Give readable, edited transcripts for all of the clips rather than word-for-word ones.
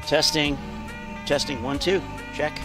Testing. Testing, 1, 2. Check.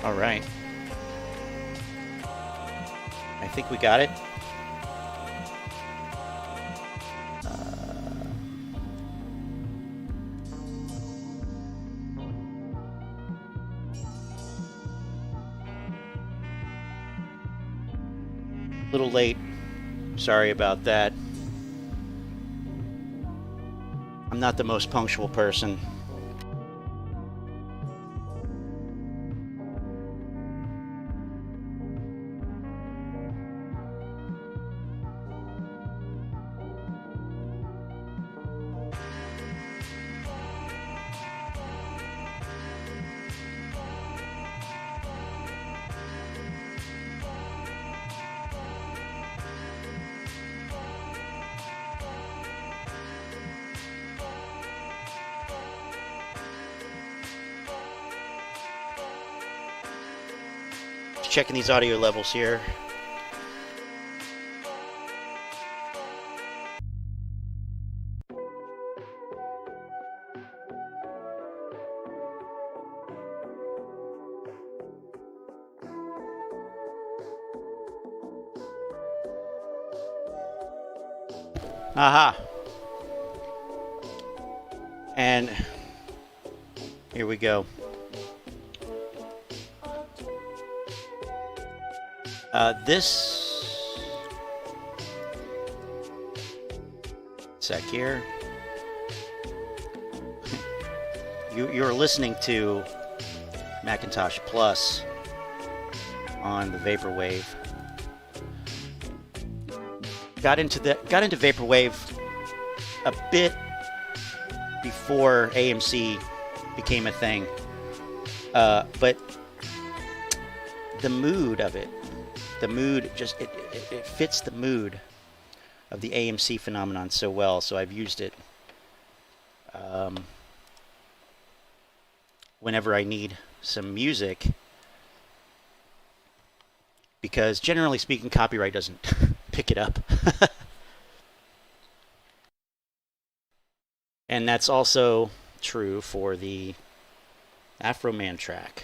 All right. I think we got it. A little late. Sorry about that. I'm not the most punctual person. Checking these audio levels here. Aha. And here we go. This sec here. You're listening to Macintosh Plus on the Vaporwave. Got into Vaporwave a bit before AMC became a thing, but the mood of it. The mood just it fits the mood of the AMC phenomenon so well, so I've used it whenever I need some music, because generally speaking copyright doesn't pick it up. And that's also true for the Afro Man track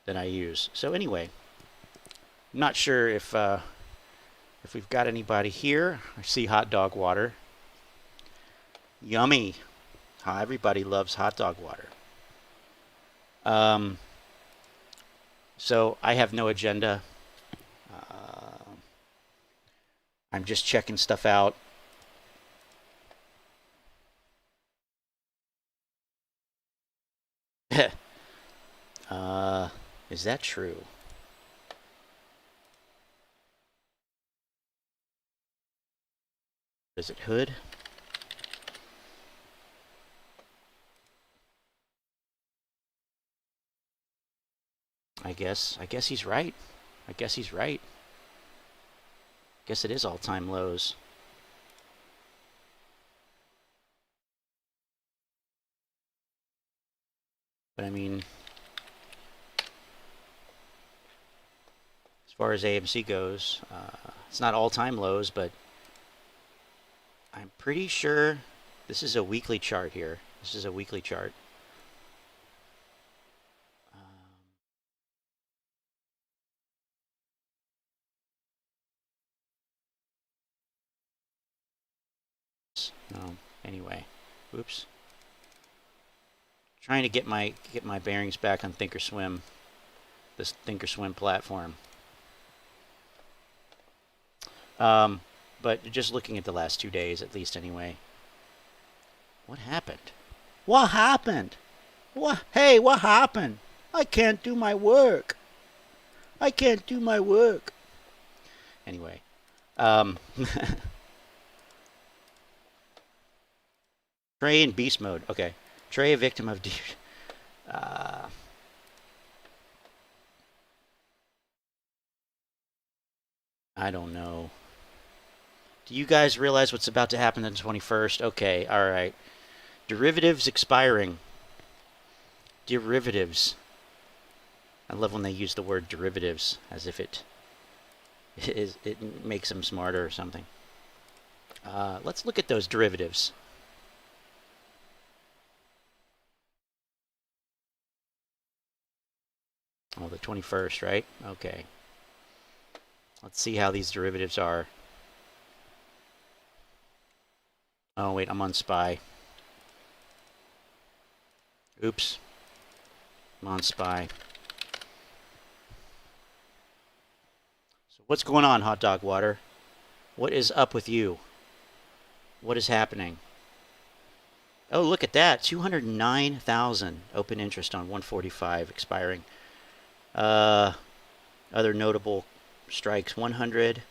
that I use. So anyway, I'm not sure if we've got anybody here. I see hot dog water. Yummy. Everybody loves hot dog water. So I have no agenda. I'm just checking stuff out. Is that true? Is it Hood? I guess he's right. I guess he's right. Guess it is all-time lows. But I mean, as far as AMC goes, it's not all-time lows, but I'm pretty sure this is a weekly chart here. This is a weekly chart. Anyway, oops. Trying to get my bearings back on Thinkorswim, this Thinkorswim platform. But just looking at the last 2 days, at least anyway. What happened? What happened? What? Hey, what happened? I can't do my work. I can't do my work. Anyway, Trey in beast mode. Okay. Trey, a victim of... I don't know. Do you guys realize what's about to happen on the 21st? Okay, alright. Derivatives expiring. Derivatives. I love when they use the word derivatives as if it makes them smarter or something. Let's look at those derivatives. Oh, the 21st, right? Okay. Let's see how these derivatives are. Oh, wait, I'm on SPY. Oops. I'm on SPY. So what's going on, Hot Dog Water? What is up with you? What is happening? Oh, look at that. 209,000 open interest on 145 expiring. Other notable strikes, 100.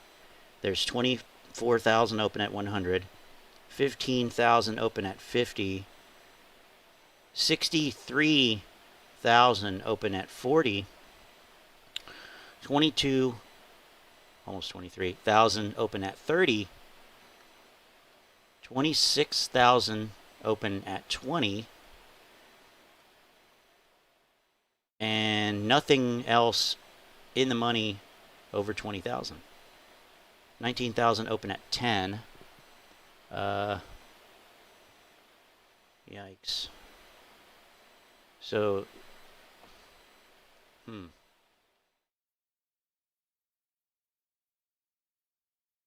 There's 24,000 open at 100. 15,000 open at 50. 63,000 open at 40. 22, almost 23,000 open at 30. 26,000 open at 20. And nothing else in the money over 20,000. 19,000 open at 10. Yikes. So,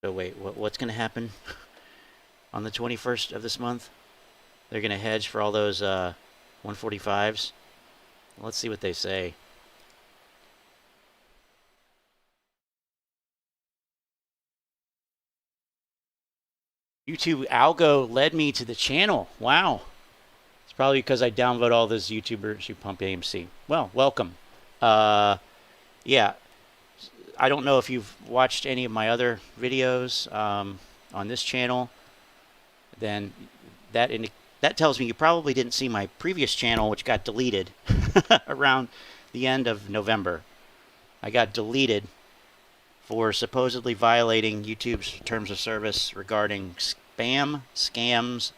So wait, what's going to happen on the 21st of this month? They're going to hedge for all those 145s. Let's see what they say. YouTube algo led me to the channel. Wow. It's probably because I downvote all those YouTubers who pump AMC. Well, welcome. Yeah. I don't know if you've watched any of my other videos on this channel. Then that tells me you probably didn't see my previous channel, which got deleted around the end of November. I got deleted for supposedly violating YouTube's terms of service regarding spam, scams,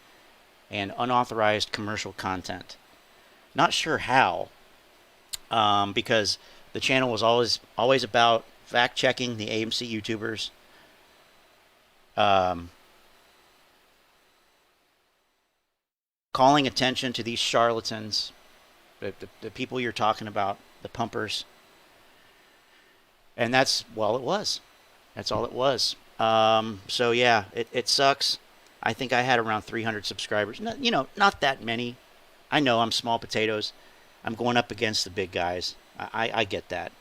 and unauthorized commercial content. Not sure how, because the channel was always about fact-checking the AMC YouTubers. Calling attention to these charlatans, the people you're talking about, the pumpers. And that's, well, it was. That's all it was. So yeah, it sucks. I think I had around 300 subscribers. Not that many. I know I'm small potatoes. I'm going up against the big guys. I get that.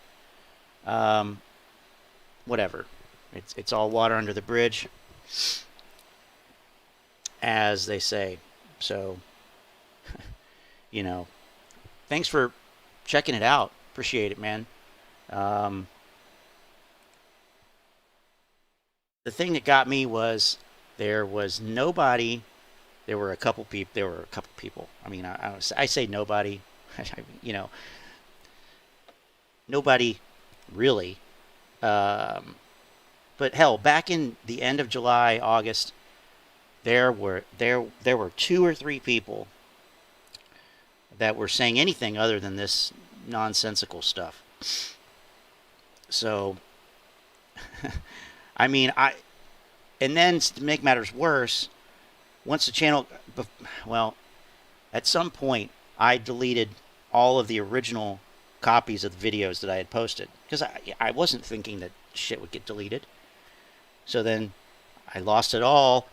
Whatever. It's all water under the bridge, as they say. So, thanks for checking it out. Appreciate it, man. The thing that got me was there was nobody. There were a couple people. I mean, I say nobody. Nobody really. But hell, back in the end of July, August, there were 2 or 3 people that were saying anything other than this nonsensical stuff. So, I mean, and then to make matters worse, once the channel, well, at some point, I deleted all of the original copies of the videos that I had posted, because I wasn't thinking that shit would get deleted. So then I lost it all,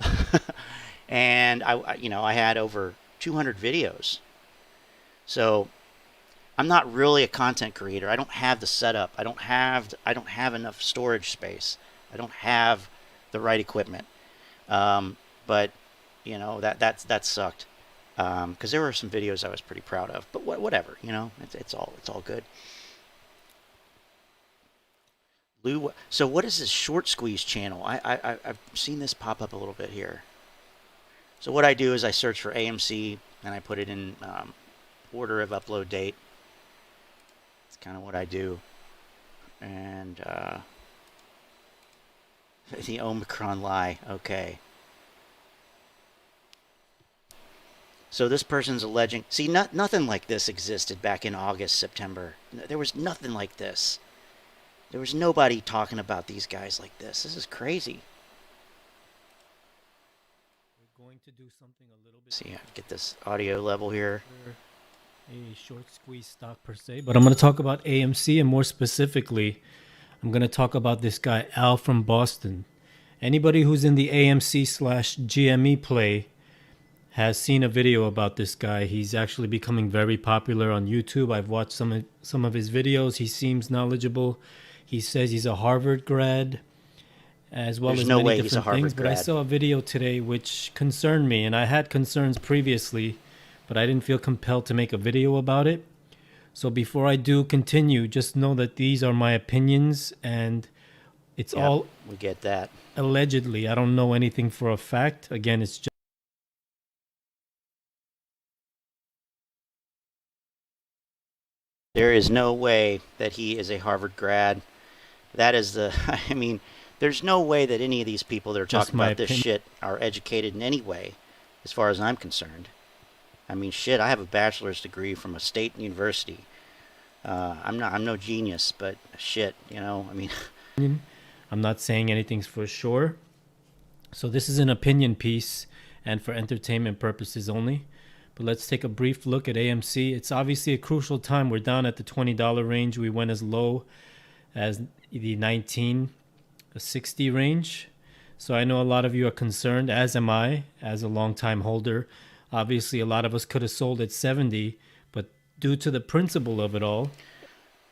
and I had over 200 videos. So I'm not really a content creator. I don't have the setup. I don't have enough storage space. I don't have the right equipment. But that sucked. Because there were some videos I was pretty proud of. But whatever, it's all good. Lou, so what is this short squeeze channel? I've seen this pop up a little bit here. So what I do is I search for AMC and I put it in order of upload date. It's kind of what I do. And the Omicron lie. Okay. So this person's alleging. See, nothing like this existed back in August, September. There was nothing like this. There was nobody talking about these guys like this. This is crazy. We're going to do something a little bit. See, get this audio level here. A short squeeze stock per se, but I'm going to talk about AMC, and more specifically, I'm going to talk about this guy, Al from Boston. Anybody who's in the AMC/GME play has seen a video about this guy. He's actually becoming very popular on YouTube. I've watched some of his videos. He seems knowledgeable. He says he's a Harvard grad, as well as many different things. But I saw a video today which concerned me, and I had concerns previously, but I didn't feel compelled to make a video about it. So before I do continue, just know that these are my opinions, and it's all we get that allegedly. I don't know anything for a fact. Again, it's just there is no way that he is a Harvard grad. That is the I mean, there's no way that any of these people that are talking about this shit are educated in any way, as far as I'm concerned. I mean, shit, I have a bachelor's degree from a state university. I'm no genius, but shit, I mean. I'm not saying anything's for sure. So this is an opinion piece and for entertainment purposes only. But let's take a brief look at AMC. It's obviously a crucial time. We're down at the $20 range. We went as low as the $19.60 range. So I know a lot of you are concerned, as am I, as a long-time holder. Obviously, a lot of us could have sold at 70, but due to the principle of it all.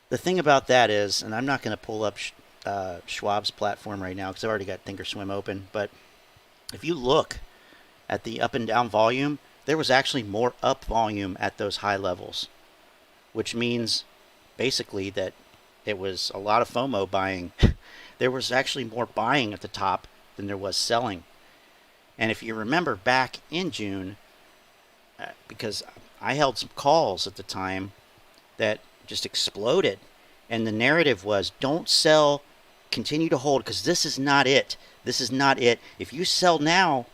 The thing about that is, and I'm not going to pull up Schwab's platform right now because I've already got Thinkorswim open, but if you look at the up and down volume, there was actually more up volume at those high levels, which means basically that it was a lot of FOMO buying. There was actually more buying at the top than there was selling. And if you remember back in June, because I held some calls at the time that just exploded, and the narrative was don't sell, continue to hold, because this is not it. This is not it. If you sell now,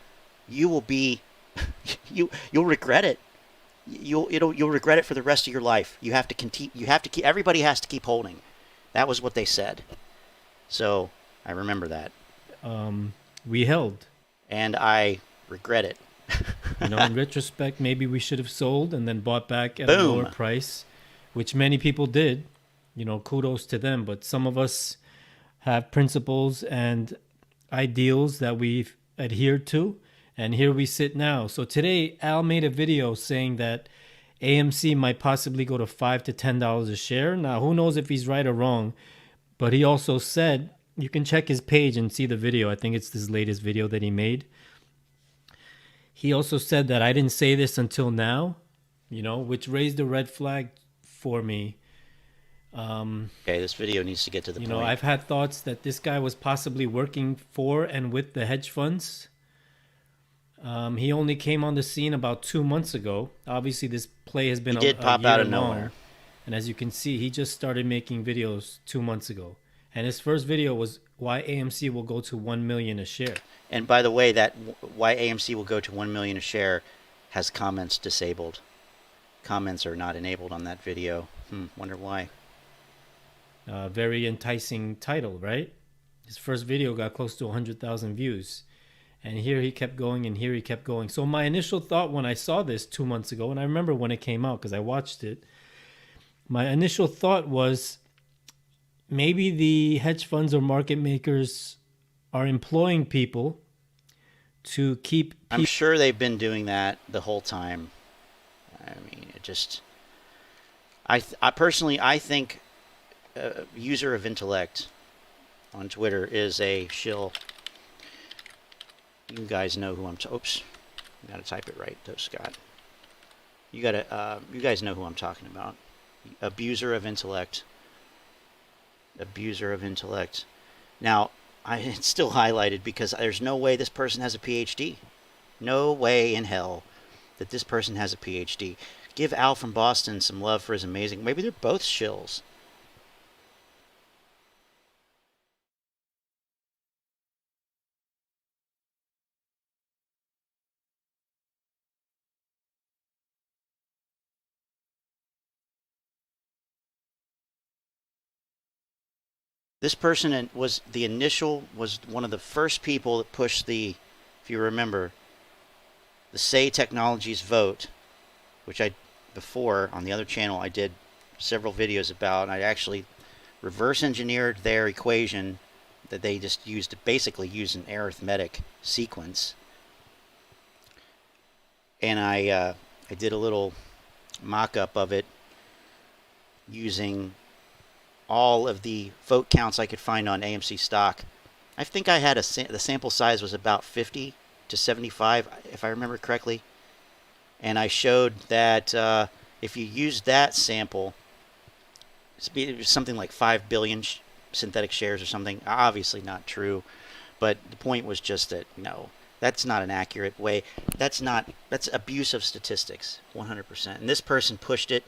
you will be you'll regret it. You'll regret it for the rest of your life. You have to continue. Everybody has to keep holding. That was what they said. So I remember that. We held, and I regret it. In retrospect, maybe we should have sold and then bought back at a lower price, which many people did. Kudos to them. But some of us have principles and ideals that we've adhered to, and here we sit now. So today, Al made a video saying that AMC might possibly go to $5 to $10 a share. Now, who knows if he's right or wrong, but he also said, you can check his page and see the video. I think it's his latest video that he made. He also said that I didn't say this until now, which raised a red flag for me. Okay, this video needs to get to the point. I've had thoughts that this guy was possibly working for and with the hedge funds. He only came on the scene about 2 months ago. Obviously, this play has been a year pop out of nowhere. And as you can see, he just started making videos 2 months ago. And his first video was why AMC will go to 1 million a share. And by the way, that why AMC will go to 1 million a share has comments disabled. Comments are not enabled on that video. Wonder why. Very enticing title, right? His first video got close to 100,000 views. And here he kept going, and here he kept going. So my initial thought when I saw this 2 months ago, and I remember when it came out because I watched it, my initial thought was maybe the hedge funds or market makers are employing people to keep I'm sure they've been doing that the whole time. I mean, it just. I personally, I think user of intellect on Twitter is a shill. You guys know who I'm. Oops, I gotta type it right, though, Scott. You gotta. You guys know who I'm talking about. Abuser of intellect. Abuser of intellect. Now, it's still highlighted because there's no way this person has a PhD. No way in hell that this person has a PhD. Give Al from Boston some love for his amazing. Maybe they're both shills. This person was one of the first people that pushed the, if you remember, the Say Technologies vote, which before on the other channel I did several videos about, and I actually reverse engineered their equation that they just used to basically use an arithmetic sequence. And I did a little mock-up of it using all of the vote counts I could find on AMC stock. I think I had the sample size was about 50 to 75, if I remember correctly. And I showed that if you use that sample, it was something like 5 billion synthetic shares or something. Obviously not true, but the point was just that, no, that's not an accurate way. That's abuse of statistics, 100%. And this person pushed it.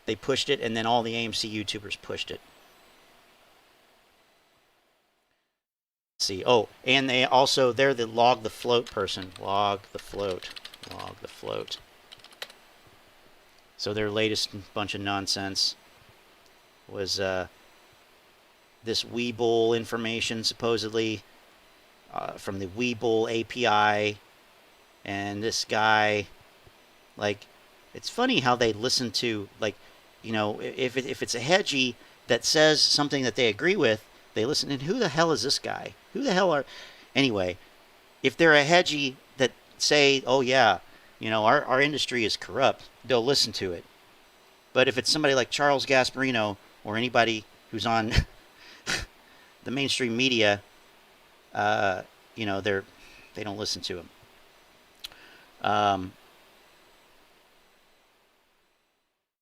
They pushed it, and then all the AMC YouTubers pushed it. Let's see. Oh, and they're the log the float person. Log the float. Log the float. So their latest bunch of nonsense was this Webull information, supposedly, from the Webull API. And this guy, like, it's funny how they listen to, like, you know, if it's a hedgie that says something that they agree with, they listen. And who the hell is this guy? Who the hell are... Anyway, if they're a hedgie that say, oh, yeah, you know, our industry is corrupt, they'll listen to it. But if it's somebody like Charles Gasparino or anybody who's on the mainstream media, you know, they don't listen to him.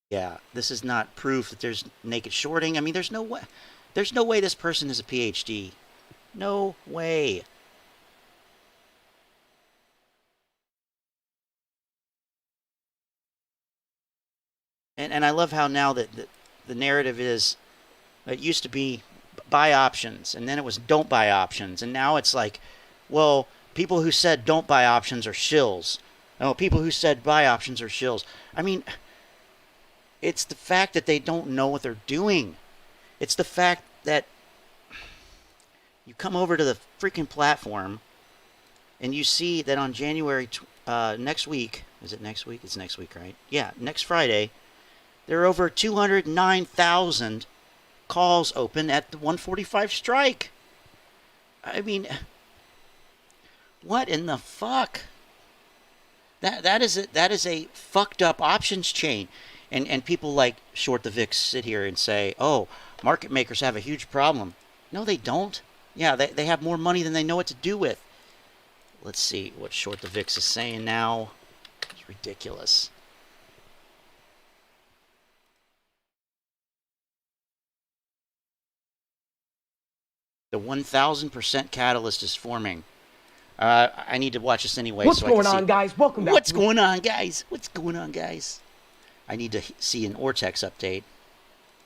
Yeah, this is not proof that there's naked shorting. I mean, there's no way this person is a PhD. No way. And I love how now that the narrative is, it used to be buy options, and then it was don't buy options, and now it's like, well, people who said don't buy options are shills. Oh, people who said buy options are shills. I mean, it's the fact that they don't know what they're doing. It's the fact that you come over to the freaking platform and you see that on January next week, is it next week? It's next week, right? Yeah, next Friday, there are over 209,000 calls open at the 145 strike. I mean, what in the fuck? That is a fucked up options chain. And people like Short the VIX sit here and say, oh, market makers have a huge problem. No, they don't. Yeah, they have more money than they know what to do with. Let's see what Short the VIX is saying now. It's ridiculous. The 1,000% catalyst is forming. I need to watch this anyway. What's going on, guys? Welcome back. What's going on, guys? What's going on, guys? I need to see an Ortex update.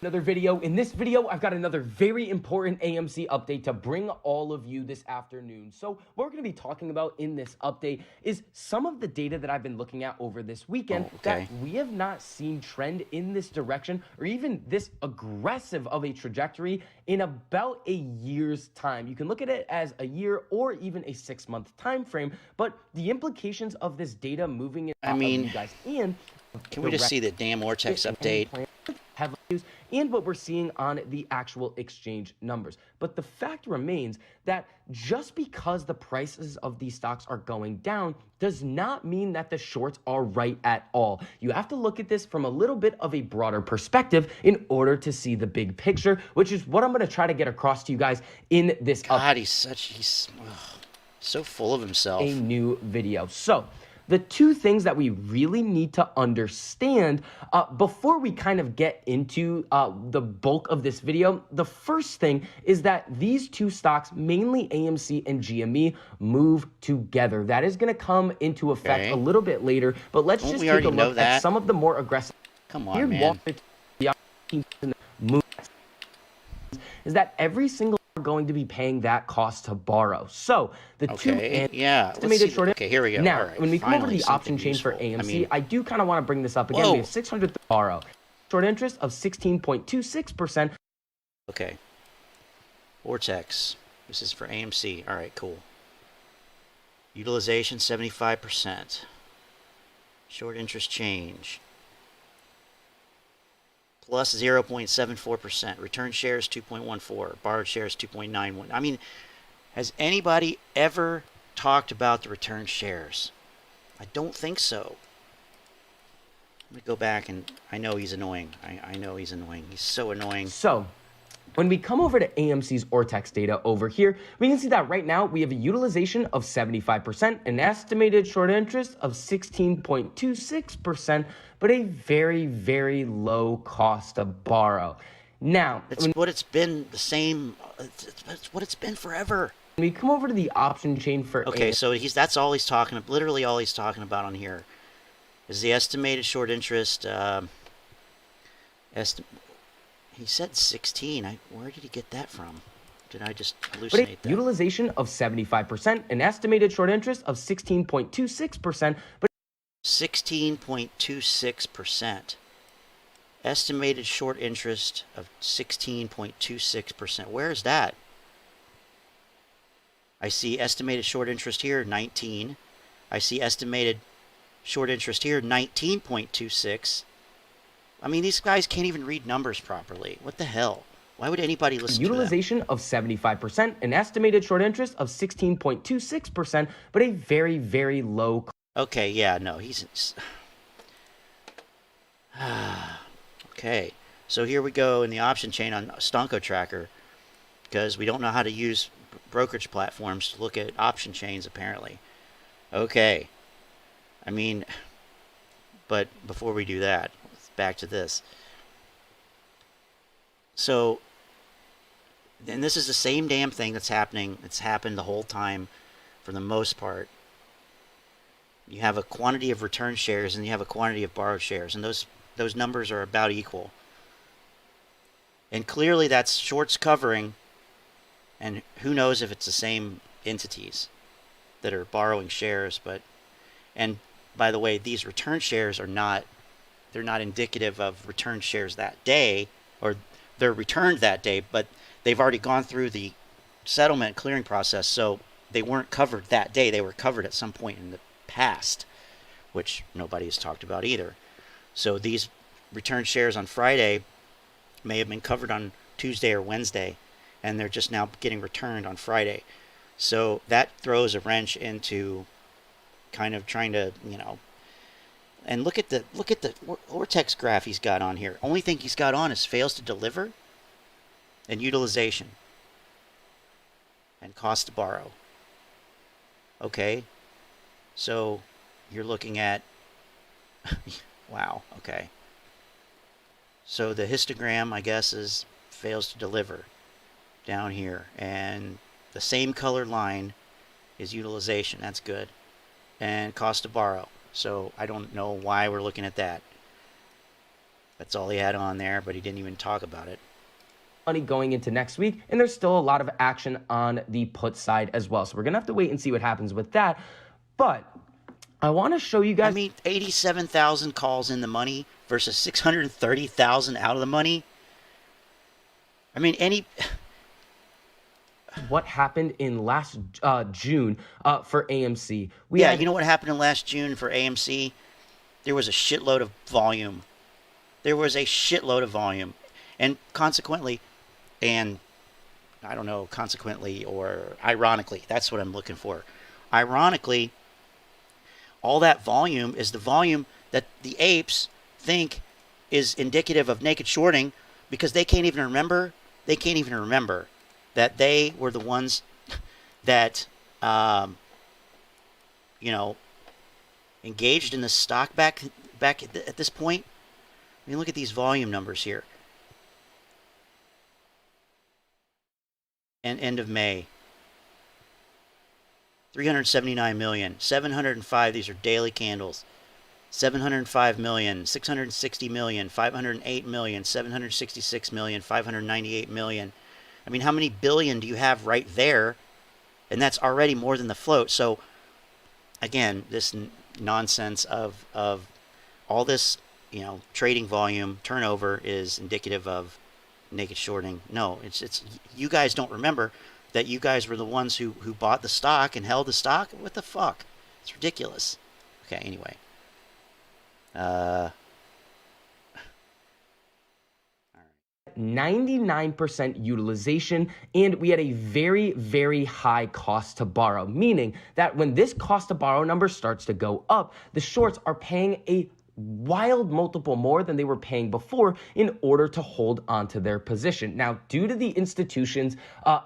Another video. In this video, I've got another very important AMC update to bring all of you this afternoon. So what we're going to be talking about in this update is some of the data that I've been looking at over this weekend that we have not seen trend in this direction or even this aggressive of a trajectory in about a year's time. You can look at it as a year or even a 6-month time frame, but the implications of this data moving in, I mean, you guys in. Can we just see the damn Ortex update? headline news and what we're seeing on the actual exchange numbers. But the fact remains that just because the prices of these stocks are going down does not mean that the shorts are right at all. You have to look at this from a little bit of a broader perspective in order to see the big picture, which is what I'm going to try to get across to you guys in this God, he's so full of himself. A new video. So the two things that we really need to understand before we kind of get into the bulk of this video, the first thing is that these two stocks, mainly AMC and GME, move together. That is going to come into effect a little bit later, but let's just take a look at some of the more aggressive. Come on, man. Is that every single going to be paying that cost to borrow. So the estimated short. Okay, here we go. Now, right, when we come over to the option chain for AMC, I do kind of want to bring this up again. We have 600 to borrow. Short interest of 16.26%. Okay. Vortex. This is for AMC. All right, cool. Utilization 75%. Short interest change. Plus 0.74%. Return shares 2.14. Borrowed shares 2.91. I mean, has anybody ever talked about the return shares? I don't think so. Let me go back, and I know he's annoying. I know he's annoying. He's so annoying. So when we come over to AMC's Ortex data over here, we can see that right now we have a utilization of 75%, an estimated short interest of 16.26%, but a very, very low cost to borrow. Now, it's what it's been the same. It's what it's been forever. When we come over to the option chain for AMC, so that's all he's talking about. Literally all he's talking about on here is the estimated short interest. He said 16. Where did he get that from? Did I just hallucinate that? Utilization of 75%, an estimated short interest of 16.26%. 16.26%. Estimated short interest of 16.26%. Where is that? I see estimated short interest here, 19. I see estimated short interest here, 19.26. I mean, these guys can't even read numbers properly. What the hell? Why would anybody listen to them? Utilization of 75%, an estimated short interest of 16.26%, but a very, very low. Okay, yeah, no, he's... Okay, so here we go in the option chain on Stonko Tracker, because we don't know how to use brokerage platforms to look at option chains, apparently. Okay. I mean, but before we do that, back to this. So, and this is the same damn thing that's happening. It's happened the whole time for the most part. You have a quantity of return shares and you have a quantity of borrowed shares, and those numbers are about equal. And clearly that's shorts covering, and who knows if it's the same entities that are borrowing shares. But, and by the way, these return shares are not, they're not indicative of return shares that day, or they're returned that day, but they've already gone through the settlement clearing process, so they weren't covered that day. They were covered at some point in the past, which nobody has talked about either. So these return shares on Friday may have been covered on Tuesday or Wednesday, and they're just now getting returned on Friday. So that throws a wrench into kind of trying to, you know, and look at the Vortex graph he's got on here. Only thing he's got on is fails to deliver and utilization and cost to borrow. Okay, so you're looking at wow. Okay, so the histogram, I guess, is fails to deliver down here, and the same color line is utilization. That's good, and cost to borrow. So I don't know why we're looking at that. That's all he had on there, but he didn't even talk about it. Money going into next week, and there's still a lot of action on the put side as well. So we're going to have to wait and see what happens with that. But I want to show you guys. I mean, 87,000 calls in the money versus 630,000 out of the money. I mean, what happened in last June for AMC. You know what happened in last June for AMC? There was a shitload of volume. there was a shitload of volume, and consequently, and I don't know, consequently or ironically, that's what I'm looking for. Ironically, all that volume is the volume that the apes think is indicative of naked shorting, because they can't even remember. They can't even remember that they were the ones that, you know, engaged in the stock back at this point. I mean, look at these volume numbers here. And end of May, 379 million, 705. These are daily candles. 705 million, 660 million, 508 million, 766 million, 598 million. I mean, how many billion do you have right there? And that's already more than the float. So, again, this nonsense of all this, you know, trading volume turnover is indicative of naked shorting. No, it's you guys don't remember that you guys were the ones who bought the stock and held the stock. What the fuck? It's ridiculous. Okay, anyway. 99% utilization, and we had a very, very high cost to borrow, meaning that when this cost to borrow number starts to go up, the shorts are paying a wild multiple more than they were paying before in order to hold onto their position. Now, due to the institutions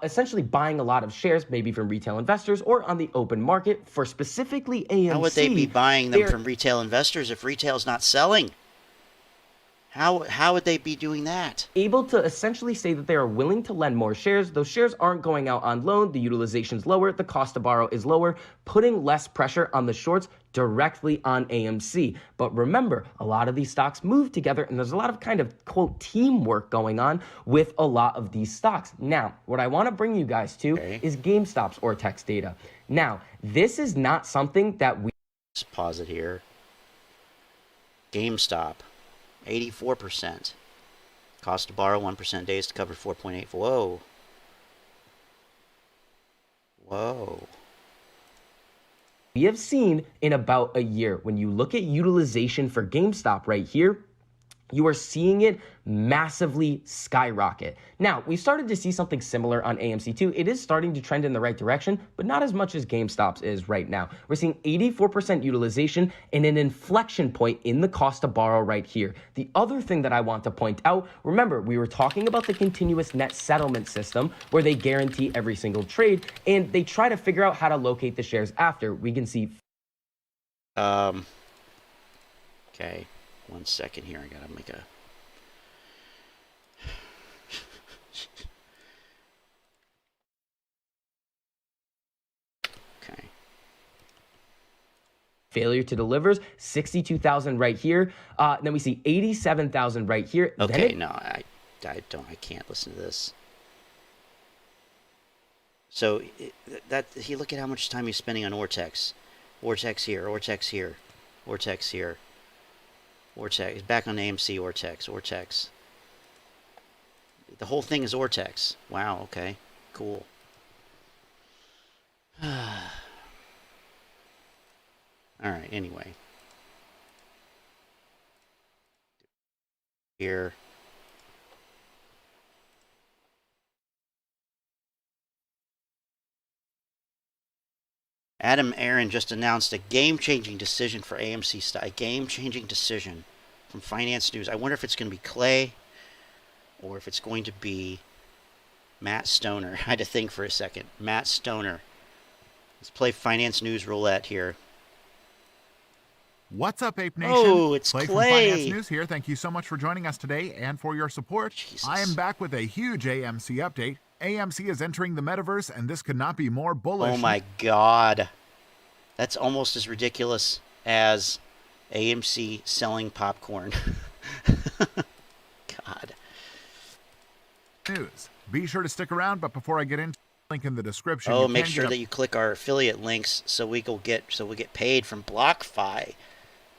essentially buying a lot of shares, maybe from retail investors or on the open market for specifically AMC. How would they be buying them from retail investors if retail's not selling? How would they be doing that? Able to essentially say that they are willing to lend more shares. Those shares aren't going out on loan. The utilization's lower. The cost to borrow is lower, putting less pressure on the shorts directly on AMC. But remember, a lot of these stocks move together, and there's a lot of kind of, quote, teamwork going on with a lot of these stocks. Now, what I want to bring you guys to is GameStop's Ortex data. Now, this is not something that we... Let's pause it here. GameStop. 84%. Cost to borrow 1%, days to cover 4.8. Whoa. Whoa. We have seen in about a year. When you look at utilization for GameStop right here, you are seeing it massively skyrocket. Now, we started to see something similar on AMC too. It is starting to trend in the right direction, but not as much as GameStop's is right now. We're seeing 84% utilization and an inflection point in the cost to borrow right here. The other thing that I want to point out, remember, we were talking about the continuous net settlement system where they guarantee every single trade and they try to figure out how to locate the shares after. We can see... Okay. 1 second here. I gotta make a... Okay. Failure to delivers, 62,000 right here. Then we see 87,000 right here. Okay, no, I can't listen to this. So, look at how much time he's spending on Ortex. Ortex here, Ortex here, Ortex here. Ortex, back on AMC, Ortex. The whole thing is Ortex. Wow, okay, cool. Alright, anyway. Here. Adam Aaron just announced a game-changing decision for AMC stock. A game-changing decision from Finance News. I wonder if it's going to be Clay or if it's going to be Matt Stoner. I had to think for a second. Matt Stoner. Let's play Finance News roulette here. What's up, Ape Nation? Oh, it's Clay from Clay. Finance News here. Thank you so much for joining us today and for your support. Jesus. I am back with a huge AMC update. AMC is entering the metaverse, and this could not be more bullish. Oh my God. That's almost as ridiculous as AMC selling popcorn. God. News. Be sure to stick around, but before I get into link in the description. Oh, make sure that you click our affiliate links so we get paid from BlockFi.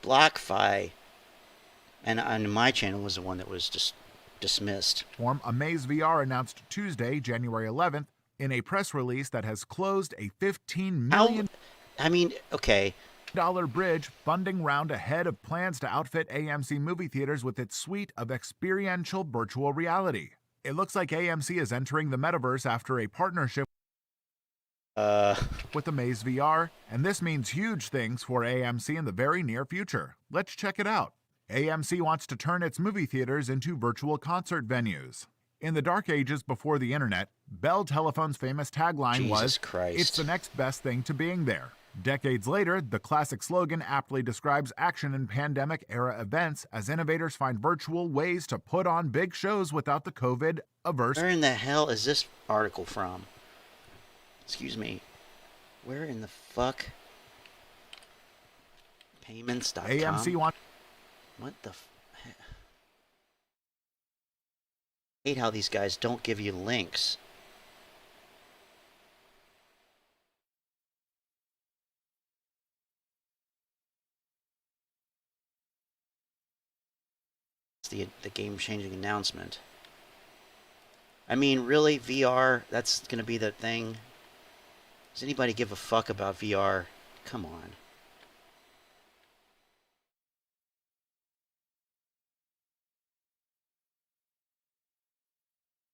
BlockFi. And my channel was the one that was just dismissed. Amaze VR announced Tuesday, January 11th, in a press release that has closed a $15 million I mean, okay. bridge funding round ahead of plans to outfit AMC movie theaters with its suite of experiential virtual reality. It looks like AMC is entering the metaverse after a partnership with Amaze VR, and this means huge things for AMC in the very near future. Let's check it out. AMC wants to turn its movie theaters into virtual concert venues. In the dark ages before the internet, Bell Telephone's famous tagline was, "It's the next best thing to being there." Decades later, the classic slogan aptly describes action in pandemic-era events as innovators find virtual ways to put on big shows without the COVID-averse. Where in the hell is this article from? Excuse me. Where in the fuck? Payments.com? AMC wants... What the I hate how these guys don't give you links. It's the game-changing announcement. I mean, really, VR, that's going to be the thing? Does anybody give a fuck about VR? Come on.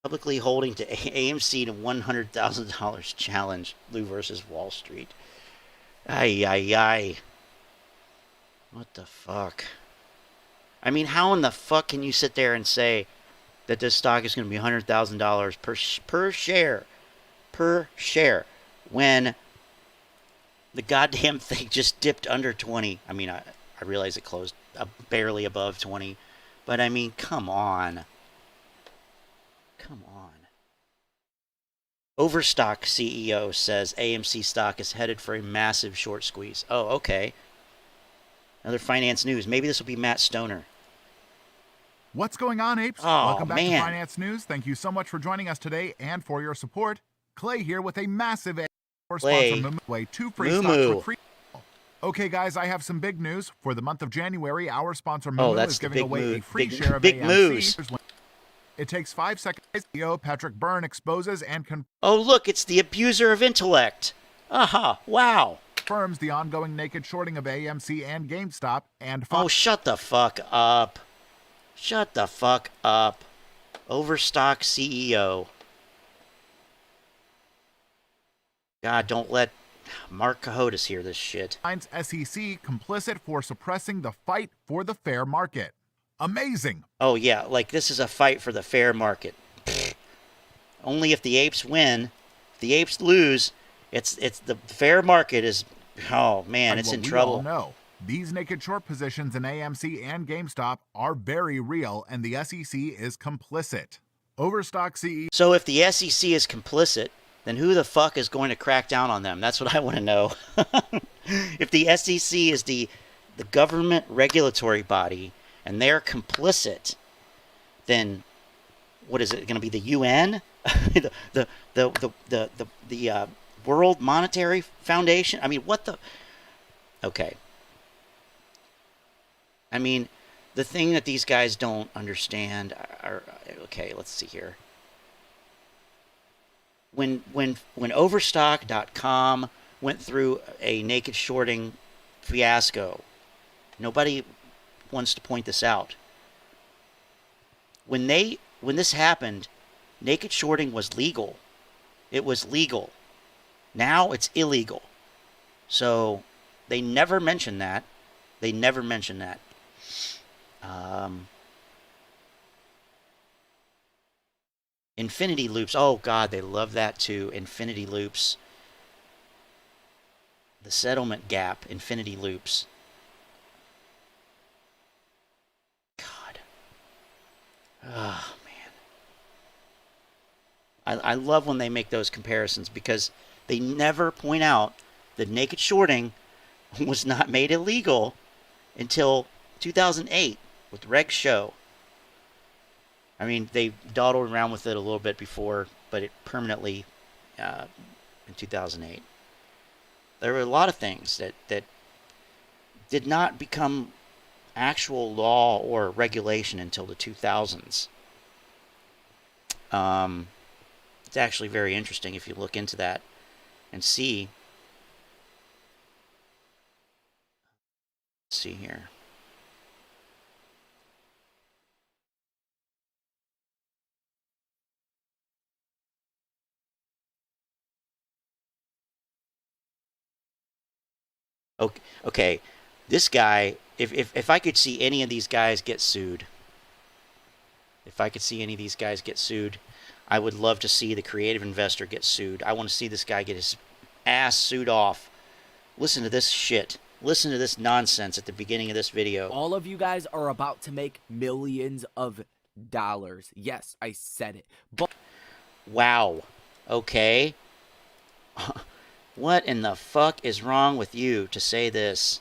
Publicly holding to AMC to $100,000 challenge. Lou versus Wall Street. Ay, ay, ay. What the fuck? I mean, how in the fuck can you sit there and say that this stock is going to be $100,000 per share? Per share. When the goddamn thing just dipped under 20. I mean, I realize it closed barely above 20. But I mean, come on. Come on. Overstock CEO says AMC stock is headed for a massive short squeeze. Oh, okay. Another finance news. Maybe this will be Matt Stoner. What's going on, apes? Oh, Welcome back man. to Finance News. Thank you so much for joining us today and for your support. Clay here with a massive Clay. sponsor, Moomoo. 2 free Moomoo. stocks for free. Okay, guys, I have some big news. For the month of January, our sponsor Moomoo is giving away a free share of big AMC. moves. It takes 5 seconds. CEO Patrick Byrne exposes and Oh, look, it's the abuser of intellect. Aha, wow. confirms the ongoing naked shorting of AMC and GameStop. And Oh, shut the fuck up. Shut the fuck up. Overstock CEO. God, don't let Mark Cahotis hear this shit. finds SEC complicit for suppressing the fight for the fair market. Amazing. Oh, yeah, like this is a fight for the fair market. Pfft. Only if the apes win. If the apes lose, it's the fair market is, oh man, it's in trouble. No, these naked short positions in AMC and GameStop are very real, and the SEC is complicit. Overstock CEO. So if the SEC is complicit, then who the fuck is going to crack down on them? That's what I want to know. If the SEC is the government regulatory body and they're complicit, then what is it going to be? The UN, the World Monetary Foundation? I mean, what the? Okay. I mean, the thing that these guys don't understand are, okay, let's see here. When Overstock.com went through a naked shorting fiasco, nobody wants to point this out. When this happened, naked shorting was legal. It was legal. Now it's illegal. So they never mention that. They never mention that. Infinity loops. Oh, God, they love that too. Infinity loops. The settlement gap. Infinity loops. God. Oh, man. I love when they make those comparisons because they never point out that naked shorting was not made illegal until 2008 with Reg Show. I mean, they dawdled around with it a little bit before, but it permanently in 2008. There were a lot of things that did not become actual law or regulation until the 2000s. It's actually very interesting if you look into that and see see here. Okay, okay. This guy, if I could see any of these guys get sued, if I could see any of these guys get sued, I would love to see the creative investor get sued. I want to see this guy get his ass sued off. Listen to this shit. Listen to this nonsense at the beginning of this video. All of you guys are about to make millions of dollars. Yes, I said it. But Wow. Okay. What in the fuck is wrong with you to say this?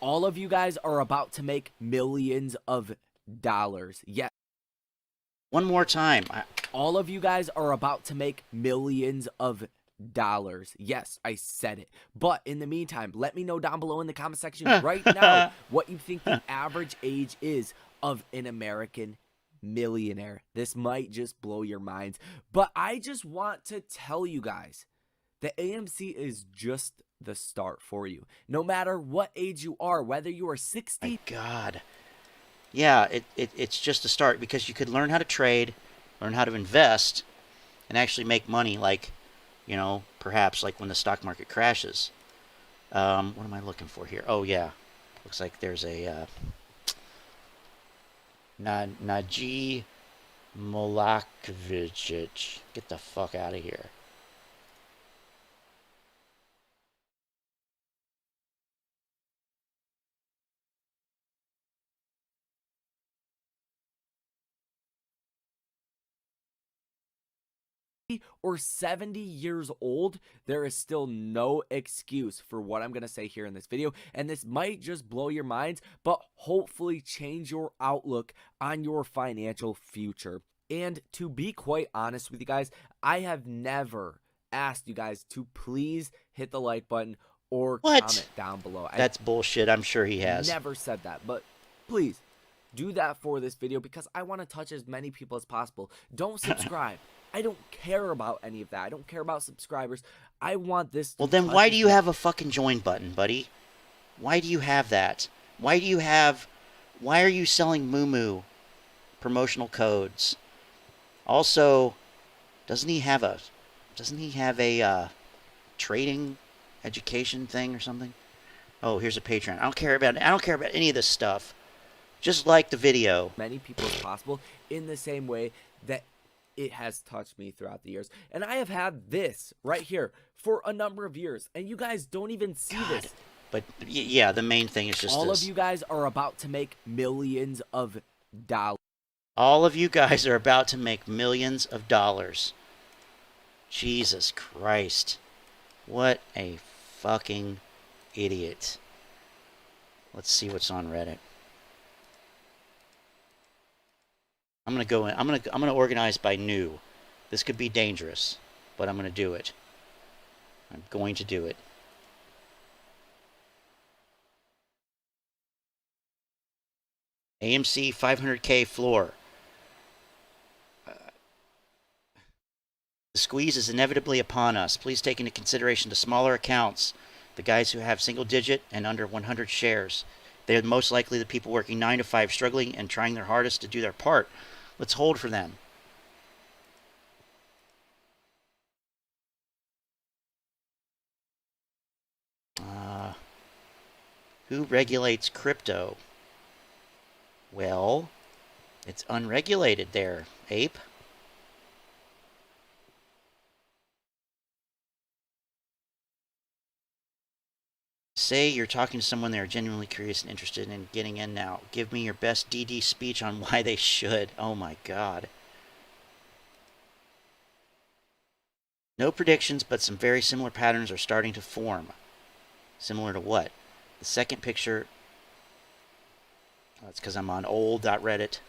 all of you guys are about to make millions of dollars. Yes. One more time. All of you guys are about to make millions of dollars. Yes, I said it. But in the meantime, let me know down below in the comment section right now what you think the average age is of an American millionaire. This might just blow your minds. But I just want to tell you guys that AMC is just the start for you. No matter what age you are, whether you are 60. My God. Yeah, it's just a start, because you could learn how to trade, learn how to invest, and actually make money, like, you know, perhaps like when the stock market crashes. What am I looking for here? Oh, yeah. Looks like there's a Naji Molakovic. Get the fuck out of here. Or 70 years old, there is still no excuse for what I'm going to say here in this video. And this might just blow your minds, but hopefully change your outlook on your financial future. And to be quite honest with you guys, I have never asked you guys to please hit the like button or comment down below. That's bullshit. I'm sure he has. Never said that, but please do that for this video, because I want to touch as many people as possible. Don't subscribe. I don't care about any of that. I don't care about subscribers. I want this to Well, then why do you have a fucking join button, buddy? Why do you have that? Why are you selling Moo promotional codes? Also, doesn't he have a trading education thing or something? Oh, here's a Patreon. I don't care about any of this stuff. Just like the video. Many people as possible, in the same way that it has touched me throughout the years. And I have had this right here for a number of years, and you guys don't even see this. But yeah, the main thing is just all this. of you guys are about to make millions of dollars. All of you guys are about to make millions of dollars. Jesus Christ. What a fucking idiot. Let's see what's on Reddit. I'm gonna go in. I'm gonna organize by new. This could be dangerous, but I'm gonna do it. I'm going to do it. AMC 500K floor. The squeeze is inevitably upon us. Please take into consideration the smaller accounts, the guys who have single-digit and under 100 shares. They are most likely the people working 9 to 5, struggling and trying their hardest to do their part. Let's hold for them. Who regulates crypto? Well, it's unregulated there, ape. Say you're talking to someone they are genuinely curious and interested in getting in now. Give me your best DD speech on why they should. Oh my God. No predictions, but some very similar patterns are starting to form. Similar to what? The second picture... Oh, it's because I'm on old.reddit.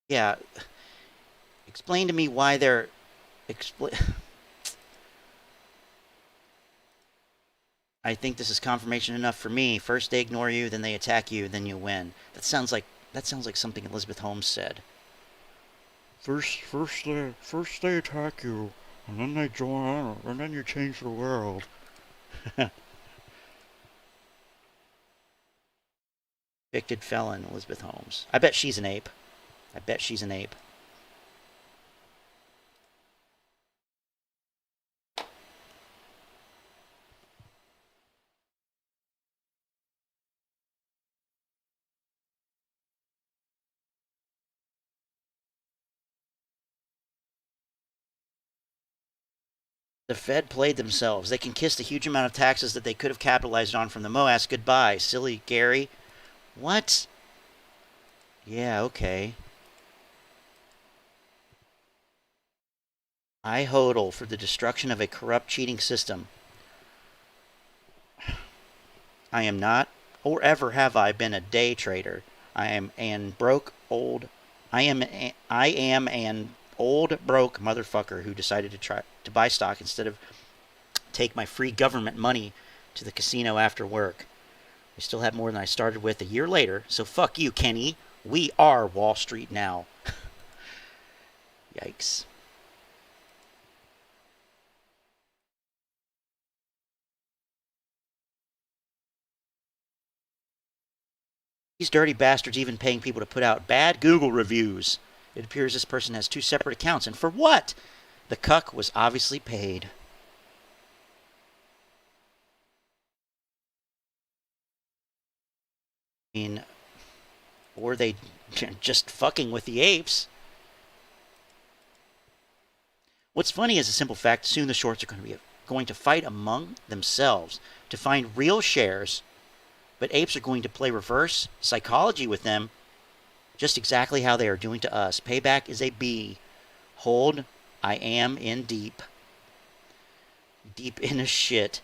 Yeah. Explain to me why they're... I think this is confirmation enough for me. First they ignore you, then they attack you, then you win. That sounds like something Elizabeth Holmes said. First they attack you, and then they join, and then you change the world. Convicted felon Elizabeth Holmes. I bet she's an ape. I bet she's an ape. The Fed played themselves. They can kiss the huge amount of taxes that they could have capitalized on from the MOAS goodbye. Silly Gary. What? Yeah, okay. I hodl for the destruction of a corrupt, cheating system. I am not, or ever have I been, a day trader. I am an old broke motherfucker who decided to try to buy stock instead of take my free government money to the casino after work. I still have more than I started with a year later, so fuck you, Kenny. We are Wall Street now. Yikes. These dirty bastards even paying people to put out bad Google reviews. It appears this person has two separate accounts, and for what? The cuck was obviously paid. I mean, or they just fucking with the apes. What's funny is a simple fact: soon the shorts are going to fight among themselves to find real shares, but apes are going to play reverse psychology with them, just exactly how they are doing to us. Payback is a B. Hold, I am in deep in a shit.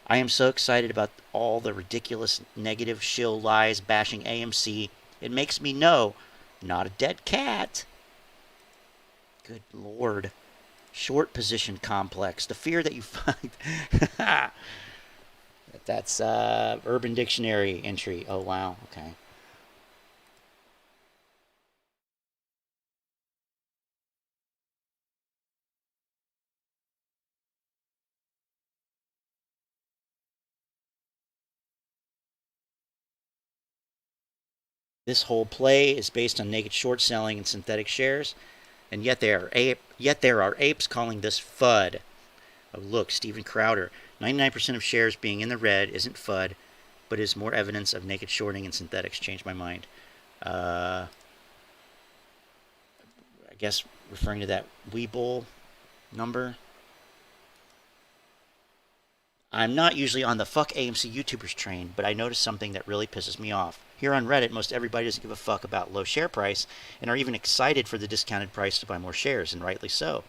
I am so excited about all the ridiculous negative shill lies bashing AMC. It makes me know, not a dead cat. Good Lord. Short position complex. The fear that you find. That's Urban Dictionary entry. Oh, wow. Okay. This whole play is based on naked short selling and synthetic shares, and yet there are apes calling this FUD. Oh, look, Steven Crowder. 99% of shares being in the red isn't FUD, but is more evidence of naked shorting and synthetics. Changed my mind. I guess referring to that Webull number. I'm not usually on the fuck AMC YouTubers train, but I noticed something that really pisses me off. Here on Reddit, most everybody doesn't give a fuck about low share price and are even excited for the discounted price to buy more shares, and rightly so.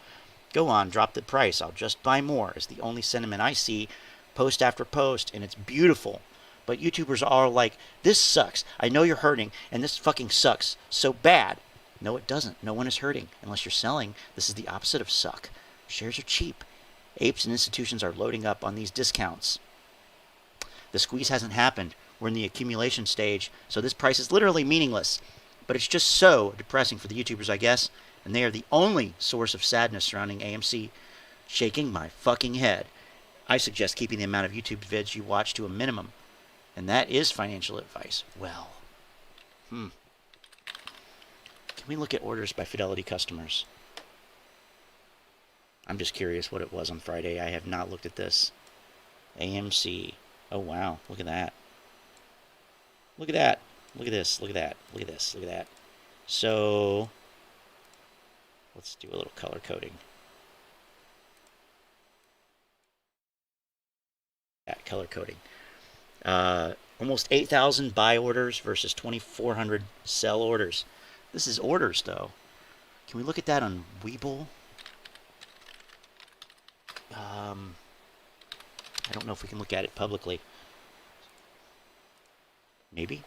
Go on, drop the price, I'll just buy more is the only sentiment I see post after post, and it's beautiful. But YouTubers are all like, this sucks, I know you're hurting, and this fucking sucks so bad. No, it doesn't. No one is hurting. Unless you're selling, this is the opposite of suck. Shares are cheap. Apes and institutions are loading up on these discounts. The squeeze hasn't happened. We're in the accumulation stage, so this price is literally meaningless. But it's just so depressing for the YouTubers, I guess, and they are the only source of sadness surrounding AMC. Shaking my fucking head. I suggest keeping the amount of YouTube vids you watch to a minimum, and that is financial advice. Well, Can we look at orders by Fidelity customers? I'm just curious what it was on Friday. I have not looked at this. AMC. Oh, wow. Look at that. Look at that. Look at this. Look at that. Look at this. Look at that. So, let's do a little color coding. Yeah, color coding. Almost 8,000 buy orders versus 2,400 sell orders. This is orders, though. Can we look at that on Webull? I don't know if we can look at it publicly. Maybe.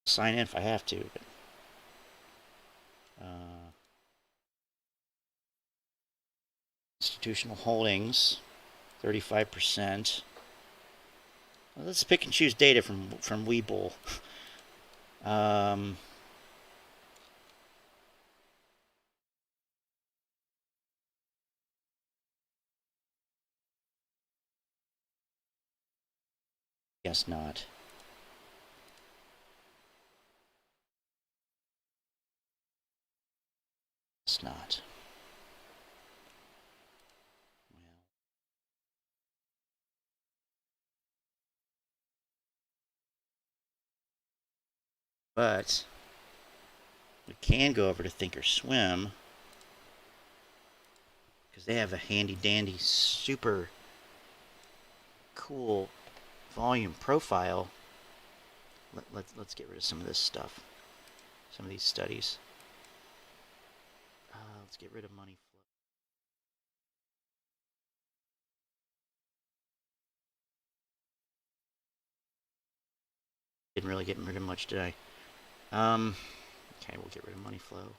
Sign in if I have to. But, institutional holdings, 35%. Well, let's pick and choose data from Webull. Um, guess not. It's not. Well, but we can go over to Thinkorswim because they have a handy dandy, super cool volume profile. Let's get rid of some of this stuff, some of these studies. Let's get rid of money flow. Didn't really get rid of much, did I? Okay, we'll get rid of money flow.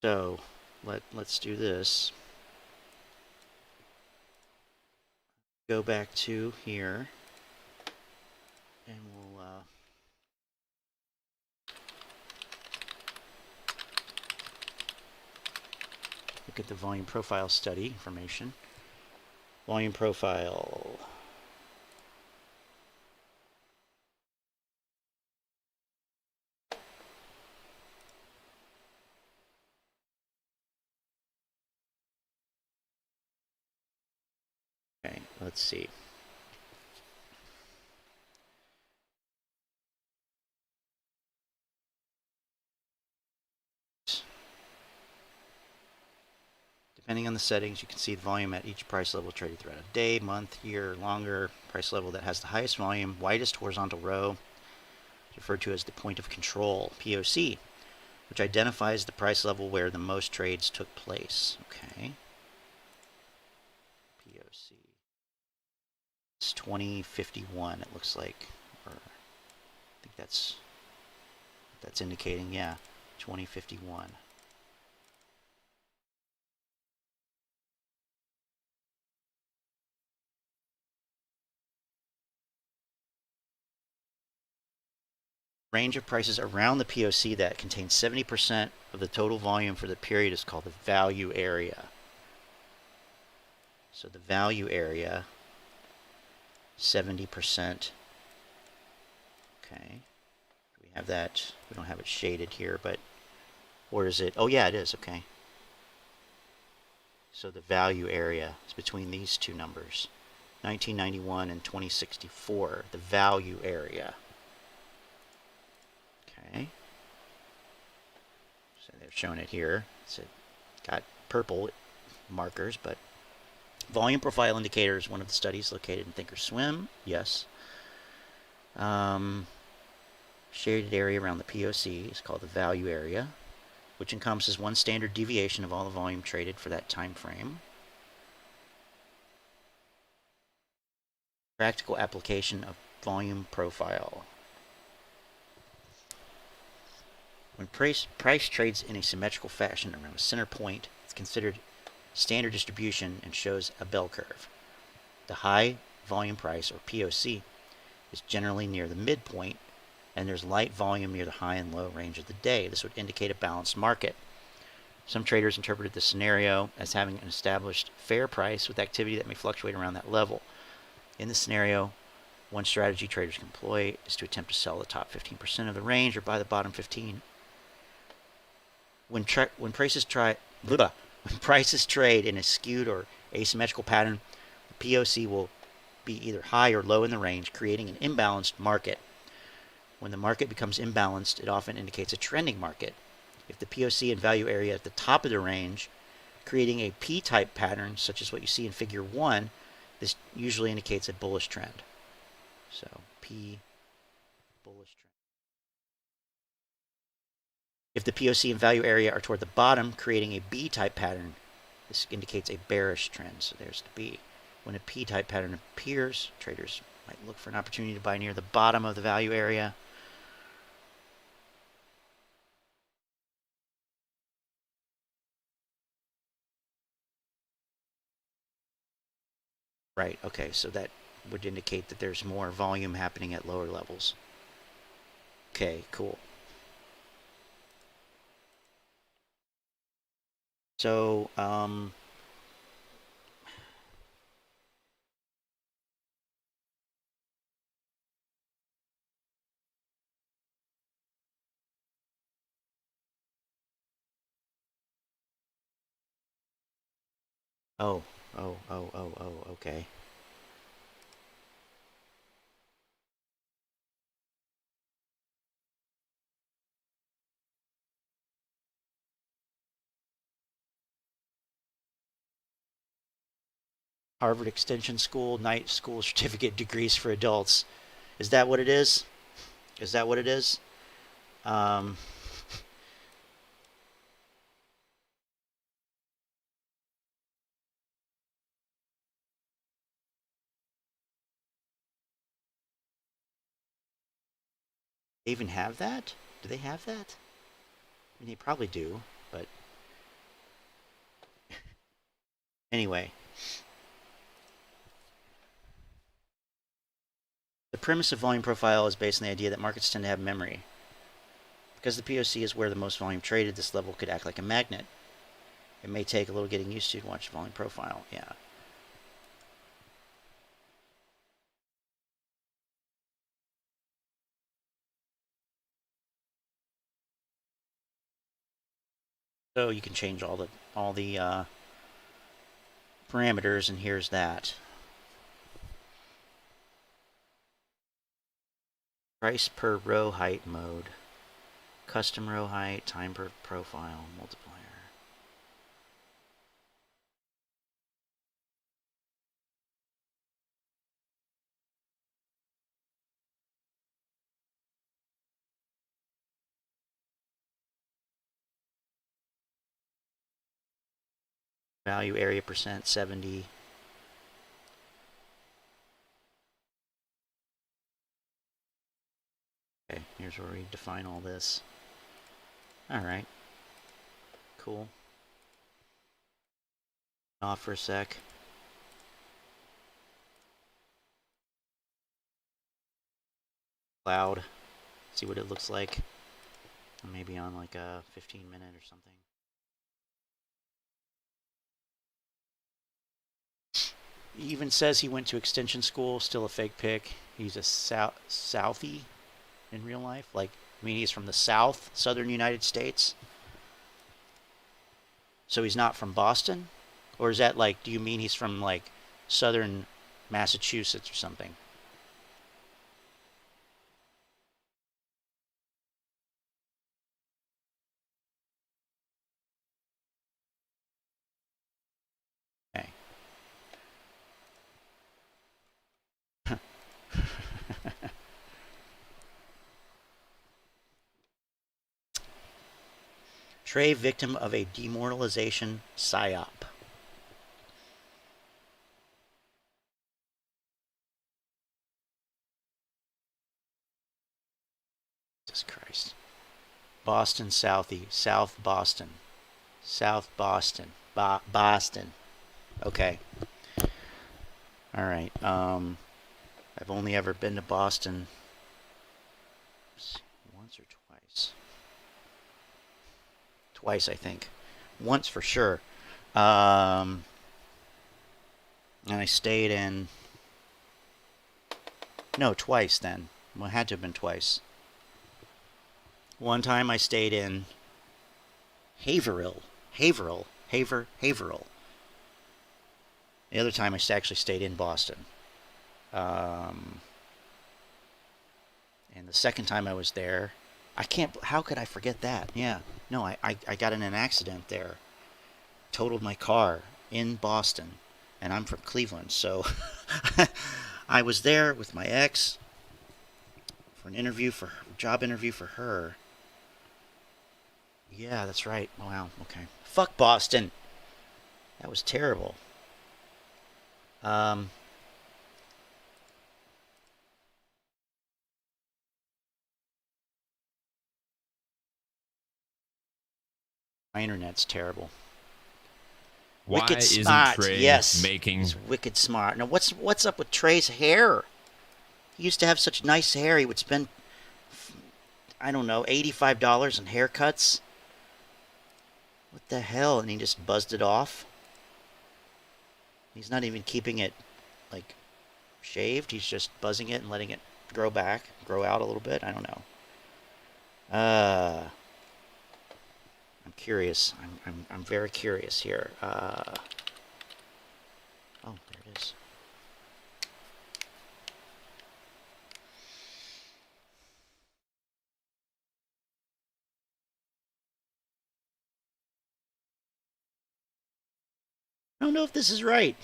So let's do this. Go back to here, and we'll look at the volume profile study information. Volume profile. Okay, let's see. Depending on the settings, you can see the volume at each price level traded throughout a day, month, year, longer. Price level that has the highest volume, widest horizontal row, is referred to as the point of control, POC, which identifies the price level where the most trades took place. Okay. POC. It's 2051, it looks like. Or I think that's indicating, yeah, 2051. Range of prices around the POC that contains 70% of the total volume for the period is called the value area. So the value area, 70%. Okay. We have that. We don't have it shaded here, but or is it? Oh yeah, it is. Okay. So the value area is between these two numbers, 1991 and 2064. The value area. Okay. So they're showing it here. It's got purple markers, but volume profile indicator is one of the studies located in Thinkorswim. Yes. Shaded area around the POC is called the value area, which encompasses one standard deviation of all the volume traded for that time frame. Practical application of volume profile. When price trades in a symmetrical fashion around a center point, it's considered standard distribution and shows a bell curve. The high volume price, or POC, is generally near the midpoint, and there's light volume near the high and low range of the day. This would indicate a balanced market. Some traders interpreted this scenario as having an established fair price with activity that may fluctuate around that level. In this scenario, one strategy traders can employ is to attempt to sell the top 15% of the range or buy the bottom 15. When When prices trade in a skewed or asymmetrical pattern, the POC will be either high or low in the range, creating an imbalanced market. When the market becomes imbalanced, it often indicates a trending market. If the POC and value area at the top of the range, creating a P-type pattern, such as what you see in Figure 1, this usually indicates a bullish trend. So, P, bullish trend. If the POC and value area are toward the bottom, creating a B-type pattern, this indicates a bearish trend. So there's the B. When a P-type pattern appears, traders might look for an opportunity to buy near the bottom of the value area. Right, okay, so that would indicate that there's more volume happening at lower levels. Okay, cool. So, oh, okay. Harvard Extension School, night school certificate degrees for adults. Is that what it is? Is that what it is? They even have that? Do they have that? I mean, they probably do, but anyway. The premise of volume profile is based on the idea that markets tend to have memory. Because the POC is where the most volume traded, this level could act like a magnet. It may take a little getting used to watch the volume profile. Yeah. So you can change all the parameters, and here's that. Price per row height mode. Custom row height, time per profile, multiplier. Value area percent 70. Okay, here's where we define all this. Alright. Cool. Off for a sec. Cloud. See what it looks like. Maybe on like a 15-minute or something. He even says he went to extension school, still a fake pick. He's a Southie in real life. Like, I mean, he's from the South, southern United States. So he's not from Boston? Or is that like, do you mean he's from like southern Massachusetts or something? Okay. Trey, victim of a demoralization psyop. Jesus Christ. Boston Southie. South Boston. South Boston. Boston. Okay. Alright. I've only ever been to Boston once or twice. Twice, I think. Once for sure. And I stayed in... No, twice then. Well, it had to have been twice. One time I stayed in Haverhill. Haverhill. Haverhill. The other time I actually stayed in Boston. And the second time I was there, how could I forget that? Yeah. No, I got in an accident there. Totaled my car in Boston. And I'm from Cleveland, so I was there with my ex for job interview for her. Yeah, that's right. Wow, okay. Fuck Boston. That was terrible. My internet's terrible. Why wicked isn't smart. Trey Yes, making? he's wicked smart. Now, what's up with Trey's hair? He used to have such nice hair. He would spend, I don't know, $85 on haircuts. What the hell? And he just buzzed it off. He's not even keeping it, like, shaved. He's just buzzing it and letting it grow out a little bit. I don't know. I'm curious. I'm very curious here. Oh, there it is. I don't know if this is right.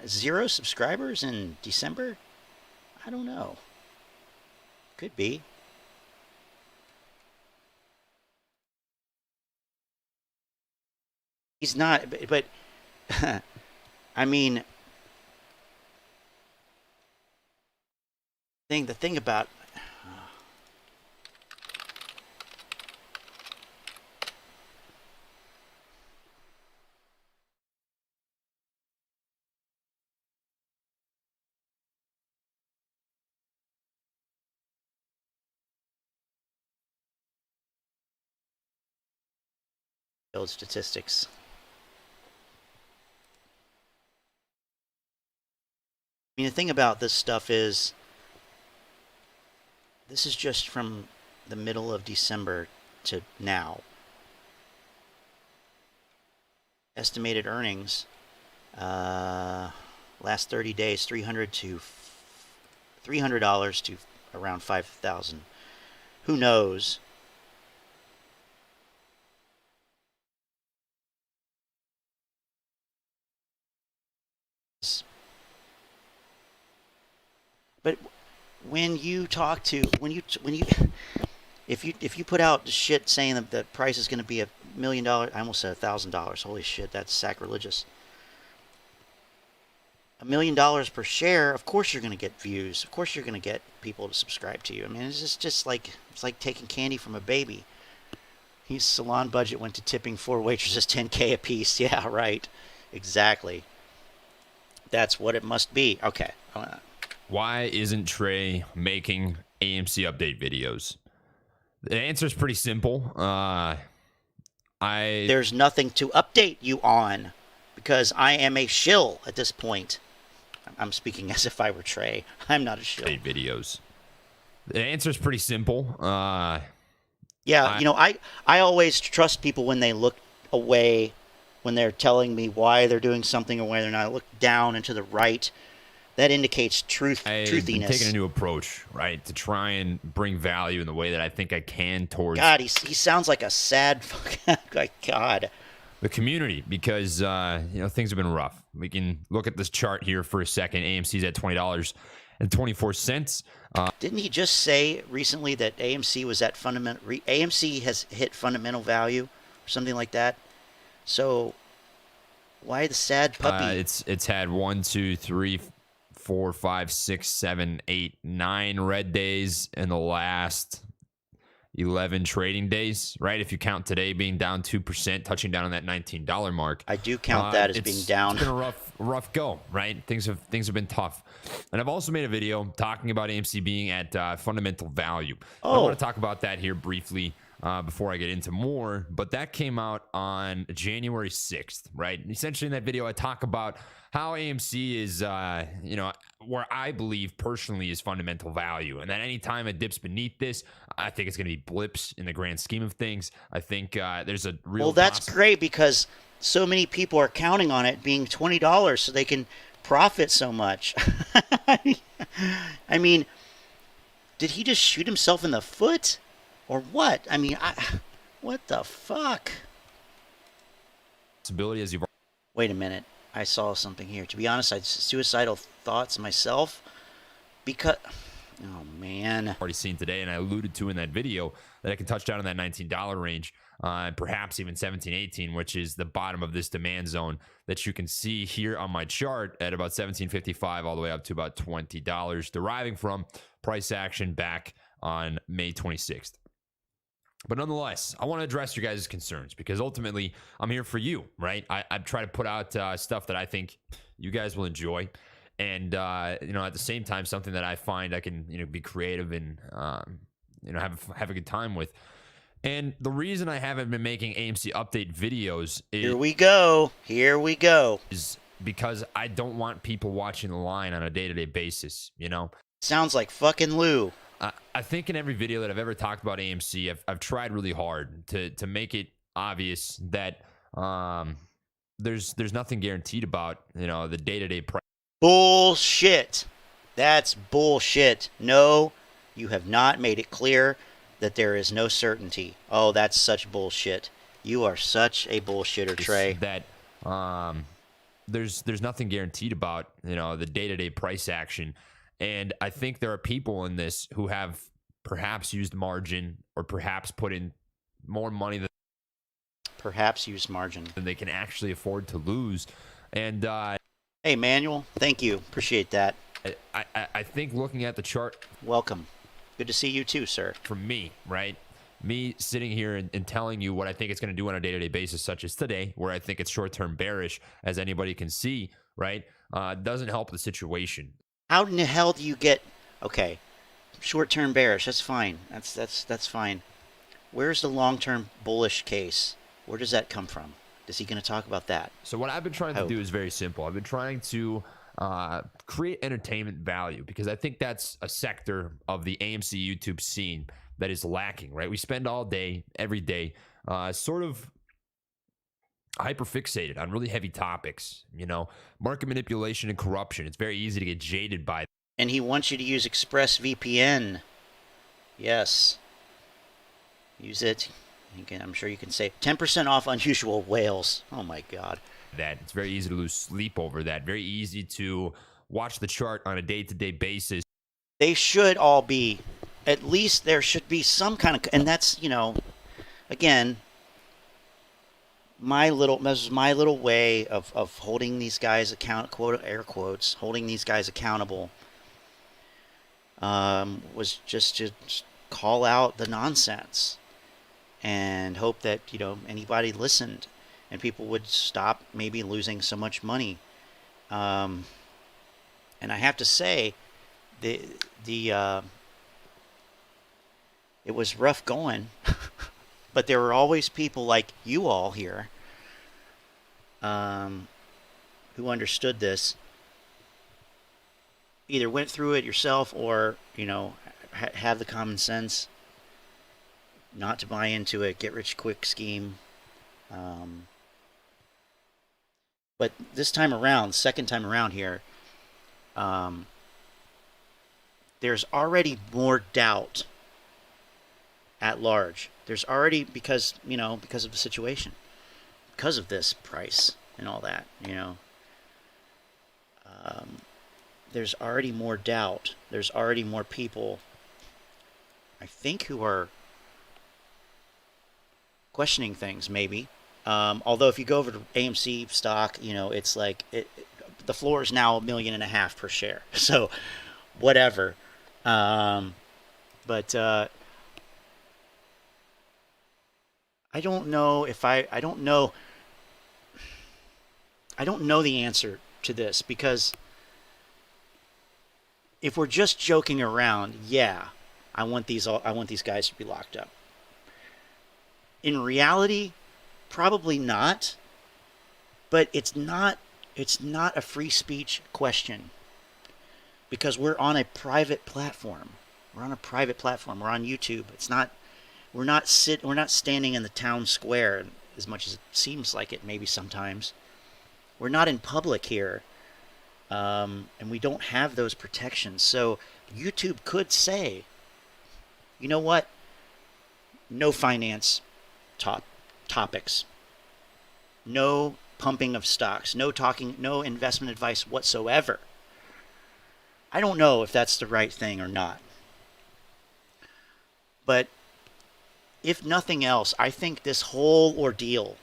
0 subscribers in December? I don't know. Could be. He's not, but I mean, the thing about those statistics. I mean, the thing about this stuff is, this is just from the middle of December to now. Estimated earnings, last 30 days, $300 to around $5,000. Who knows? But when you talk to if you put out shit saying that the price is going to be $1 million, I almost said $1,000. Holy shit, that's sacrilegious. $1 million per share. Of course you're going to get views. Of course you're going to get people to subscribe to you. I mean, it's just like taking candy from a baby. His salon budget went to tipping 4 waitresses $10K a piece. Yeah, right. Exactly. That's what it must be. Okay. Why isn't Trey making AMC update videos? The answer is pretty simple. There's nothing to update you on because I am a shill at this point. I'm speaking as if I were Trey. I'm not a shill. Videos. The answer is pretty simple. Yeah, I always trust people when they look away, when they're telling me why they're doing something or why they're not. I look down and to the right. That indicates truthiness. I'm taking a new approach, right, to try and bring value in the way that I think I can towards. God, he sounds like a sad fucking like God. The community, because things have been rough. We can look at this chart here for a second. AMC's at $20.24. Didn't he just say recently that AMC was at AMC has hit fundamental value or something like that? So why the sad puppy? It's had 1, 2, 3, 4, 5, 6, 7, 8, 9 red days in the last 11 trading days, right? If you count today being down 2%, touching down on that $19 mark. I do count that as being down. It's been a rough go, right? Things have been tough. And I've also made a video talking about AMC being at fundamental value. I want to talk about that here briefly before I get into more, but that came out on January 6th, right? And essentially in that video, I talk about how AMC is, where I believe personally is fundamental value. And that anytime it dips beneath this, I think it's going to be blips in the grand scheme of things. I think there's a real... Well, that's great because so many people are counting on it being $20 so they can profit so much. I mean, did he just shoot himself in the foot? Or what? I mean, what the fuck? Ability as you've Wait a minute. I saw something here. To be honest, I had suicidal thoughts myself because... Oh, man. already seen today, and I alluded to in that video that I can touch down in that $19 range, perhaps even 17, 18, which is the bottom of this demand zone that you can see here on my chart at about 17.55 all the way up to about $20, deriving from price action back on May 26th. But nonetheless, I want to address your guys' concerns because ultimately I'm here for you, right? I try to put out stuff that I think you guys will enjoy. And, at the same time, something that I find I can, be creative and, have a good time with. And the reason I haven't been making AMC update videos Here we go. is because I don't want people watching the line on a day-to-day basis, Sounds like fucking Lou. I think in every video that I've ever talked about AMC, I've tried really hard to make it obvious that there's nothing guaranteed about the day-to-day price. Bullshit. That's bullshit. No, you have not made it clear that there is no certainty. Oh, that's such bullshit. You are such a bullshitter, Trey. That there's nothing guaranteed about the day-to-day price action. And I think there are people in this who have perhaps used margin or perhaps put in more money than they can actually afford to lose. And hey, Manuel, thank you. Appreciate that. I think looking at the chart. Welcome. Good to see you too, sir. For me, right? Me sitting here and telling you what I think it's going to do on a day-to-day basis, such as today, where I think it's short-term bearish, as anybody can see, right? Doesn't help the situation. How in the hell do you get... Okay, short-term bearish, that's fine. That's fine. Where's the long-term bullish case? Where does that come from? Is he going to talk about that? So what I've been trying to do is very simple. I've been trying to create entertainment value because I think that's a sector of the AMC YouTube scene that is lacking, right? We spend all day, every day, sort of hyper-fixated on really heavy topics, market manipulation and corruption. It's very easy to get jaded by. And he wants you to use ExpressVPN. Yes. Use it. I'm sure you can save 10% off unusual whales. Oh my God. That it's very easy to lose sleep over that. Very easy to watch the chart on a day-to-day basis. They should all be, at least there should be some kind of, and that's, again, this is my little way of holding these guys air quotes, holding these guys accountable, was just to call out the nonsense and hope that, anybody listened and people would stop maybe losing so much money. And I have to say, it was rough going, but there were always people like you all here who understood this, either went through it yourself or, have the common sense not to buy into a get-rich-quick scheme. But this time around, second time around here, there's already more doubt at large. There's already, because of the situation, because of this price and all that, there's already more doubt. There's already more people, I think, who are questioning things, maybe. Although if you go over to AMC stock, it's like the floor is now $1.5 million per share. So whatever. But I don't know if I don't know the answer to this, because if we're just joking around, yeah, I want these guys to be locked up. In reality, probably not. But it's not a free speech question, because we're on a private platform. We're on YouTube. We're not standing in the town square as much as it seems like it maybe sometimes. We're not in public here, and we don't have those protections. So YouTube could say, you know what? No finance topics. No pumping of stocks. No talking, no investment advice whatsoever. I don't know if that's the right thing or not. But if nothing else, I think this whole ordeal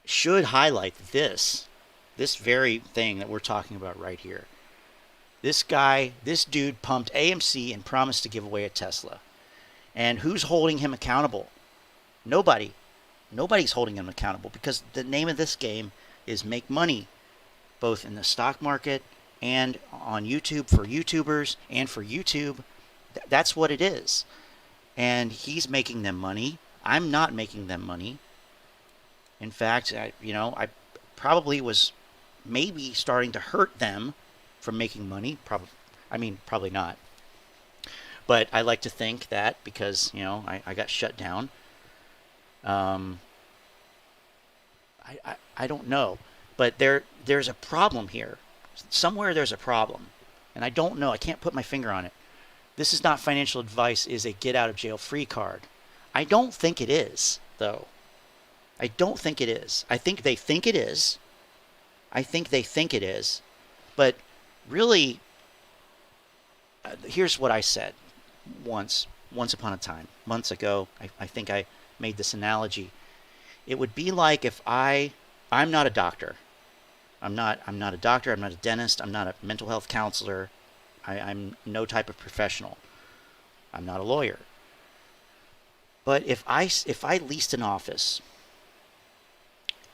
should highlight this very thing that we're talking about right here. This dude pumped AMC and promised to give away a Tesla. And who's holding him accountable? Nobody. Nobody's holding him accountable because the name of this game is make money, both in the stock market and on YouTube for YouTubers and for YouTube. That's what it is. And he's making them money. I'm not making them money. In fact, I probably was maybe starting to hurt them from making money. Probably not. But I like to think that because, I got shut down. I don't know. But there's a problem here. Somewhere there's a problem. And I don't know. I can't put my finger on it. This is not financial advice, is a get out of jail free card. I don't think it is, though. I don't think it is. I think they think it is. But really, here's what I said once upon a time, months ago. I think I made this analogy. It would be like if I'm not a doctor. I'm not a doctor. I'm not a dentist. I'm not a mental health counselor. I'm no type of professional. I'm not a lawyer. But if I leased an office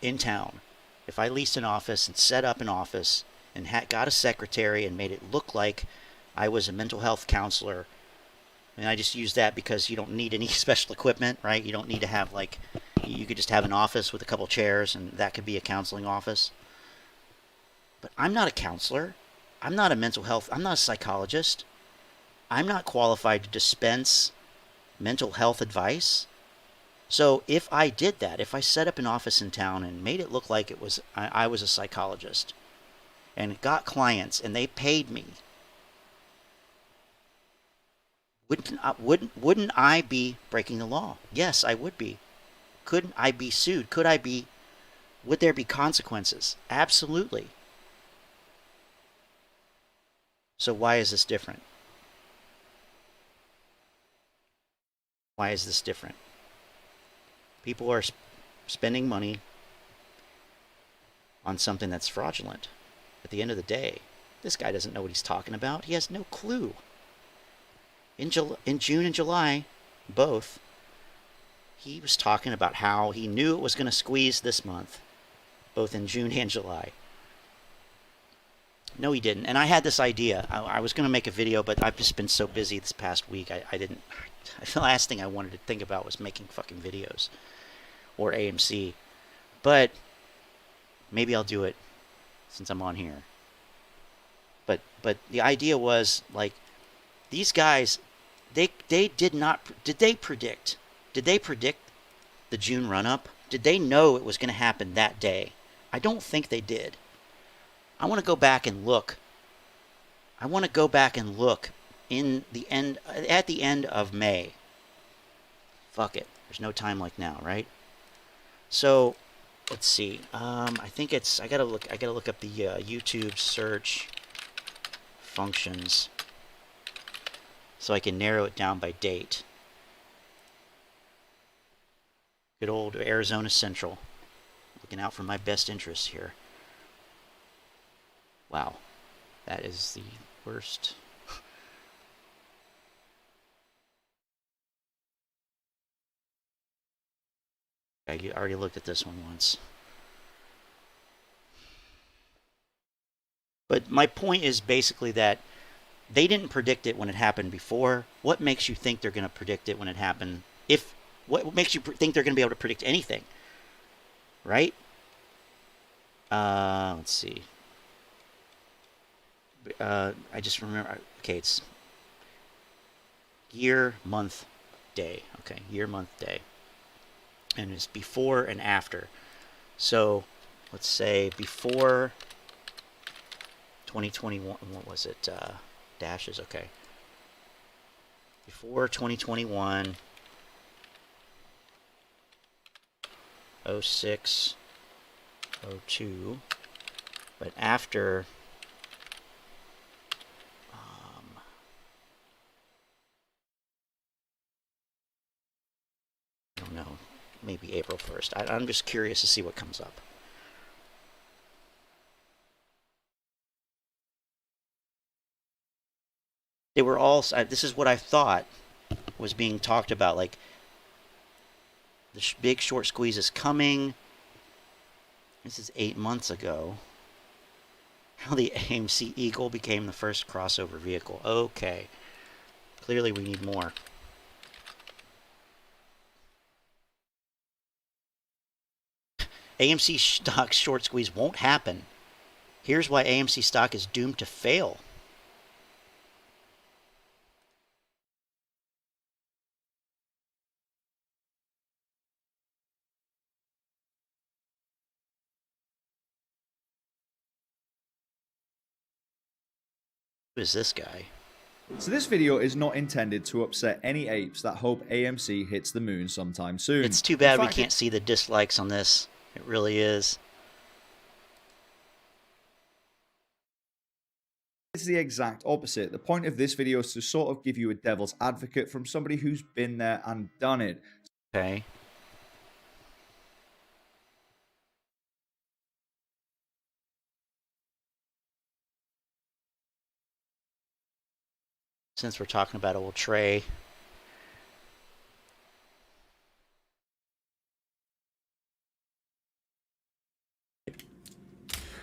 in town, if I leased an office and set up an office and got a secretary and made it look like I was a mental health counselor, and I just use that because you don't need any special equipment, right? You don't need to have you could just have an office with a couple chairs and that could be a counseling office. But I'm not a counselor. I'm not a mental health, I'm not a psychologist. I'm not qualified to dispense mental health advice. So if I did that, if I set up an office in town and made it look like I was a psychologist and got clients and they paid me, wouldn't I be breaking the law? Yes, I would be. Couldn't I be sued? Would there be consequences? Absolutely. So why is this different? Why is this different? People are spending money on something that's fraudulent. At the end of the day, this guy doesn't know what he's talking about. He has no clue. In June and July, both, he was talking about how he knew it was going to squeeze this month, both in June and July. No, he didn't. And I had this idea. I was going to make a video, but I've just been so busy this past week. I didn't. The last thing I wanted to think about was making fucking videos or AMC. But maybe I'll do it since I'm on here. But the idea was these guys, they did not. Did they predict the June run up? Did they know it was going to happen that day? I don't think they did. I want to go back and look. At the end of May. Fuck it. There's no time like now, right? So, let's see. I think I gotta look up the YouTube search functions so I can narrow it down by date. Good old Arizona Central. Looking out for my best interests here. Wow, that is the worst. I already looked at this one once. But my point is basically that they didn't predict it when it happened before. What makes you think they're going to predict it when it happened? What makes you think they're going to be able to predict anything? Right? Let's see. I just remember. Okay, it's year, month, day. Okay, year, month, day. and it's before and after. So let's say before 2021, what was it? Dashes, okay. Before 2021, 06, 02, but after I don't know, maybe April 1st. I'm just curious to see what comes up. They were all, this is what I thought was being talked about, like the big short squeeze is coming. This is 8 months ago. How the AMC Eagle became the first crossover vehicle. Okay. Clearly we need more. AMC stock short squeeze won't happen. Here's why AMC stock is doomed to fail. Who is this guy? So this video is not intended to upset any apes that hope AMC hits the moon sometime soon. It's too bad we can't see the dislikes on this. It really is. It's the exact opposite. The point of this video is to sort of give you a devil's advocate from somebody who's been there and done it. Okay. Since we're talking about old Trey.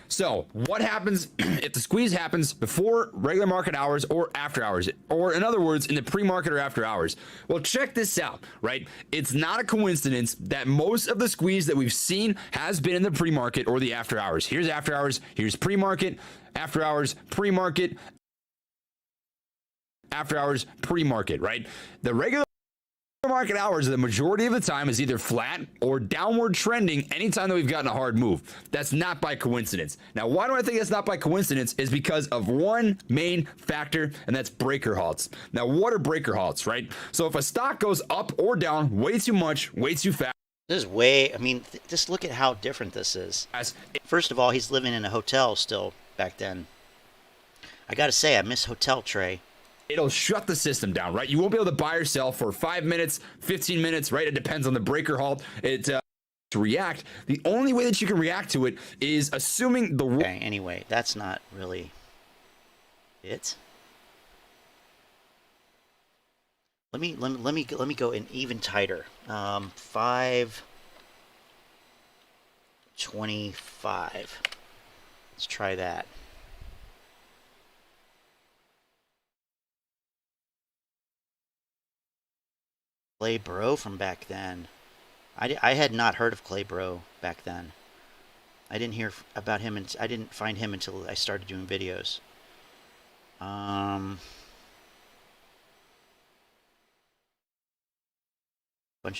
So what happens if the squeeze happens before regular market hours or after hours? Or in other words, in the pre-market or after hours? Well, check this out, right? It's not a coincidence that most of the squeeze that we've seen has been in the pre-market or the after hours. Here's after hours, here's pre-market, after hours, pre-market, after hours, pre-market, right? The regular market hours, the majority of the time, is either flat or downward trending anytime that we've gotten a hard move. That's not by coincidence. Now, why do I think that's not by coincidence? Is because of one main factor, and that's breaker halts. Now, what are breaker halts, right? So if a stock goes up or down way too much, way too fast. This is way, I mean, just look at how different this is. First of all, he's living in a hotel still back then. I gotta say, I miss Hotel Trey. It'll shut the system down, right? You won't be able to buy or sell for 5 minutes, 15 minutes, right? It depends on the breaker halt. To react, the only way that you can react to it is assuming the... Okay, anyway, that's not really it. Let me go in even tighter. 525. Let's try that. Clay Bro from back then. I had not heard of Clay Bro back then. I didn't hear about him, and I didn't find him until I started doing videos. Bunch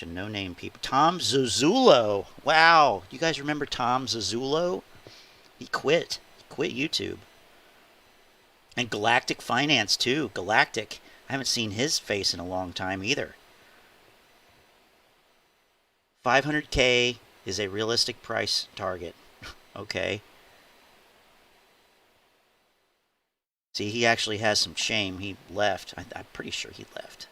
of no-name people. Tom Zazzulo. Wow, you guys remember Tom Zazzulo? He quit. He quit YouTube. And Galactic Finance too. Galactic. I haven't seen his face in a long time either. 500K is a realistic price target. Okay. See, he actually has some shame. He left. I'm pretty sure he left.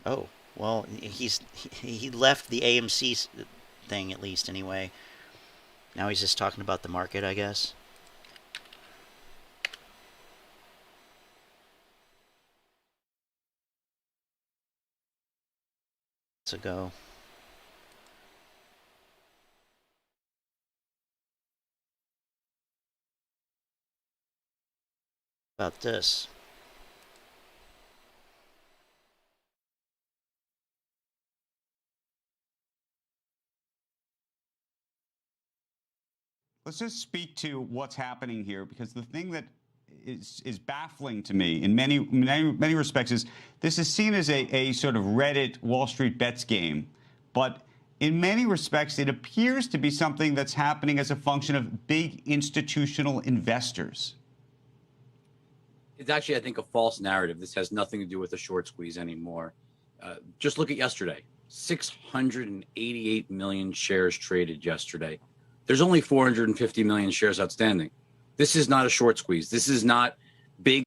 Oh, well, he left the AMC thing, at least, anyway. Now he's just talking about the market, I guess. Ago. About this. let's just speak to what's happening here, because the thing that is baffling to me in many respects is this is seen as a sort of Reddit Wall Street bets game, but in many respects it appears to be something that's happening as a function of big institutional investors. It's actually, I think, a false narrative. This has nothing to do with the short squeeze anymore. Just look at yesterday. 688 million shares traded yesterday. There's only 450 million shares outstanding. This is not a short squeeze. This is not big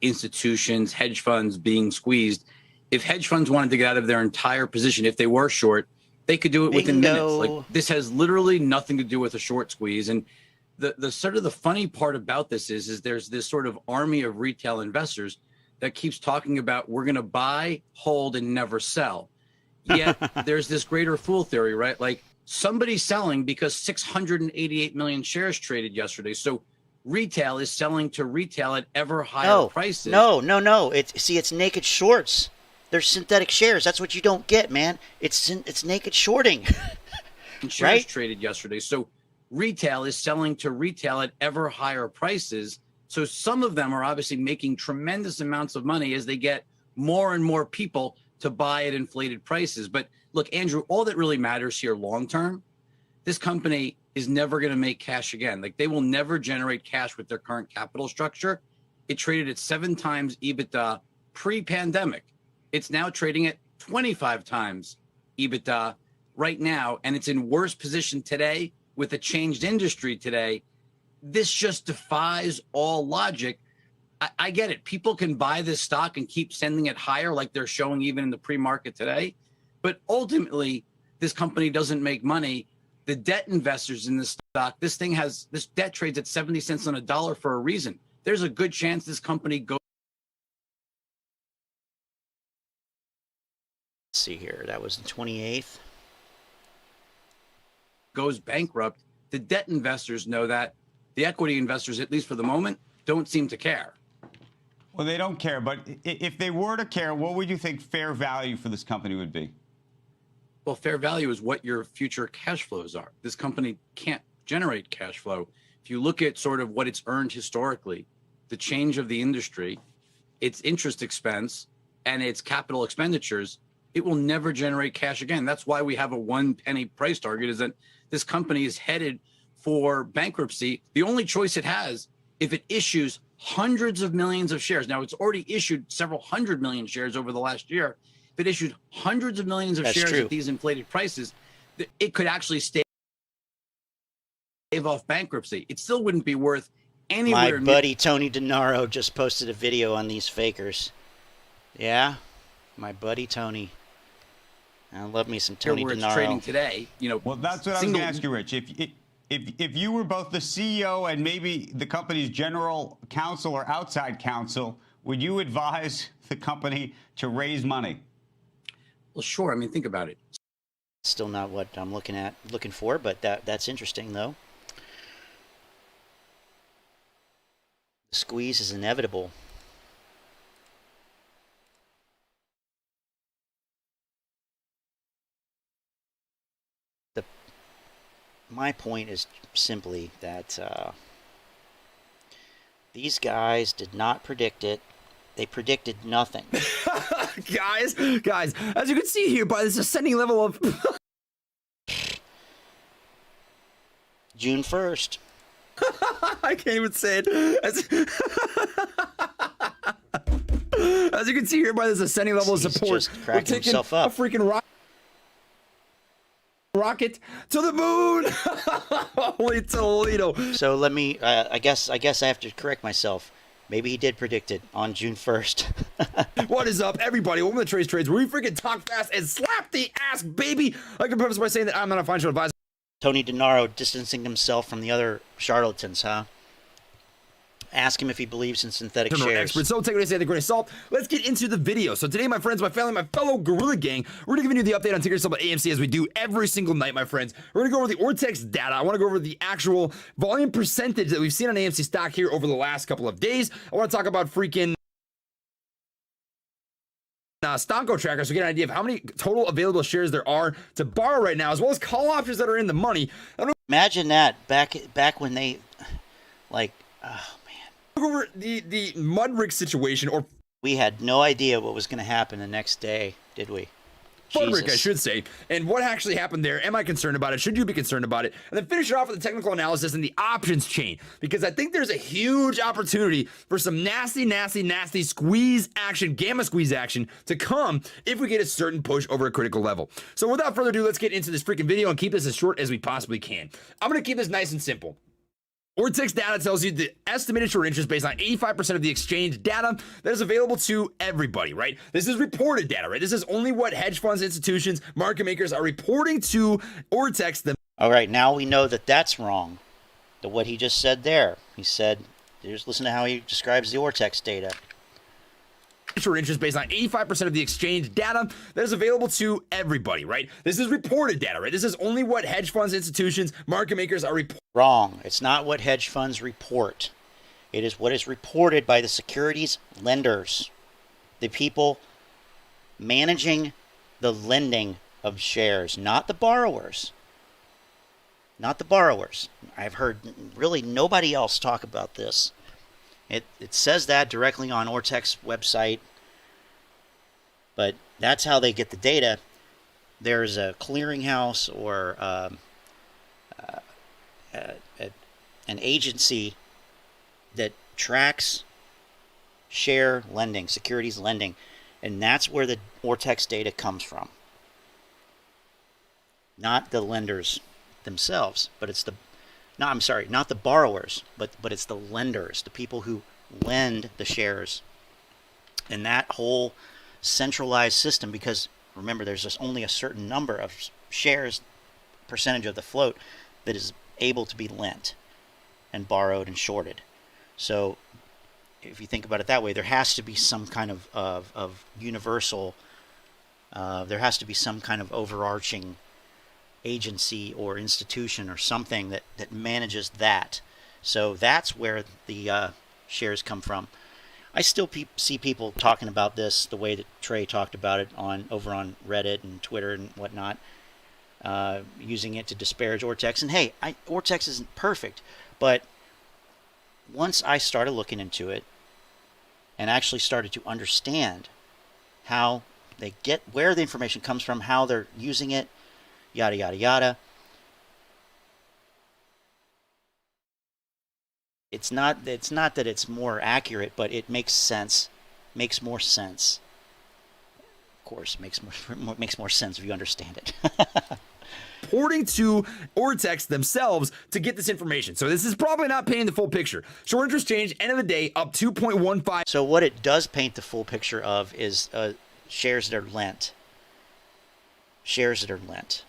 institutions, hedge funds being squeezed. If hedge funds wanted to get out of their entire position, if they were short, they could do it within minutes. Like, this has literally nothing to do with a short squeeze. And the sort of the funny part about this is there's this sort of army of retail investors that keeps talking about we're going to buy, hold, and never sell. Yet there's this greater fool theory, right? Like, somebody's selling because 688 million shares traded yesterday. So retail is selling to retail at ever higher prices. No. It's naked shorts. They're synthetic shares. That's what you don't get, man. It's naked shorting. Shares right? Traded yesterday. So retail is selling to retail at ever higher prices. So some of them are obviously making tremendous amounts of money as they get more and more people to buy at inflated prices. But look, Andrew, all that really matters here long term, this company is never going to make cash again. Like, they will never generate cash with their current capital structure. It traded at 7 times EBITDA pre-pandemic. It's now trading at 25 times EBITDA right now, and it's in worse position today with a changed industry today. This just defies all logic. I get it. People can buy this stock and keep sending it higher like they're showing even in the pre-market today. But ultimately, this company doesn't make money. The debt investors in this stock, this debt trades at 70 cents on a dollar for a reason. There's a good chance this company goes. Let's see here. That was the 28th. Goes bankrupt. The debt investors know that. The equity investors, at least for the moment, don't seem to care. Well, they don't care, but if they were to care, what would you think fair value for this company would be? Well, fair value is what your future cash flows are. This company can't generate cash flow. If you look at sort of what it's earned historically, the change of the industry, its interest expense, and its capital expenditures, it will never generate cash again. That's why we have a 1 penny price target, is that this company is headed for bankruptcy. The only choice it has, if it issues hundreds of millions of shares. Now, it's already issued several hundred million shares over the last year. If it issued hundreds of millions of shares at these inflated prices, it could actually stave off bankruptcy. It still wouldn't be worth anywhere. My buddy Tony DeNaro just posted a video on these fakers. Yeah, my buddy Tony. I love me some Tony where DeNaro. It's trading today, Well, that's what I was going to ask you, Rich. If you were both the CEO and maybe the company's general counsel or outside counsel, would you advise the company to raise money? Well, sure. I mean, think about it. Still not what I'm looking for, but that's interesting, though. The squeeze is inevitable. My point is simply that these guys did not predict it. They predicted nothing. guys, as you can see here by this ascending level of June 1st. I can't even say it. As you can see here by this ascending level of support, just cracking himself up. A freaking rocket to the moon. Holy Toledo. So let me, I guess I have to correct myself. Maybe he did predict it on June 1st. What is up, everybody? Welcome to Trades, where we freaking talk fast and slap the ass, baby. I can preface by saying that I'm not a financial advisor. Tony DeNaro distancing himself from the other charlatans, huh? Ask him if he believes in synthetic shares. Expert, so take what I say with a grain of salt. Let's get into the video. So today, my friends, my family, my fellow Gorilla Gang, we're gonna give you the update on ticker symbol AMC as we do every single night, my friends. We're gonna go over the Ortex data. I want to go over the actual volume percentage that we've seen on AMC stock here over the last couple of days. I want to talk about freaking Stonko tracker, so get an idea of how many total available shares there are to borrow right now, as well as call options that are in the money. I don't Imagine that back when they, like, oh man, Over the mud rig situation, or we had no idea what was going to happen the next day, did we? Mud rig, I Jesus. should say, and what actually happened there. Am I concerned about it? Should you be concerned about it? And then finish it off with the technical analysis and the options chain, because I think there's a huge opportunity for some nasty squeeze action, gamma squeeze action to come if we get a certain push over a critical level. So without further ado, let's get into this freaking video and keep this as short as we possibly can. I'm going to keep this nice and simple. Ortex data tells you the estimated short interest based on 85% of the exchange data that is available to everybody, right? This is reported data, right? This is only what hedge funds, institutions, market makers are reporting to Ortex. All right, now we know that that's wrong. What he just said there. He said, just listen to how he describes the Ortex data. Short interest based on 85% of the exchange data that is available to everybody, right? This is reported data, right? This is only what hedge funds, institutions, market makers are reporting. Wrong. It's not what hedge funds report. It is what is reported by the securities lenders, the people managing the lending of shares, not the borrowers. Not the borrowers. I've heard really nobody else talk about this. It says that directly on Ortex website, but that's how they get the data. There's a clearinghouse or an agency that tracks share lending, securities lending, and that's where the Ortex data comes from. Not the lenders themselves, but it's the not the borrowers, but it's the lenders, the people who lend the shares. And that whole centralized system, because remember, there's just only a certain number of shares, percentage of the float, that is able to be lent and borrowed and shorted. So if you think about it that way, there has to be some kind of universal, there has to be some kind of overarching agency or institution or something that manages that. So that's where the shares come from. I still see people talking about this the way that Trey talked about it over on Reddit and Twitter and whatnot, using it to disparage Ortex. And hey, Ortex isn't perfect, but once I started looking into it and actually started to understand how they get, where the information comes from, how they're using it, yada, yada, yada. It's not that it's more accurate, but it makes sense, makes more sense. Of course, makes more sense if you understand it. Reporting to Ortex themselves to get this information. So this is probably not painting the full picture. Short interest change, end of the day, up 2.15. So what it does paint the full picture of is shares that are lent. Shares that are lent.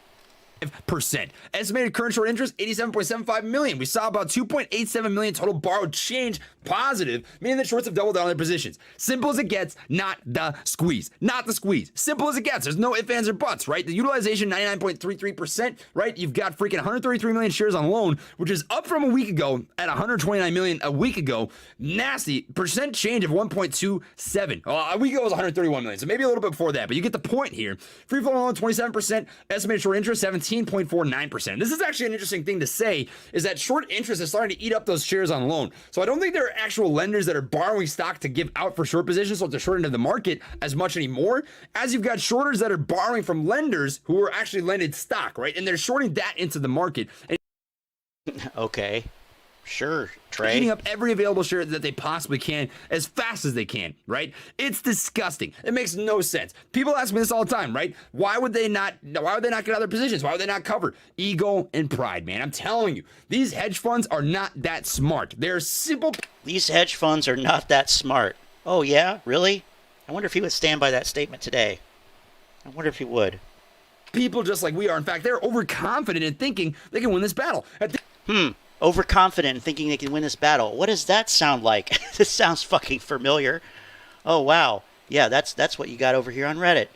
Percent. Estimated current short interest 87.75 million. We saw about 2.87 million total borrowed change positive, meaning that shorts have doubled down on their positions. Simple as it gets, not the squeeze. Not the squeeze. Simple as it gets. There's no ifs, ands, or buts, right? The utilization 99.33%, right? You've got freaking 133 million shares on loan, which is up from a week ago at 129 million a week ago. Nasty percent change of 1.27. A week ago was 131 million, so maybe a little bit before that, but you get the point here. Free flow loan 27%, estimated short interest 17.49%. This is actually an interesting thing to say, is that short interest is starting to eat up those shares on loan. So I don't think there are actual lenders that are borrowing stock to give out for short positions, so to short into the market as much anymore, as you've got shorters that are borrowing from lenders who are actually lended stock, right? And they're shorting that into the market. And Okay. Sure, Trey. eating up every available share that they possibly can as fast as they can, right? It's disgusting. It makes no sense. People ask me this all the time, right? Why would they not get out of their positions? Why would they not cover? Ego and pride, man. I'm telling you, these hedge funds are not that smart. They're simple. These hedge funds are not that smart. Oh yeah, really? I wonder if he would stand by that statement today. I wonder if he would. People just like we are. In fact, they're overconfident in thinking they can win this battle. Overconfident and thinking they can win this battle. What does that sound like? This sounds fucking familiar. Oh wow. Yeah, that's what you got over here on Reddit.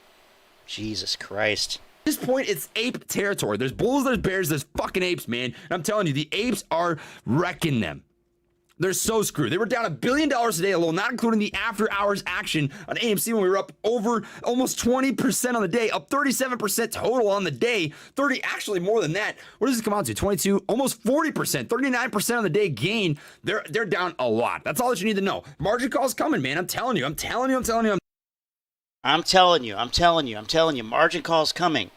Jesus Christ. At this point, it's ape territory. There's bulls, there's bears, there's fucking apes, man. And I'm telling you, the apes are wrecking them. They're so screwed. They were down $1 billion today alone, not including the after-hours action on AMC when we were up over almost 20% on the day, up 37% total on the day, actually more than that. What does this come out to? 22, almost 40%, 39% on the day gain. They're down a lot. That's all that you need to know. Margin calls coming, man. I'm telling you. Margin calls coming.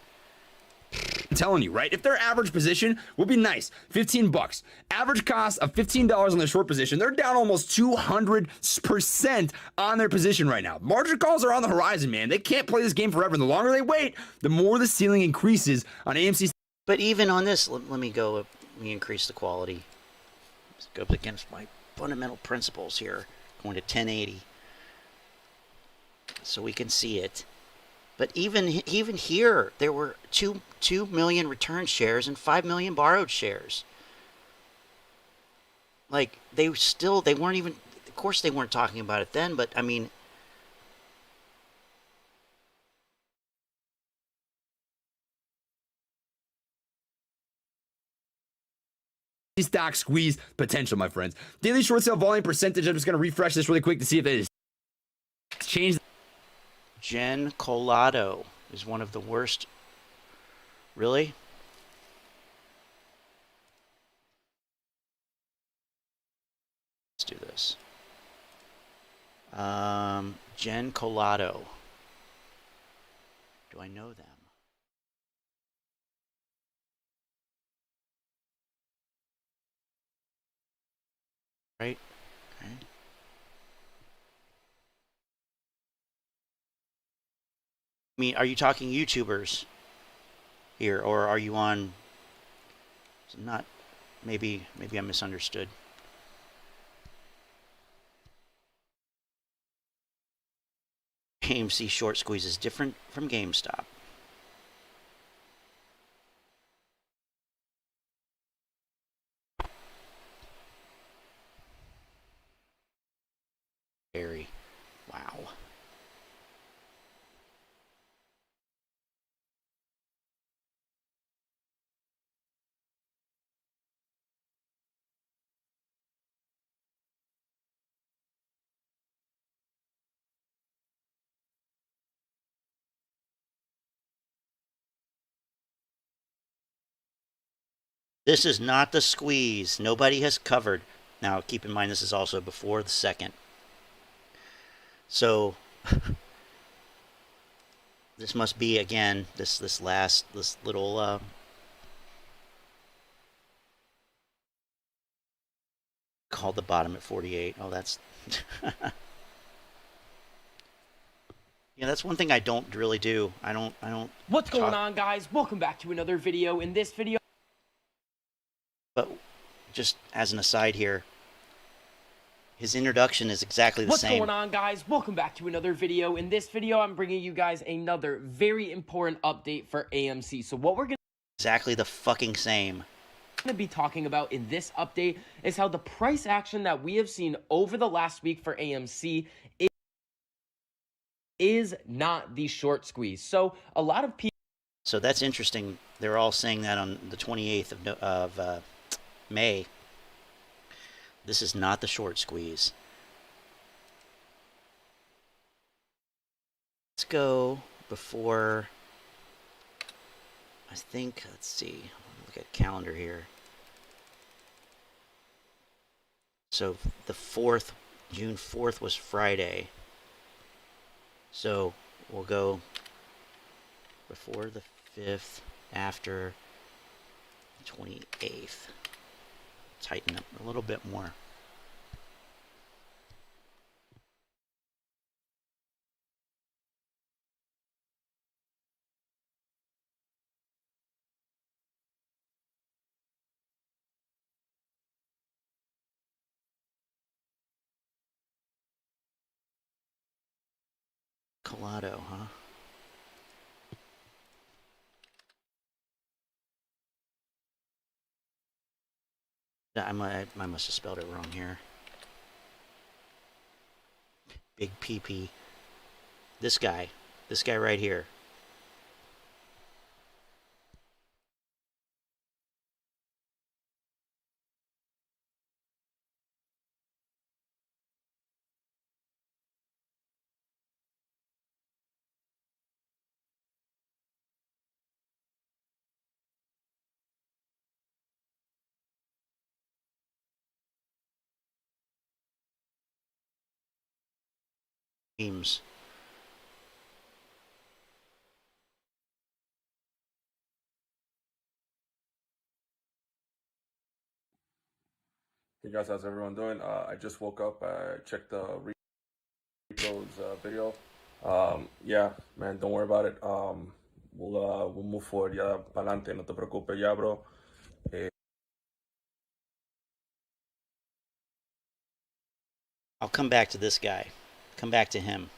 I'm telling you, right? If their average position would be nice, $15. Average cost of $15 on the short position. They're down almost 200% on their position right now. Margin calls are on the horizon, man. They can't play this game forever. And the longer they wait, the more the ceiling increases on AMC. But even on this, let me increase the quality. This goes against my fundamental principles here. Going to 1080. So we can see it. But even here, there were 2 million return shares and 5 million borrowed shares. Like, they weren't even, of course they weren't talking about it then, but I mean, stock squeeze potential, my friends. Daily short sale volume percentage. I'm just going to refresh this really quick to see if it has changed. Jen Colado is one of the worst. Really? Let's do this. Jen Colado. Do I know them? Right? Okay. I mean, are you talking YouTubers here, or are you on? Not, maybe I misunderstood. AMC short squeeze is different from GameStop. Very, wow. This is not the squeeze. Nobody has covered. Now, keep in mind, this is also before the second. So, this must be, again, this little, called the bottom at 48. Oh, that's... Yeah, that's one thing I don't really do. I don't... What's going on, guys? Welcome back to another video. In this video... But just as an aside here, his introduction is exactly the same. What's going on, guys? Welcome back to another video. In this video, I'm bringing you guys another very important update for AMC. So what we're going to... Exactly the fucking same. To be talking about in this update is how the price action that we have seen over the last week for AMC is not the short squeeze. So a lot of people... So that's interesting. They're all saying that on the 28th of May. This is not the short squeeze. Let's go before, I think, let's see, look at calendar here. So the 4th, June 4th was Friday. So we'll go before the 5th, after the 28th. Tighten up a little bit more. Colado, huh? I must have spelled it wrong here. Big PP. This guy right here. Teams. Hey guys, how's everyone doing? I just woke up. I checked the Rico's video. Yeah, man, don't worry about it. We'll move forward. Ya pa'lante, no te preocupes, ya, bro. I'll come back to this guy. Come back to him.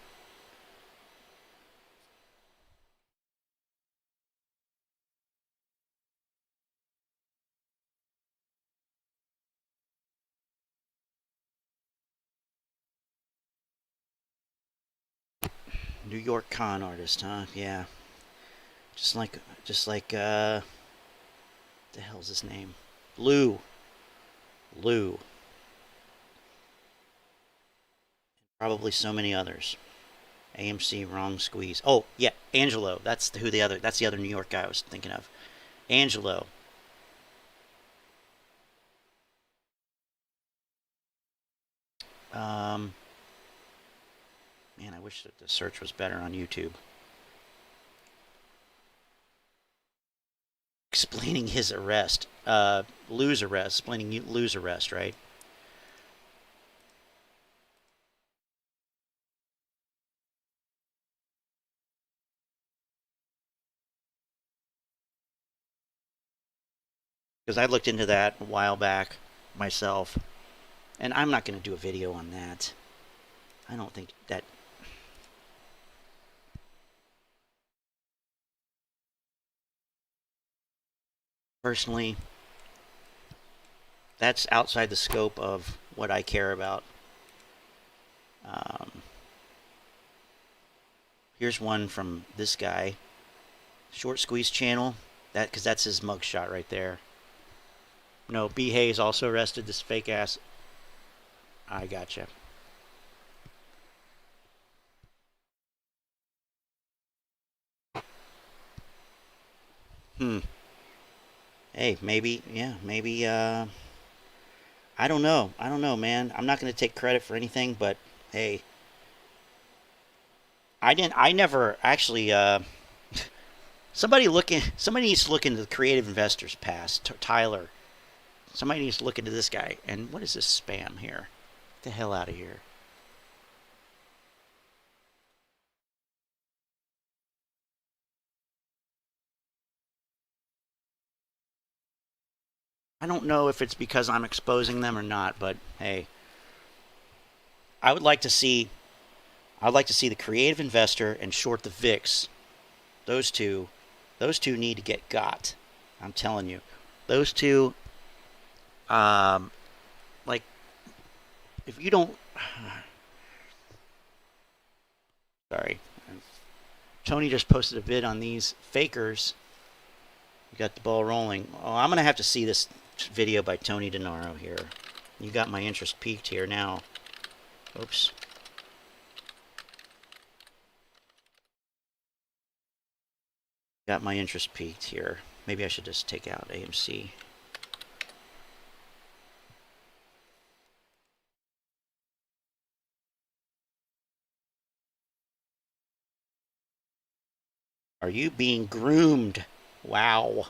New York con artist, huh? Yeah. Just like the hell's his name? Lou. Probably so many others. AMC, wrong squeeze. Oh, yeah, Angelo. That's the other New York guy I was thinking of. Angelo. Man, I wish that the search was better on YouTube. Explaining his arrest. Lou's arrest. Explaining Lou's arrest, right? Because I looked into that a while back myself. And I'm not going to do a video on that. I don't think that... Personally, that's outside the scope of what I care about. Here's one from this guy. Short Squeeze channel. Because that's his mugshot right there. No, B. Hayes also arrested this fake ass. I gotcha. Hey, maybe, yeah, maybe, I don't know, man. I'm not going to take credit for anything, but, hey, I never, actually, somebody needs to look into the creative investors past, Tyler. Somebody needs to look into this guy. And what is this spam here? Get the hell out of here. I don't know if it's because I'm exposing them or not, but hey, I'd like to see the creative investor and short the VIX. Those two need to get got. I'm telling you, those two. Like, if you don't, sorry, Tony just posted a vid on these fakers. You got the ball rolling. Oh, I'm gonna have to see this video by Tony DeNaro here. You got my interest peaked here now. Oops. Got my interest peaked here. Maybe I should just take out AMC. Are you being groomed? Wow.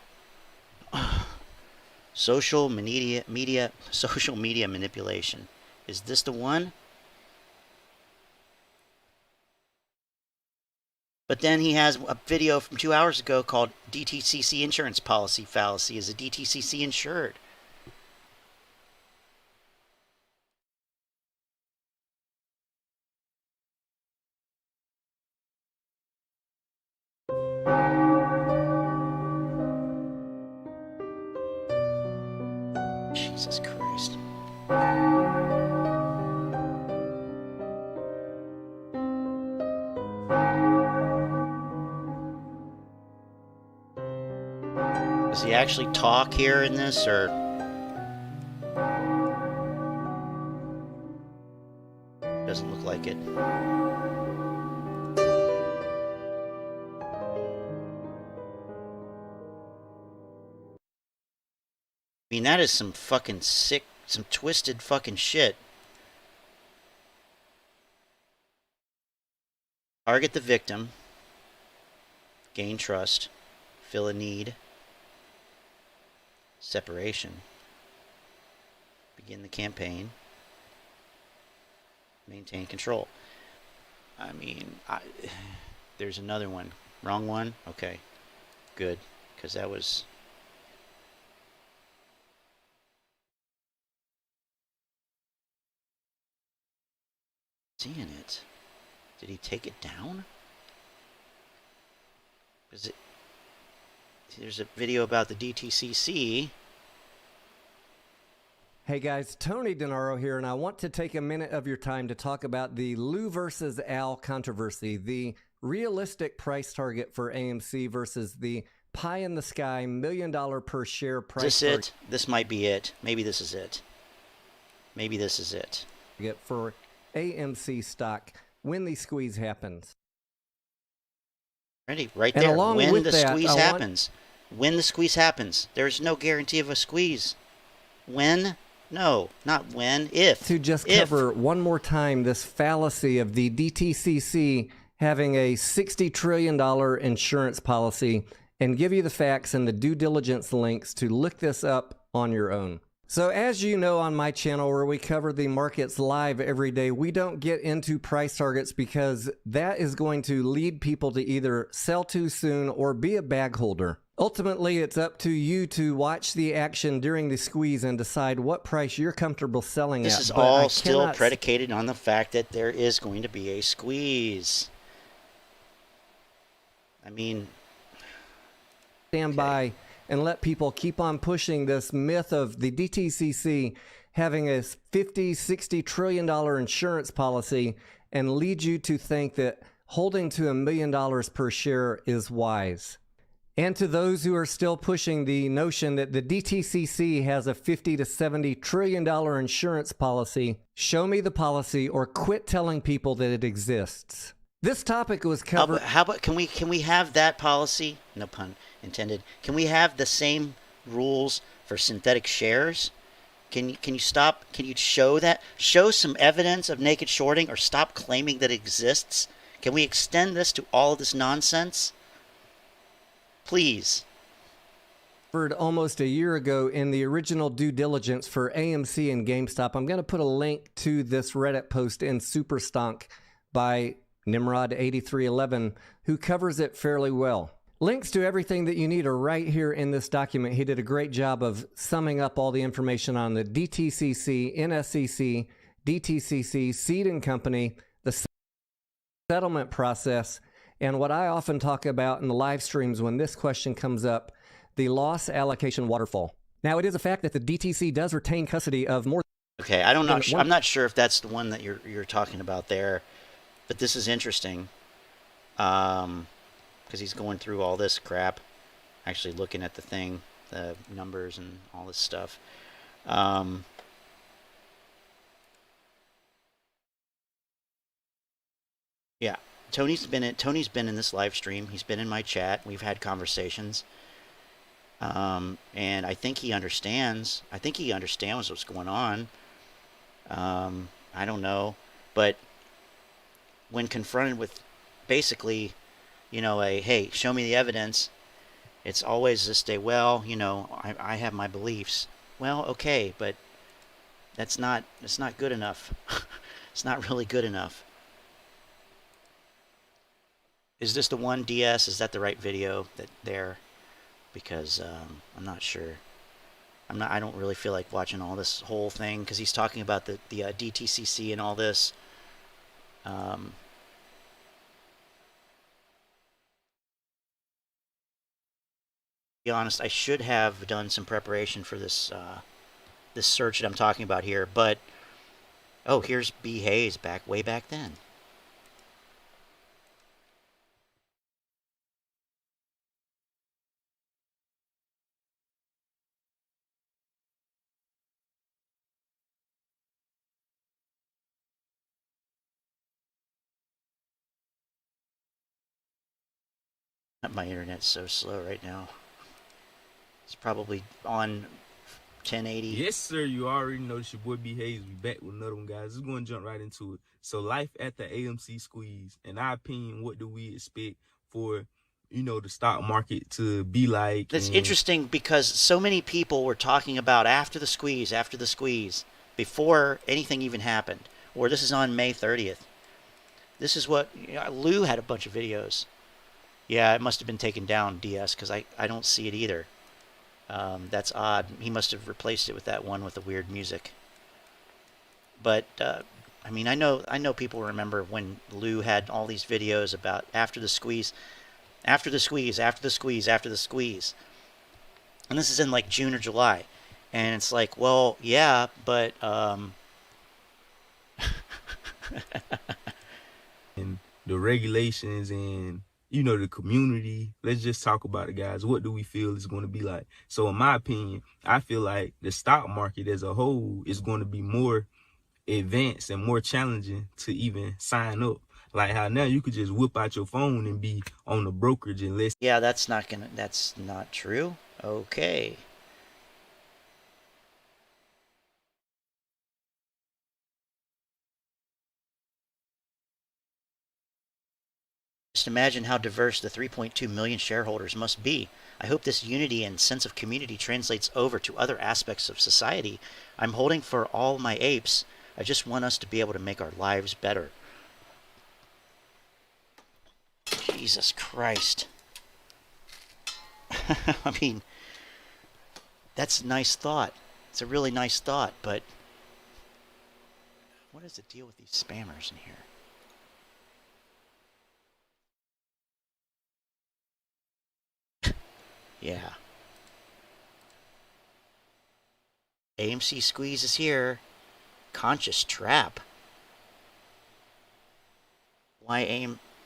Social media manipulation. Is this the one? But then he has a video from 2 hours ago called DTCC Insurance Policy Fallacy. Is a DTCC insured? Jesus Christ. Does he actually talk here in this, or? Doesn't look like it. I mean, that is some fucking sick, some twisted fucking shit. Target the victim. Gain trust. Fill a need. Separation. Begin the campaign. Maintain control. I mean, there's another one. Wrong one? Okay. Good. Because that was... Seeing it. Did he take it down? Is it... There's a video about the DTCC. Hey guys, Tony DeNaro here, and I want to take a minute of your time to talk about the Lou versus Al controversy, the realistic price target for AMC versus the pie in the sky $1 million per share price Is this it? This might be it. Maybe this is it. Maybe this is it. For AMC stock when the squeeze happens. Ready? Right And there. along When with the that, squeeze happens. When the squeeze happens. There's no guarantee of a squeeze. When? No, not when. If. To just cover one more time this fallacy of the DTCC having a $60 trillion insurance policy and give you the facts and the due diligence links to look this up on your own. So as you know, on my channel where we cover the markets live every day, we don't get into price targets because that is going to lead people to either sell too soon or be a bag holder. Ultimately, it's up to you to watch the action during the squeeze and decide what price you're comfortable selling at. This is all still predicated on the fact that there is going to be a squeeze. I mean... Stand by and let people keep on pushing this myth of the DTCC having a $50-60 trillion insurance policy and lead you to think that holding to $1 million per share is wise. And to those who are still pushing the notion that the DTCC has a $50-70 trillion insurance policy, show me the policy or quit telling people that it exists. This topic was covered. How about can we have that policy? No pun intended. Can we have the same rules for synthetic shares? Can you stop? Can you show that? Show some evidence of naked shorting, or stop claiming that it exists? Can we extend this to all of this nonsense? Please. Almost a year ago in the original due diligence for AMC and GameStop. I'm going to put a link to this Reddit post in Superstonk by Nimrod8311, who covers it fairly well. Links to everything that you need are right here in this document. He did a great job of summing up all the information on the DTCC, NSCC, DTCC, Seed and Company, the settlement process, and what I often talk about in the live streams when this question comes up, the loss allocation waterfall. Now, it is a fact that the DTC does retain custody of more. Okay, I'm not sure if that's the one that you're talking about there. But this is interesting, because he's going through all this crap, actually looking at the thing, the numbers and all this stuff. Yeah, Tony's been in this live stream. He's been in my chat. We've had conversations, and I think he understands. I think he understands what's going on. I don't know, but when confronted with basically, hey, show me the evidence, it's always this day, well, I have my beliefs. Well, okay, but it's not good enough. It's not really good enough. Is this the one, DS? Is that the right video there? Because I'm not sure. I don't really feel like watching all this whole thing, because he's talking about the DTCC and all this. Be honest, I should have done some preparation for this this search that I'm talking about here, but oh, here's B. Hayes way back then. My internet's so slow right now. It's probably on 1080. Yes, sir. You already know it's your boy B Hayes. We back with another one, guys. Just going to jump right into it. So, life at the AMC squeeze. In our opinion, what do we expect for, the stock market to be like? That's interesting because so many people were talking about after the squeeze, before anything even happened. Or this is on May 30th. This is what Lou had a bunch of videos. Yeah, it must have been taken down, DS, because I don't see it either. That's odd. He must have replaced it with that one with the weird music. But I mean, I know people remember when Lou had all these videos about after the squeeze, after the squeeze, after the squeeze, after the squeeze. And this is in like June or July. And it's like, well, yeah, but and the regulations and the community. Let's just talk about it, guys. What do we feel is going to be like? So in my opinion, I feel like the stock market as a whole is going to be more advanced and more challenging to even sign up. Like how now you could just whip out your phone and be on the brokerage and list. Yeah, that's not true. Okay. Just imagine how diverse the 3.2 million shareholders must be. I hope this unity and sense of community translates over to other aspects of society. I'm holding for all my apes. I just want us to be able to make our lives better. Jesus Christ. I mean, that's a nice thought. It's a really nice thought, but what is the deal with these spammers in here? Yeah. AMC squeeze is here. Conscious trap. Why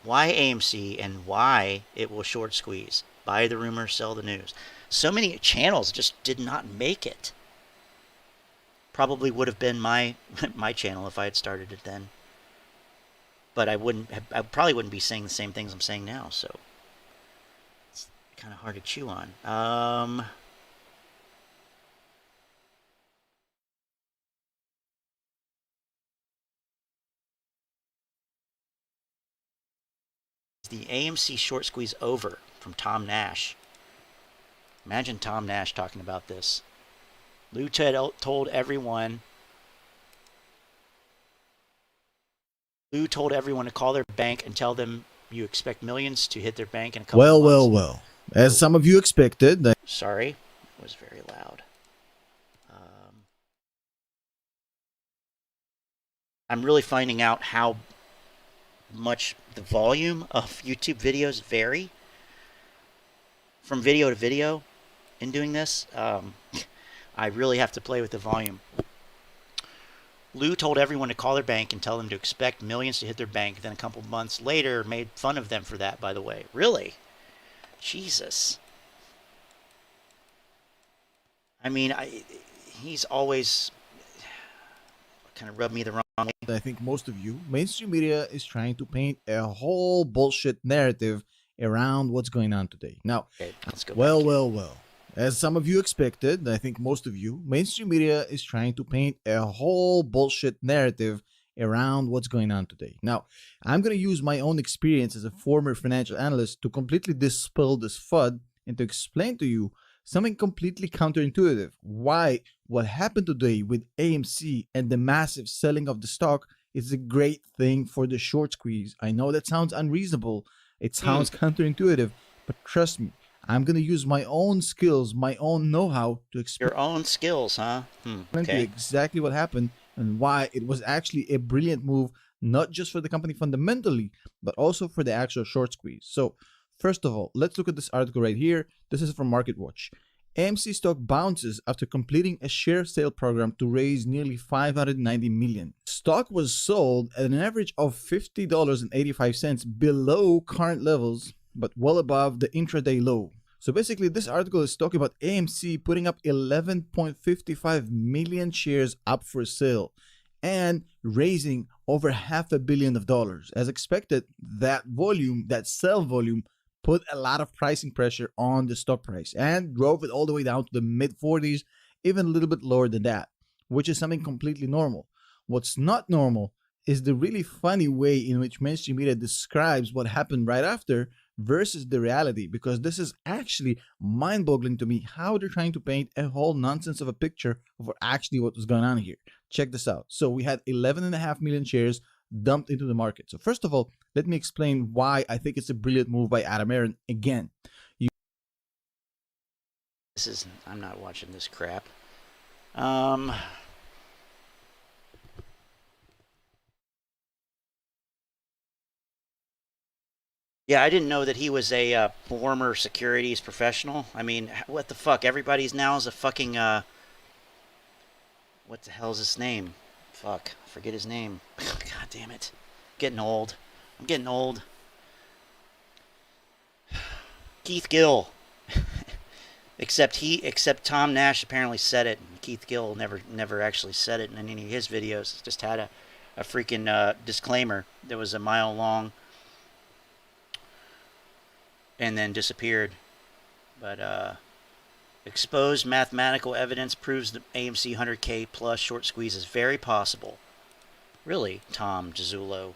AMC and why it will short squeeze? Buy the rumor, sell the news. So many channels just did not make it. Probably would have been my channel if I had started it then. But I probably wouldn't be saying the same things I'm saying now, so it's kind of hard to chew on. The AMC short squeeze over from Tom Nash. Imagine Tom Nash talking about this. Lou told everyone to call their bank and tell them you expect millions to hit their bank in a couple of months. Well. As some of you expected. Sorry, it was very loud. I'm really finding out how much the volume of YouTube videos vary from video to video in doing this. I really have to play with the volume. Lou told everyone to call their bank and tell them to expect millions to hit their bank. Then a couple months later made fun of them for that, by the way. Really? Jesus. I mean, he's always kind of rubbed me the wrong way. I think most of you, mainstream media is trying to paint a whole bullshit narrative around what's going on today. Now, okay, let's go well. As some of you expected, I think most of you, mainstream media is trying to paint a whole bullshit narrative around what's going on today. Now, I'm going to use my own experience as a former financial analyst to completely dispel this FUD and to explain to you something completely counterintuitive. Why what happened today with AMC and the massive selling of the stock is a great thing for the short squeeze. I know that sounds unreasonable. It sounds counterintuitive, but trust me, I'm going to use my own skills, my own know-how to explain. Your own skills, huh? To you exactly what happened and why it was actually a brilliant move, not just for the company fundamentally, but also for the actual short squeeze. So, first of all, let's look at this article right here. This is from MarketWatch. AMC stock bounces after completing a share sale program to raise nearly $590 million. Stock was sold at an average of $50.85 below current levels, but well above the intraday low. So basically, this article is talking about AMC putting up 11.55 million shares up for sale and raising over $500 million. As expected, that volume, that sell volume, put a lot of pricing pressure on the stock price and drove it all the way down to the mid 40s even a little bit lower than that, which is something completely normal. What's not normal is the really funny way in which mainstream media describes what happened right after versus the reality, because this is actually mind-boggling to me how they're trying to paint a whole nonsense of a picture of actually what was going on here. Check this out. So we had 11.5 million shares dumped into the market. So first of all, let me explain why I think it's a brilliant move by Adam Aaron. Again, I'm not watching this crap. Yeah, I didn't know that he was a former securities professional. I mean, what the fuck? Everybody's now is a fucking, what the hell's his name? Fuck, I forget his name. God damn it. Getting old. I'm getting old. Keith Gill. Except Tom Nash apparently said it. Keith Gill never actually said it in any of his videos. Just had a freaking disclaimer that was a mile long and then disappeared. But exposed mathematical evidence proves the AMC 100K plus short squeeze is very possible. Really, Tom Zuzullo.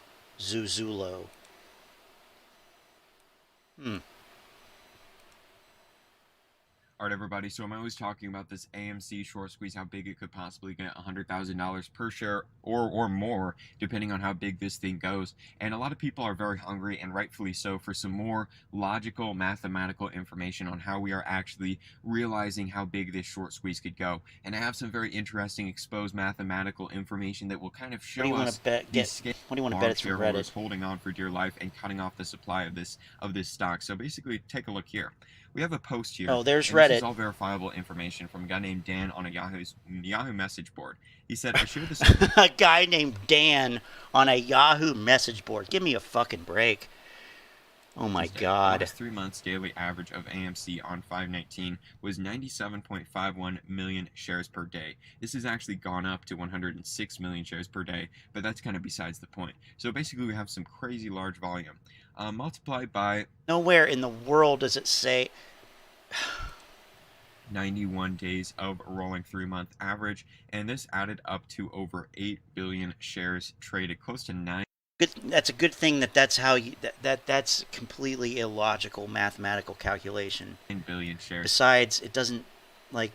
Alright, everybody, so I'm always talking about this AMC short squeeze, how big it could possibly get, $100,000 per share or more, depending on how big this thing goes. And a lot of people are very hungry, and rightfully so, for some more logical, mathematical information on how we are actually realizing how big this short squeeze could go. And I have some very interesting exposed mathematical information that will kind of show us what do you want to bet it's from Reddit? Holding on for dear life and cutting off the supply of this stock. So basically, take a look here. We have a post here. Oh, there's Reddit. This is all verifiable information from a guy named Dan on a Yahoo message board. He said, I shared this. A guy named Dan on a Yahoo message board. Give me a fucking break. Oh my God. The last 3 months daily average of AMC on 5/19 was 97.51 million shares per day. This has actually gone up to 106 million shares per day, but that's kind of besides the point. So basically we have some crazy large volume. Multiplied by... Nowhere in the world does it say... 91 days of rolling 3-month average, and this added up to over 8 billion shares traded, close to 9. That's a good thing that's how you that's completely illogical mathematical calculation. 9 billion shares. Besides, it doesn't, like,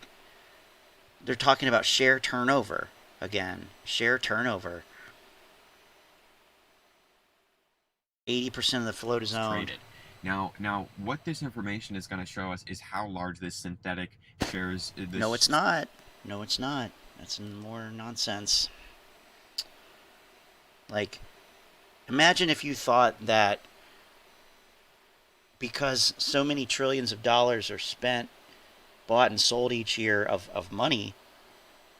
they're talking about share turnover again. Share turnover. 80% of the float is owned. Traded. Now, what this information is going to show us is how large this synthetic shares. No, it's not. No, it's not. That's more nonsense. Like, imagine if you thought that because so many trillions of dollars are spent, bought and sold each year of money,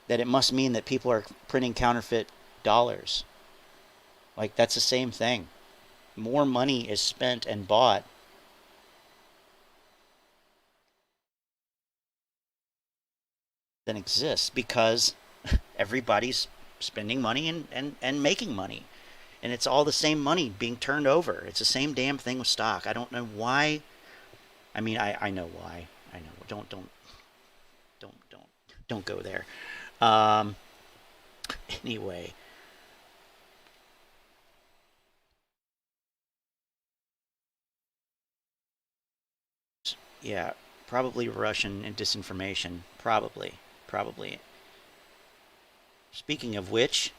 that it must mean that people are printing counterfeit dollars. Like, that's the same thing. More money is spent and bought than exists because everybody's spending money and making money. And it's all the same money being turned over. It's the same damn thing with stock. I don't know why. I mean, I know why. I know. Don't go there. Anyway. Yeah, probably Russian and disinformation. Probably. Speaking of which...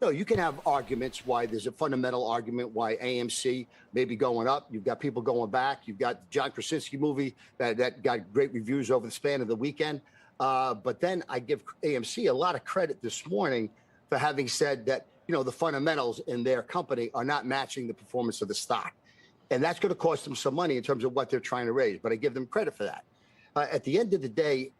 No, you can have arguments why there's a fundamental argument why AMC may be going up. You've got people going back. You've got the John Krasinski movie that got great reviews over the span of the weekend. But then I give AMC a lot of credit this morning for having said that, you know, the fundamentals in their company are not matching the performance of the stock. And that's going to cost them some money in terms of what they're trying to raise. But I give them credit for that. At the end of the day,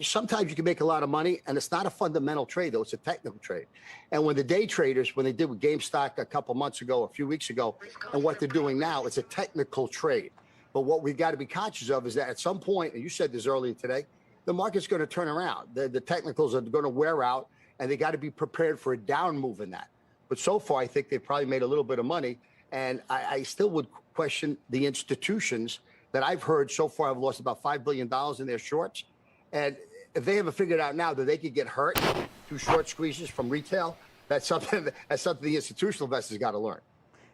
sometimes you can make a lot of money, and it's not a fundamental trade, though. It's a technical trade. And when the day traders, when they did with GameStop a couple months ago, a few weeks ago, and what they're doing now, it's a technical trade. But what we've got to be conscious of is that at some point, and you said this earlier today, the market's going to turn around. The technicals are going to wear out, and they got to be prepared for a down move in that. But so far, I think they've probably made a little bit of money. And I still would question the institutions that I've heard so far have lost about $5 billion in their shorts. And if they haven't figured out now that they could get hurt through short squeezes from retail, that's something the institutional investors got to learn.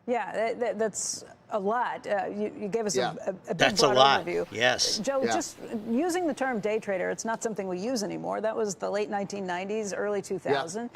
Yeah, that's a lot. You gave us a big That's a broad lot. overview. Yes. Joe, Yeah. just using the term day trader, it's not something we use anymore. That was the late 1990s, early 2000.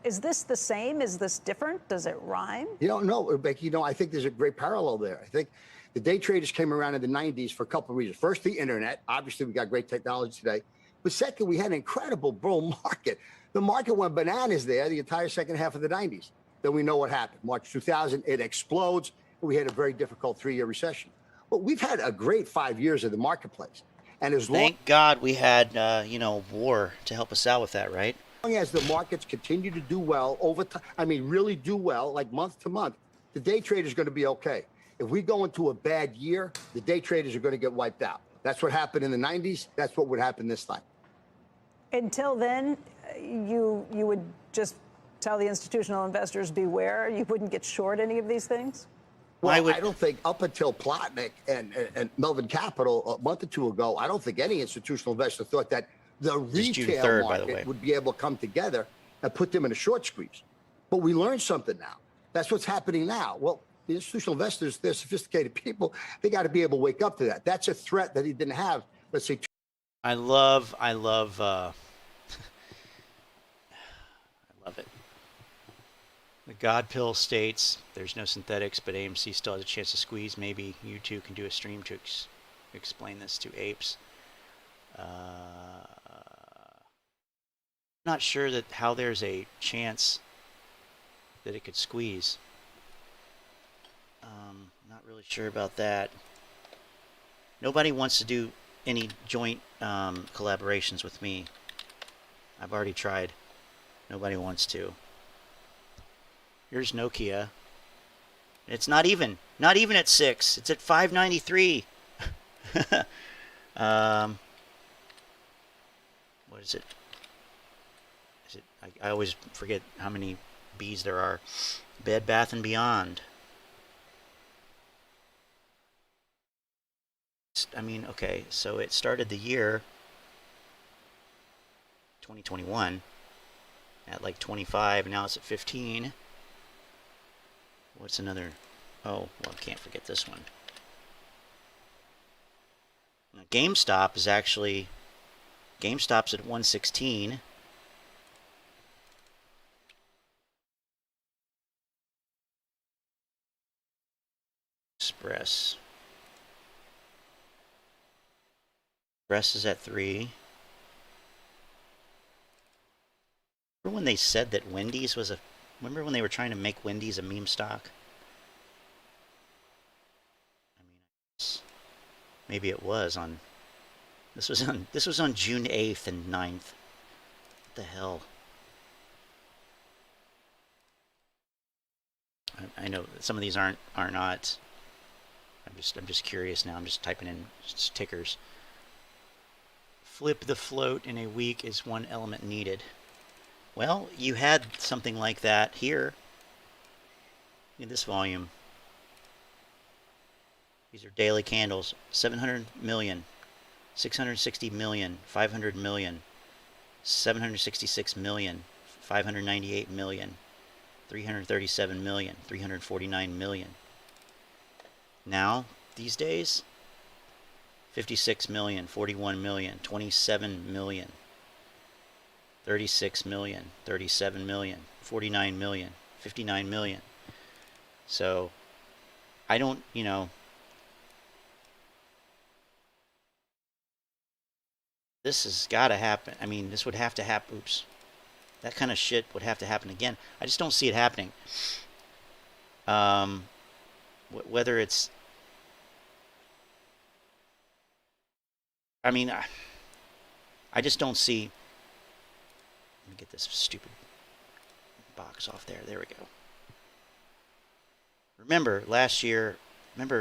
Is this the same? Is this different? Does it rhyme? No, Becky, I think there's a great parallel there. I think the day traders came around in the 90s for a couple of reasons. First, the internet. Obviously, we got great technology today. But second, we had an incredible bull market. The market went bananas there the entire second half of the 90s. Then we know what happened. March 2000, it explodes. We had a very difficult 3-year recession. But we've had a great 5 years of the marketplace. And as Thank God we had, war to help us out with that, right? long as the markets continue to do well over time, really do well, like month to month, the day trader is going to be okay. If we go into a bad year, the day traders are going to get wiped out. That's what happened in the 90s. That's what would happen this time. Until then, you would just tell the institutional investors beware. You wouldn't get short any of these things? Well, I don't think up until Plotnick and Melvin Capital a month or two ago, I don't think any institutional investor thought that the retail 3rd, by the way. market would be able to come together and put them in a short squeeze. But we learned something now. That's what's happening now. Well, the institutional investors, they're sophisticated people. They got to be able to wake up to that. That's a threat that he didn't have, let's say. I love I love it. The God Pill states there's no synthetics, but AMC still has a chance to squeeze. Maybe you two can do a stream to explain this to apes. Not sure that how there's a chance that it could squeeze. Not really sure about that. Nobody wants to do any joint collaborations with me. I've already tried. Nobody wants to. Here's Nokia. It's not even at 6. It's at 593. What is it? I always forget how many B's there are. Bed Bath & Beyond. Okay, so it started the year 2021 at like 25, and now it's at 15. What's another? Oh, well, I can't forget this one. Now, GameStop's at 116. Express is at 3. Remember when they said that Wendy's was remember when they were trying to make Wendy's a meme stock? Maybe it was on. This was on June 8th and 9th. What the hell? I know some of these are not. I'm just curious now. I'm just typing in tickers. Flip the float in a week is one element needed. Well, you had something like that here in this volume. These are daily candles. 700 million, 660 million, 500 million, 766 million, 598 million, 337 million, 349 million. Now, these days, 56 million, 41 million, 27 million, 36 million, 37 million, 49 million, 59 million. So, I don't, this has got to happen. This would have to happen. Oops. That kind of shit would have to happen again. I just don't see it happening. Whether it's... I just don't see... Let me get this stupid box off there. There we go. Remember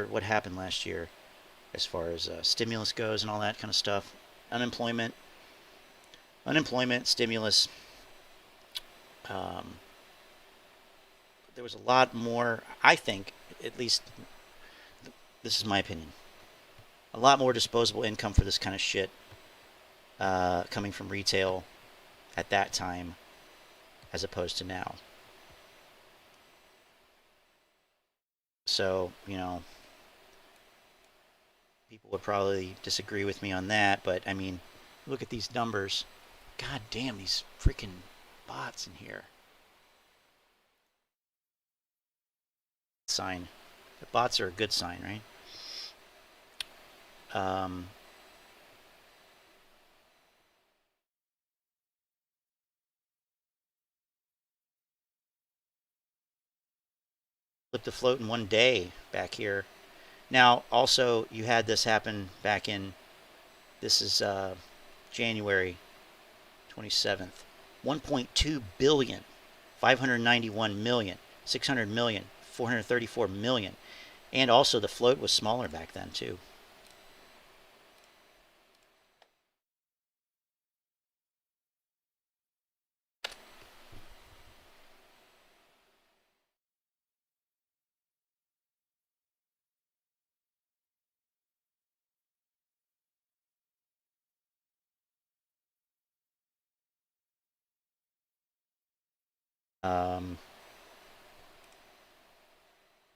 what happened last year as far as stimulus goes and all that kind of stuff. Unemployment, stimulus. There was a lot more, I think, at least this is my opinion, a lot more disposable income for this kind of shit coming from retail at that time as opposed to now. So, you know, people would probably disagree with me on that, but I mean, look at these numbers. God damn, these freaking bots in here. Sign. The bots are a good sign, right? Flip the float in one day back here. Now, also, you had this happen back in, this is January 27th. 1.2 billion, 591 million, 600 million, 434 million. And also the float was smaller back then, too.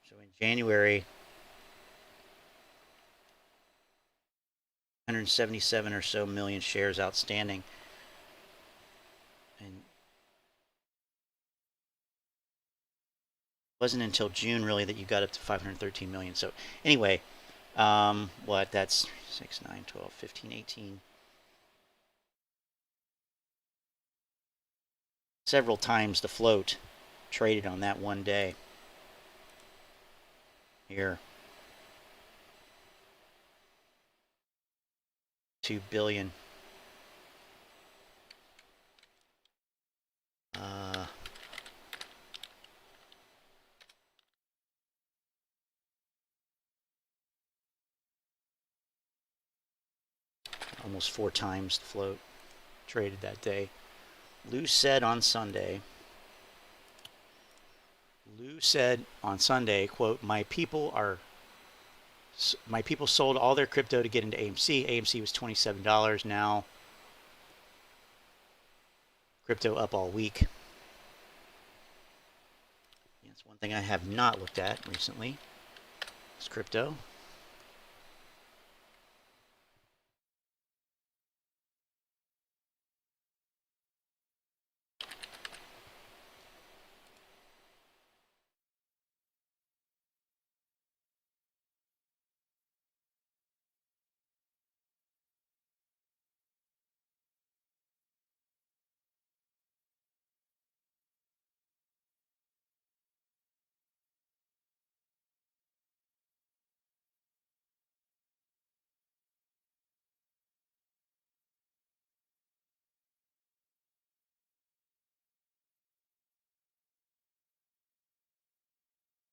So in January, 177 or so million shares outstanding. And it wasn't until June, really, that you got up to 513 million. So anyway, what, that's 6, 9, 12, 15, 18. Several times the float traded on that one day. Here. 2 billion. Almost 4 times the float traded that day. Lou said on Sunday, quote, my people sold all their crypto to get into AMC. AMC was $27 now. Crypto up all week. That's one thing I have not looked at recently. Is crypto.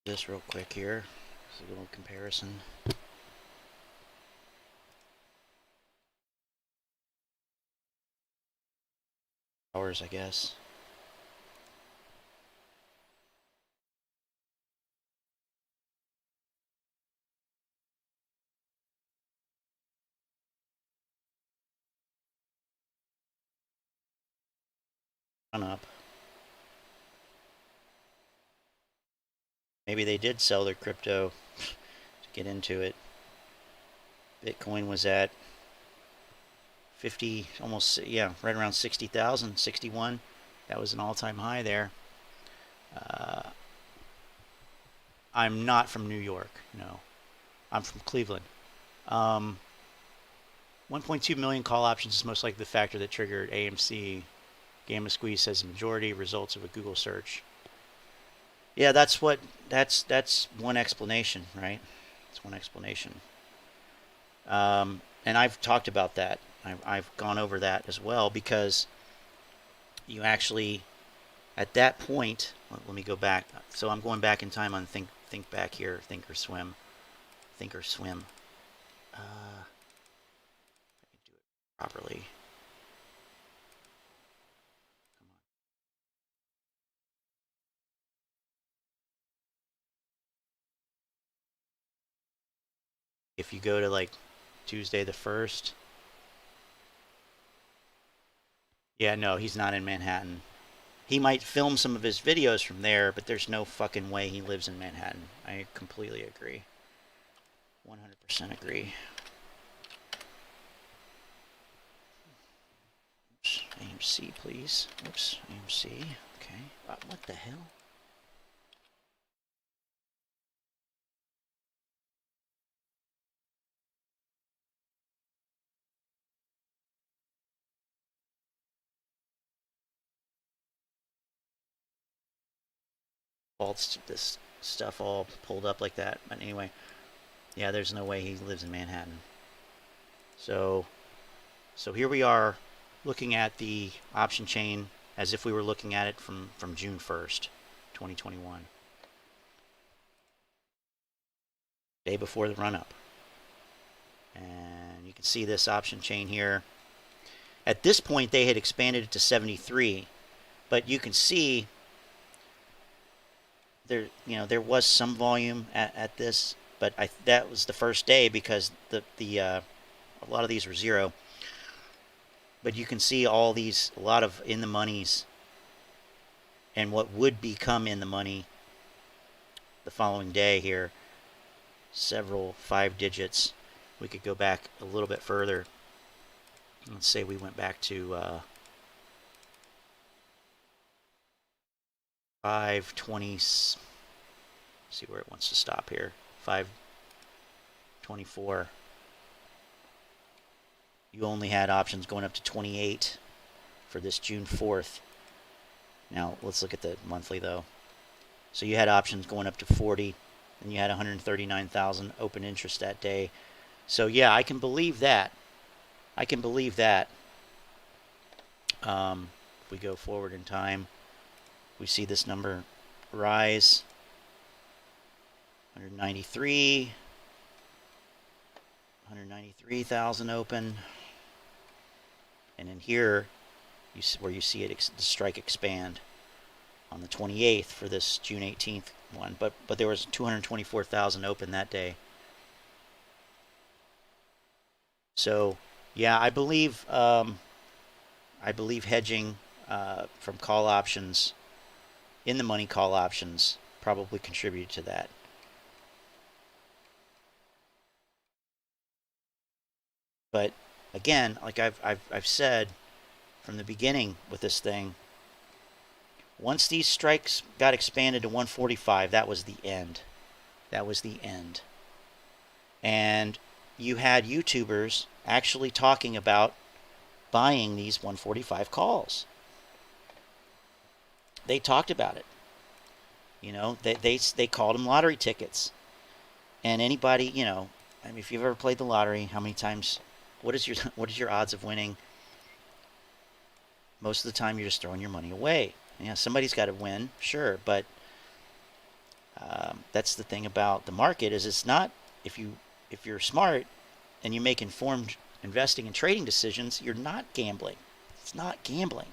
This real quick here. Just a little comparison. Hours, I guess. Run up. Maybe they did sell their crypto to get into it. Bitcoin was at 50, almost, yeah, right around 60,000, 61. That was an all-time high there. I'm not from New York, no. I'm from Cleveland. 1.2 million call options is most likely the factor that triggered AMC. Gamma Squeeze says the majority results of a Google search. Yeah, that's one explanation, right? That's one explanation. And I've talked about that. I've gone over that as well, because you actually, at that point, let me go back. So I'm going back in time on think back here, think or swim. I can do it properly. If you go to like Tuesday the 1st. Yeah, no, he's not in Manhattan. He might film some of his videos from there, but there's no fucking way he lives in Manhattan. I completely agree. 100% agree. Oops, AMC, please. Oops, AMC. Okay. What the hell? This stuff all pulled up like that. But anyway, yeah, there's no way he lives in Manhattan. So here we are looking at the option chain as if we were looking at it from June 1st, 2021. Day before the run-up. And you can see this option chain here. At this point, they had expanded it to 73. But you can see there was some volume at this, but that was the first day because a lot of these were zero. But you can see a lot of in the monies and what would become in the money the following day here. Several 5 digits. We could go back a little bit further. Let's say we went back to 520. See where it wants to stop here. 524. You only had options going up to 28 for this June 4th. Now, let's look at the monthly, though. So you had options going up to 40, and you had 139,000 open interest that day. So, yeah, I can believe that. I can believe that. If we go forward in time, we see this number rise. 193,000 open. And in here, where you see it, the strike expand on the 28th for this June 18th one. But there was 224,000 open that day. So, yeah, I believe hedging from call options, in the money call options, probably contributed to that. But again, like I've said from the beginning with this thing, once these strikes got expanded to 145, that was the end. That was the end. And you had YouTubers actually talking about buying these 145 calls. They talked about it. You know, they called them lottery tickets. And anybody, you know, I mean, if you've ever played the lottery, how many times, what is your odds of winning? Most of the time, you're just throwing your money away. Yeah, somebody's got to win, sure, but that's the thing about the market is it's not, if you're smart and you make informed investing and trading decisions, you're not gambling. It's not gambling.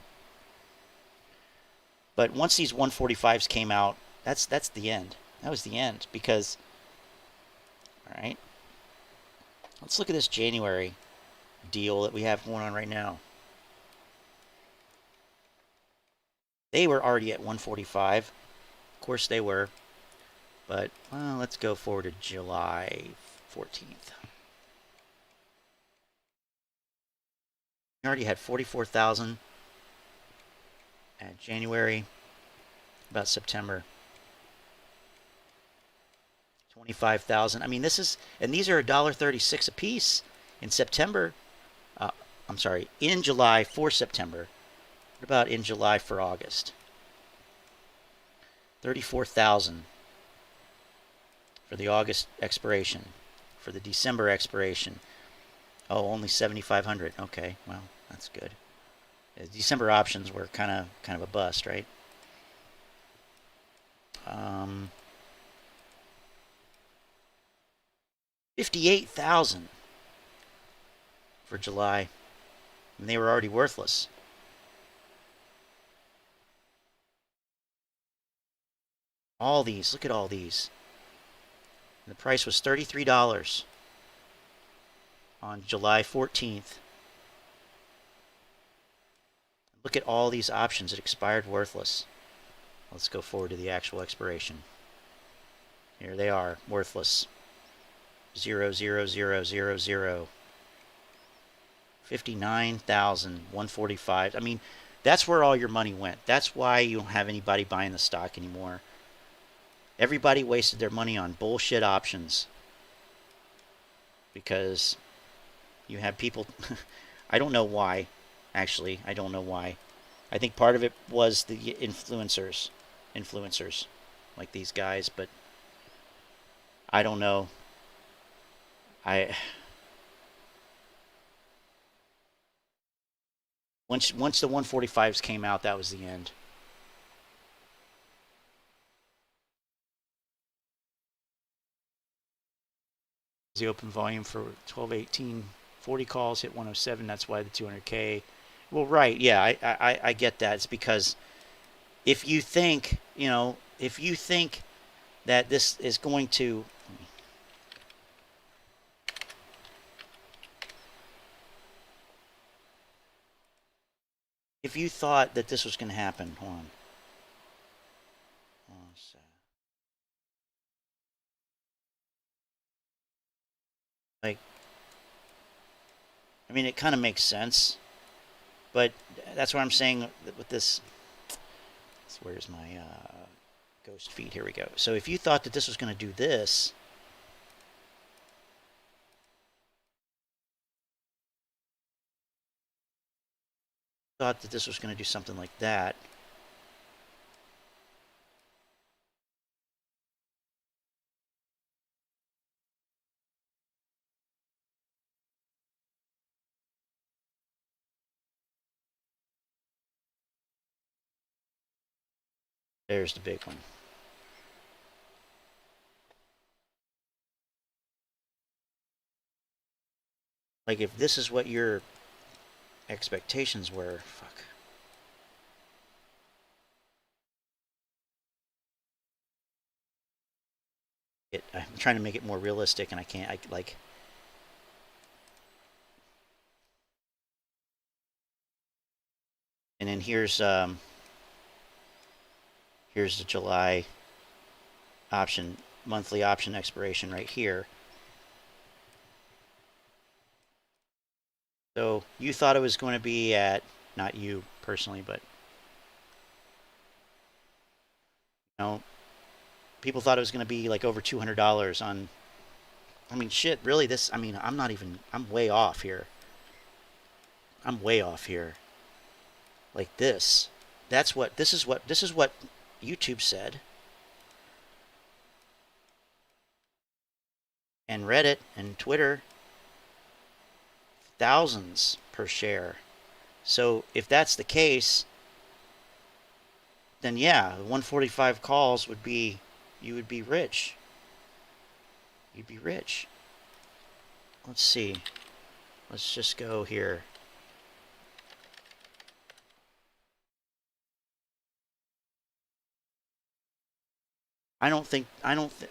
But once these 145s came out, that's the end. That was the end because, all right, let's look at this January deal that we have going on right now. They were already at 145. Of course they were. But, well, let's go forward to July 14th. We already had 44,000 at January, about September. 25,000. I mean, this is, and these are $1.36 a piece in September. I'm sorry, in July for September. What about in July for August? 34,000 for the August expiration. For the December expiration. Oh, only 7,500. Okay, well, that's good. December options were kind of a bust, right? 58,000 for July, and they were already worthless. All these, look at all these. And the price was $33. on July 14th. Look at all these options that expired worthless. Let's go forward to the actual expiration. Here they are, worthless. 0.00000. 59,145. I mean, that's where all your money went. That's why you don't have anybody buying the stock anymore. Everybody wasted their money on bullshit options because you have people. I don't know why. Actually, I don't know why. I think part of it was the influencers like these guys, but I don't know. Once the 145s came out, that was the end. The open volume for 1218, 40 calls, hit 107. That's why the 200K. Well, right, yeah, I get that. It's because if you think, if you think that this is going to, if you thought that this was going to happen, hold on. Like, I mean, it kind of makes sense, but that's what I'm saying with this. So where's my ghost feed? Here we go. So if you thought that this was going to do this, thought that this was going to do something like that. There's the big one. Like if this is what your expectations were, fuck. I'm trying to make it more realistic, and I can't. And then here's the July option, monthly option expiration right here. So you thought it was going to be at, not you personally, but people thought it was going to be like over $200 on. I mean, shit, really? This? I mean, I'm way off here. I'm way off here. Like this. This is what YouTube said. And Reddit and Twitter, thousands per share. So if that's the case, then yeah, 145 calls would be, you would be rich. You'd be rich. Let's see. Let's just go here.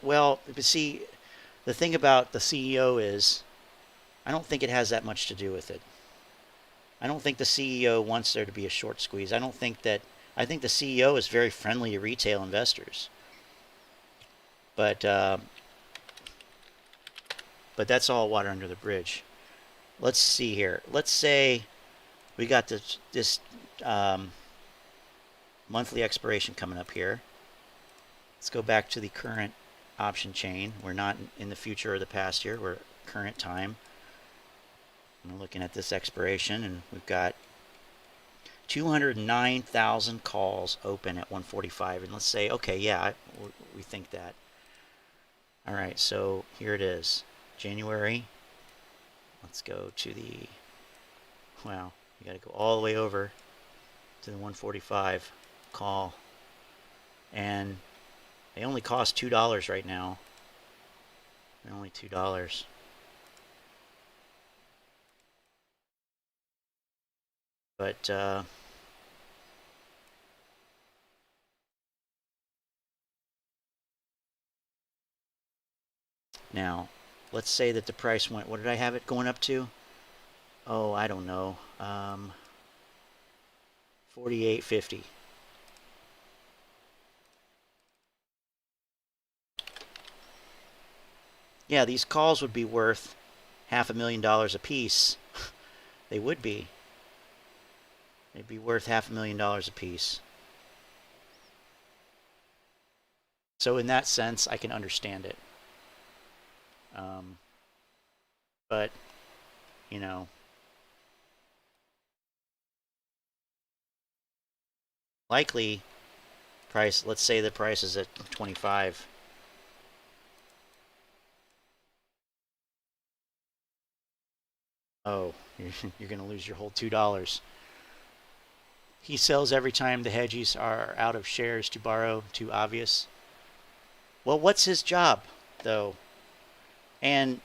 Well, but see, the thing about the CEO is, I don't think it has that much to do with it. I don't think the CEO wants there to be a short squeeze. I think the CEO is very friendly to retail investors. But that's all water under the bridge. Let's see here. Let's say we got this monthly expiration coming up here. Let's go back to the current option chain. We're not in the future or the past here. We're current time. I'm looking at this expiration, and we've got 209,000 calls open at 145. And let's say, okay, yeah, we think that. All right, so here it is. January. Let's go to the, wow, you got to go all the way over to the 145 call. And they only cost $2 right now. They're only $2. But now, let's say that the price went, what did I have it going up to? Oh, I don't know. 48.50. Yeah, these calls would be worth $500,000 a piece. They would be. They'd be worth $500,000 a piece. So in that sense, I can understand it. But, you know, likely price, let's say the price is at 25. Oh, you're going to lose your whole $2. He sells every time the hedgies are out of shares to borrow. Too obvious. Well, what's his job, though? And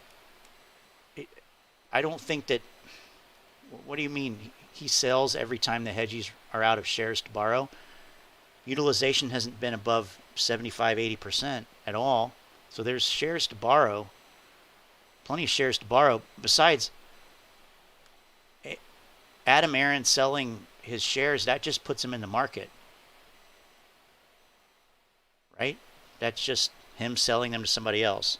I don't think that... What do you mean he sells every time the hedgies are out of shares to borrow? Utilization hasn't been above 75-80% at all. So there's shares to borrow. Plenty of shares to borrow. Besides, Adam Aaron selling his shares, that just puts him in the market. Right? That's just him selling them to somebody else.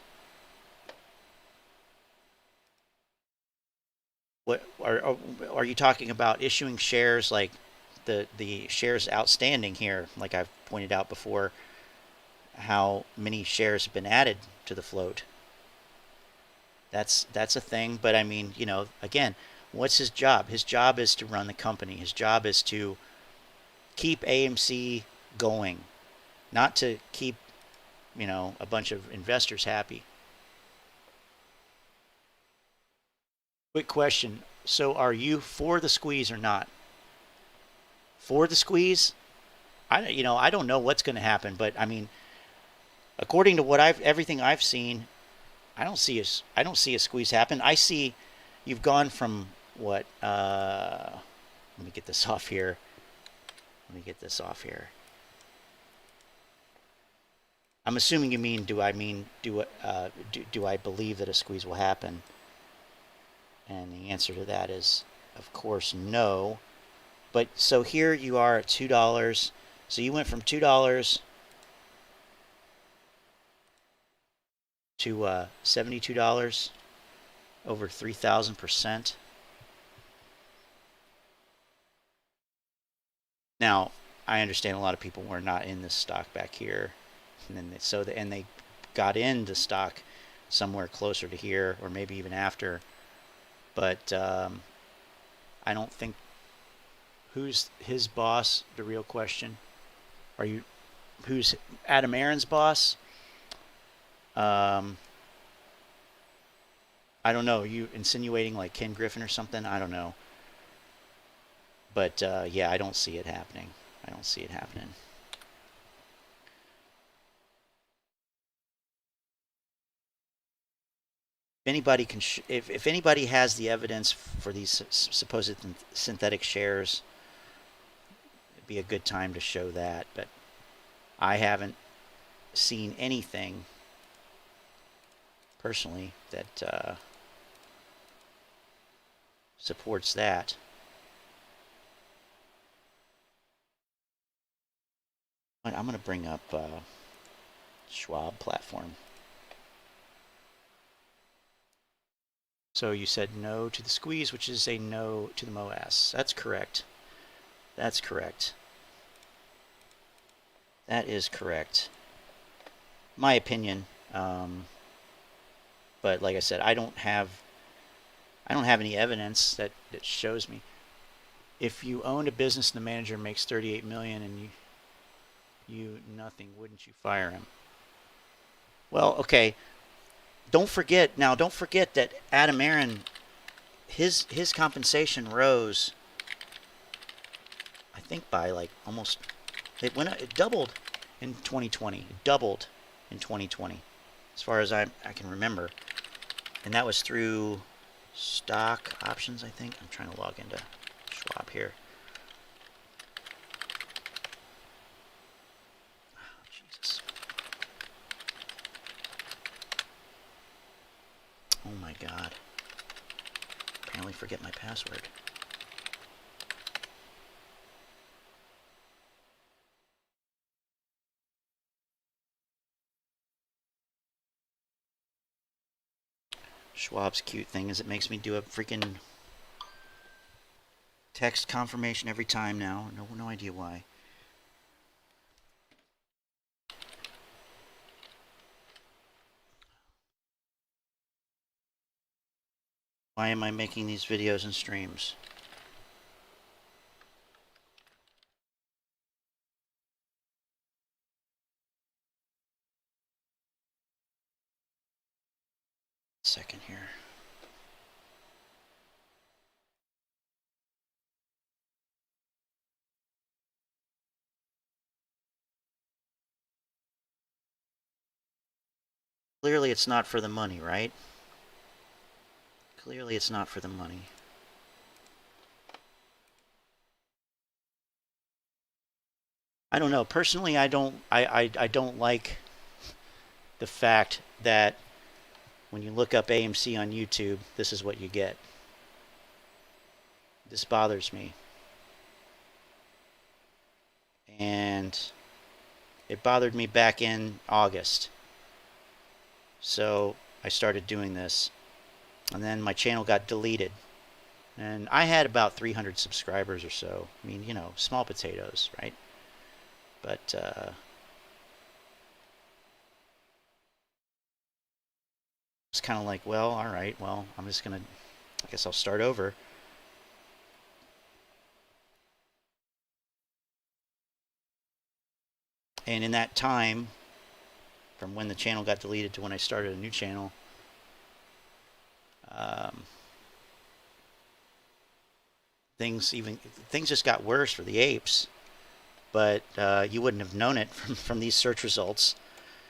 What are you talking about? Issuing shares like the shares outstanding here, like I've pointed out before, how many shares have been added to the float. That's a thing, but I mean, you know, again, what's his job? His job is to run the company. His job is to keep AMC going, not to keep, you know, a bunch of investors happy. Quick question. So are you for the squeeze or not? For the squeeze? I don't know what's going to happen, but I mean, according to what everything I've seen, I don't see a squeeze happen. I see you've gone from what, let me get this off here. I'm assuming you mean, do I believe that a squeeze will happen? And the answer to that is, of course, no. But so here you are at $2. So you went from $2 to $72, over 3,000%. Now, I understand a lot of people were not in this stock back here, and then they got into stock somewhere closer to here, or maybe even after. But I don't think... Who's his boss? The real question. Who's Adam Aaron's boss? I don't know. You insinuating like Ken Griffin or something? I don't know. But yeah, I don't see it happening. If anybody has the evidence for these supposed synthetic shares, it'd be a good time to show that. But I haven't seen anything personally that supports that. I'm going to bring up Schwab platform. So you said no to the squeeze, which is a no to the MOAS. That's correct. That is correct. My opinion. But like I said, I don't have any evidence that shows me. If you owned a business and the manager makes $38 million and you nothing, wouldn't you fire him? Well, okay. Don't forget that Adam Aaron, his compensation rose, I think by like almost, it doubled in 2020. It doubled in 2020, as far as I can remember. And that was through stock options, I think. I'm trying to log into Schwab here. Oh, Jesus. accidentally forget my password. Schwab's cute thing is it makes me do a freaking text confirmation every time now. No idea why. Why am I making these videos and streams? Second here. Clearly it's not for the money, right? Clearly it's not for the money. I don't know. Personally, I don't like the fact that when you look up AMC on YouTube, this is what you get. This bothers me. And it bothered me back in August. So I started doing this. And then my channel got deleted. And I had about 300 subscribers or so. I mean, you know, small potatoes, right? But it's kind of like, well, all right, well, I'm just going to, I guess I'll start over. And in that time, from when the channel got deleted to when I started a new channel, things just got worse for the apes. But you wouldn't have known it from these search results.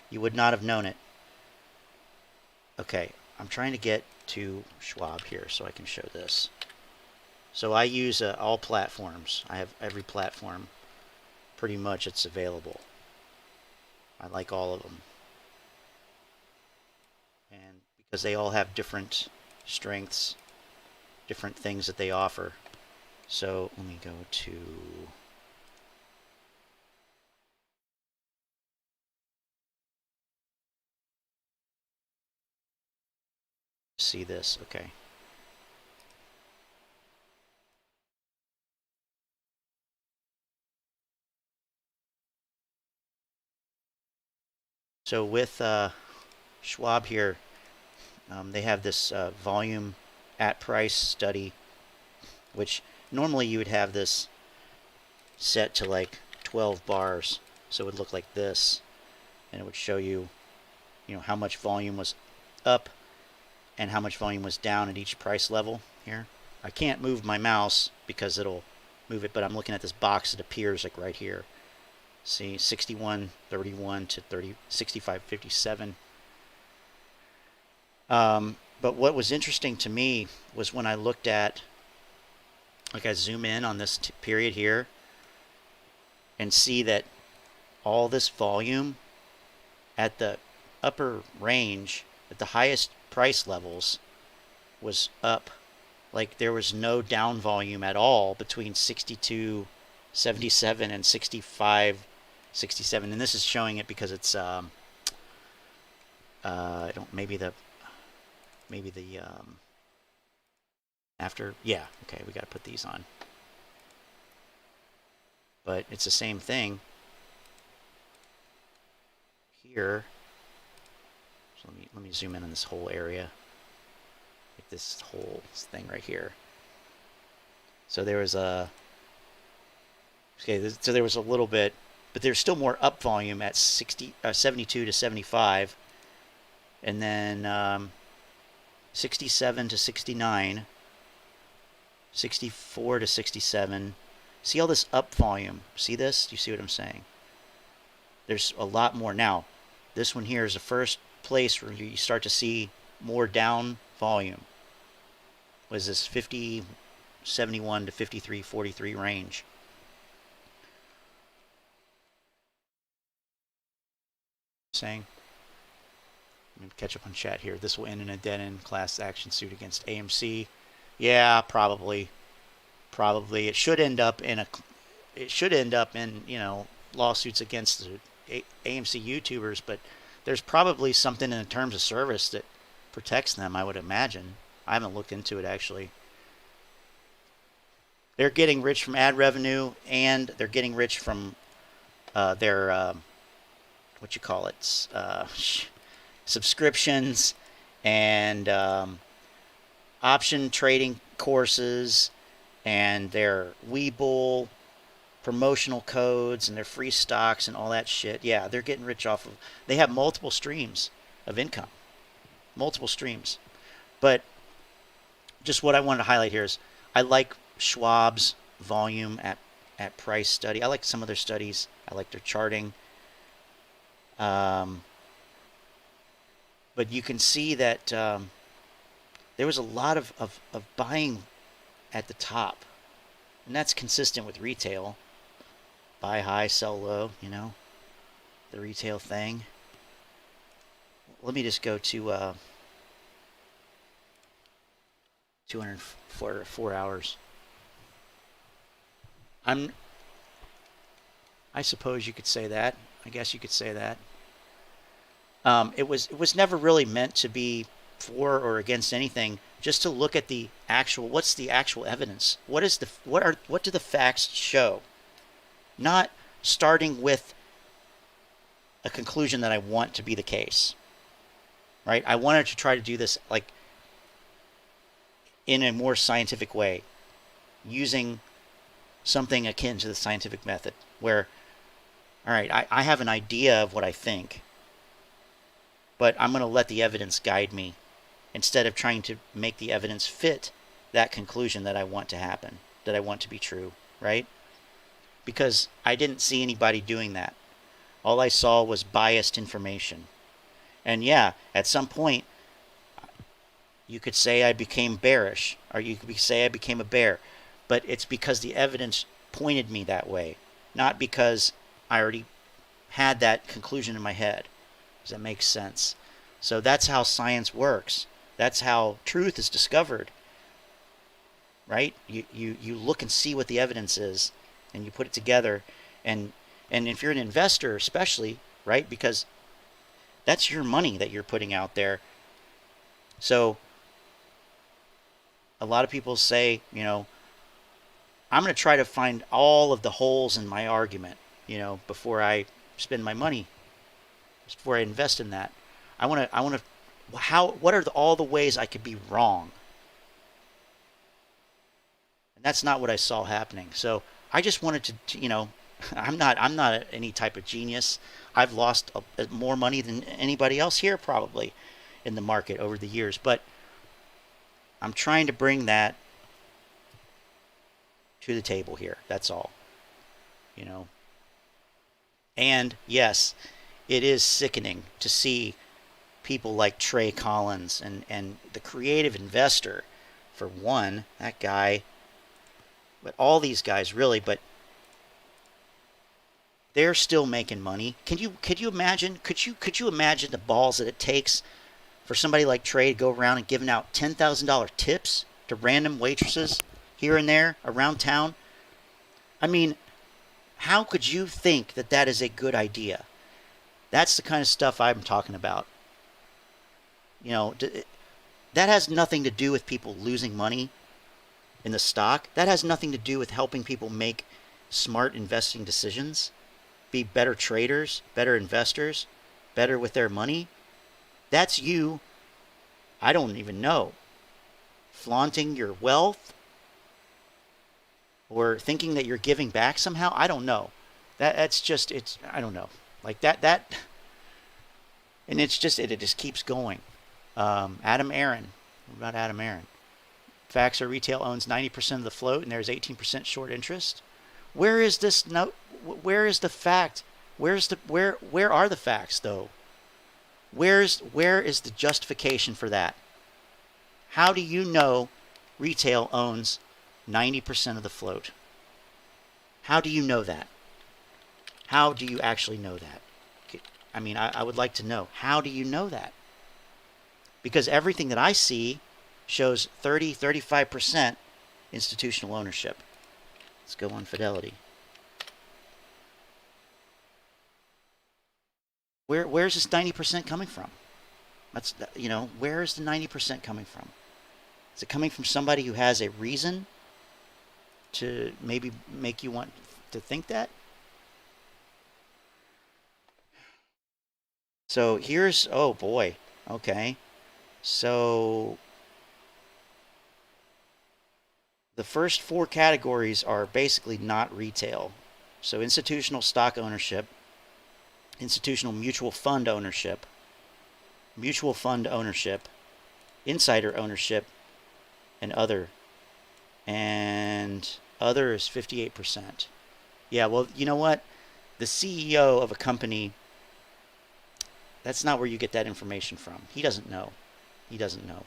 You would not have known it. Okay, I'm trying to get to Schwab here so I can show this. So I use all platforms. I have every platform pretty much it's available. I like all of them. And because they all have different strengths, different things that they offer. So let me go to... see this, okay. So with Schwab here, they have this volume at price study, which normally you would have this set to like 12 bars, so it would look like this, and it would show you, you know, how much volume was up and how much volume was down at each price level here. I can't move my mouse because it'll move it, but I'm looking at this box that appears like right here. See, 61.31 to 65.57. But what was interesting to me was when I looked at, like I zoom in on this period here and see that all this volume at the upper range, at the highest price levels, was up. Like there was no down volume at all between 62.77 and 65.67, and this is showing it because it's I don't, maybe the after, yeah, okay, we got to put these on, but it's the same thing here. So let me zoom in on this whole area, like this whole thing right here. So there was a, okay, so there was a little bit, but there's still more up volume at 72 to 75, and then 67 to 69, 64 to 67. See all this up volume? See this? Do you see what I'm saying? There's a lot more. Now, this one here is the first place where you start to see more down volume. Was this 50, 71 to 53, 43 range? Saying? Let me catch up on chat here. This will end in a dead-end class action suit against AMC. Yeah, probably. Probably. It should end up in lawsuits against the AMC YouTubers, but there's probably something in the terms of service that protects them, I would imagine. I haven't looked into it actually. They're getting rich from ad revenue, and they're getting rich from their subscriptions and option trading courses and their Webull promotional codes and their free stocks and all that shit. Yeah, they're getting rich off of. They have multiple streams of income, multiple streams. But just what I wanted to highlight here is I like Schwab's volume at price study. I like some of their studies. I like their charting. But you can see that there was a lot of buying at the top. And that's consistent with retail. Buy high, sell low, the retail thing. Let me just go to 204 hours. I suppose you could say that. I guess you could say that. It was never really meant to be for or against anything. Just to look at the actual. What's the actual evidence? What do the facts show? Not starting with a conclusion that I want to be the case. Right? I wanted to try to do this like in a more scientific way, using something akin to the scientific method, where, all right, I have an idea of what I think, but I'm going to let the evidence guide me instead of trying to make the evidence fit that conclusion that I want to happen, that I want to be true, right? Because I didn't see anybody doing that. All I saw was biased information. And yeah, at some point, you could say I became bearish, or you could say I became a bear, but it's because the evidence pointed me that way, not because I already had that conclusion in my head. Does that make sense? So that's how science works. That's how truth is discovered, right? You look and see what the evidence is, and you put it together, and if you're an investor especially, right, because that's your money that you're putting out there. So a lot of people say, I'm going to try to find all of the holes in my argument, before I spend my money, before I invest in that. What are all the ways I could be wrong? And that's not what I saw happening. So I just wanted to I'm not any type of genius. I've lost more money than anybody else here probably in the market over the years, but I'm trying to bring that to the table here. That's all. And yes, it is sickening to see people like Trey Collins and the creative investor, for one, that guy, but all these guys really, but they're still making money. Could you imagine the balls that it takes for somebody like Trey to go around and giving out $10,000 tips to random waitresses here and there around town? I mean, how could you think that that is a good idea? That's the kind of stuff I'm talking about. That has nothing to do with people losing money in the stock. That has nothing to do with helping people make smart investing decisions, be better traders, better investors, better with their money. That's you, I don't even know, flaunting your wealth or thinking that you're giving back somehow. I don't know. I don't know. Like that, and it just keeps going. Adam Aaron. What about Adam Aaron? Faxor Retail owns 90% of the float, and there's 18% short interest. Where is this? No, where is the fact? Where are the facts though? Where is the justification for that? How do you know retail owns 90% of the float? How do you know that? How do you actually know that? I mean, I would like to know. How do you know that? Because everything that I see shows 35% institutional ownership. Let's go on Fidelity. Where's this 90% coming from? That's, you know, where is the 90% coming from? Is it coming from somebody who has a reason to maybe make you want to think that? So here's, oh boy, okay. So the first 4 categories are basically not retail. So institutional stock ownership, institutional mutual fund ownership, insider ownership, and other. And other is 58%. Yeah, well, you know what? The CEO of a company, that's not where you get that information from. He doesn't know. He doesn't know.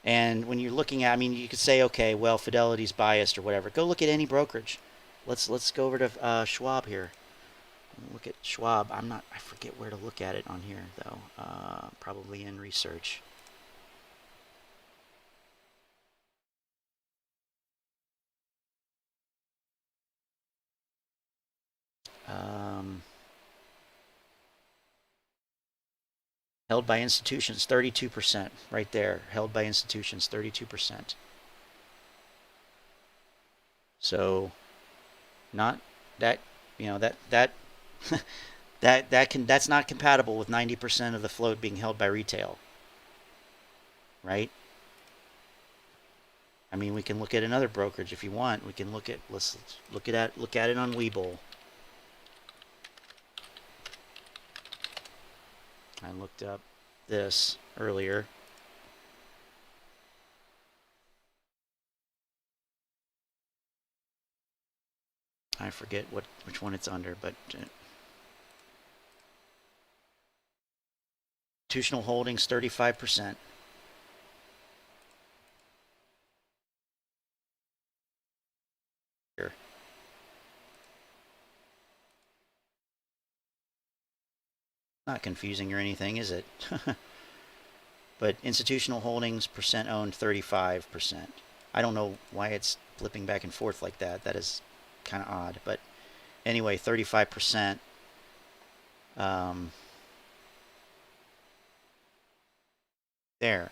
And when you're looking at, I mean, you could say, okay, well, Fidelity's biased or whatever. Go look at any brokerage. Let's go over to Schwab here. Look at Schwab. I forget where to look at it on here though. Probably in research. Held by institutions, 32%, right there. Held by institutions, 32%. So, not that, you know, that's not compatible with 90% of the float being held by retail, right? I mean, we can look at another brokerage if you want. We can let's look at it on Webull. I looked up this earlier. I forget which one it's under, but institutional holdings 35%. Here. Not confusing or anything, is it? But institutional holdings percent owned 35%. I don't know why it's flipping back and forth like that. That is kind of odd, but anyway, 35%. There.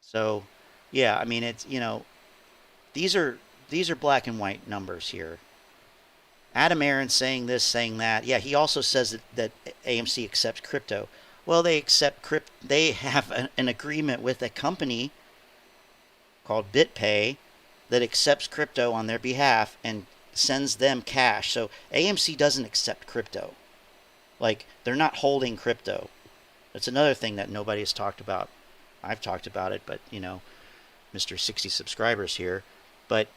So, yeah, I mean, it's, you know, these are black and white numbers here. Adam Aron saying this, saying that. Yeah, he also says that AMC accepts crypto. Well, they accept crypto. They have an agreement with a company called BitPay that accepts crypto on their behalf and sends them cash. So AMC doesn't accept crypto. Like, they're not holding crypto. That's another thing that nobody has talked about. I've talked about it, but, you know, Mr. 60 subscribers here. But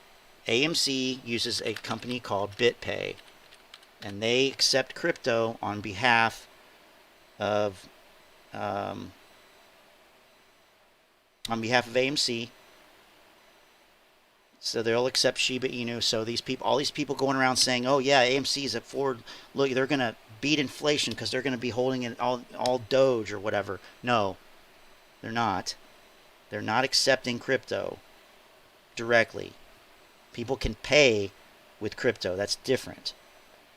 AMC uses a company called BitPay, and they accept crypto on behalf of AMC. So they'll accept Shiba Inu. So all these people going around saying, "Oh yeah, AMC is at forward. Look, they're gonna beat inflation because they're gonna be holding it all Doge or whatever." No, they're not. They're not accepting crypto directly. People can pay with crypto. That's different.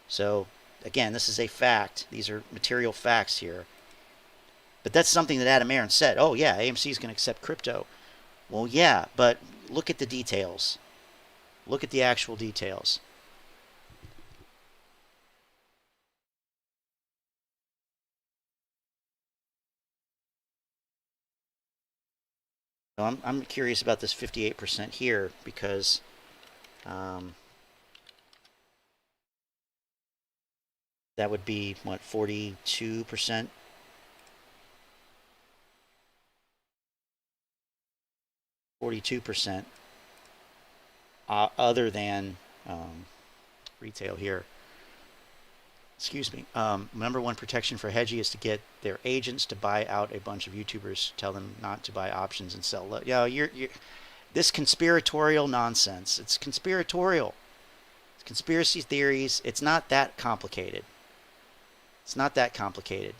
So again, this is a fact. These are material facts here. But that's something that Adam Aron said. Oh yeah, AMC is going to accept crypto. Well, yeah, but look at the details. Look at the actual details. So I'm curious about this 58% here because that would be, what, 42%? 42% other than retail here. Excuse me. Number one protection for hedging is to get their agents to buy out a bunch of YouTubers, tell them not to buy options and sell. You're this conspiratorial nonsense. It's conspiratorial. It's conspiracy theories. It's not that complicated. It's not that complicated.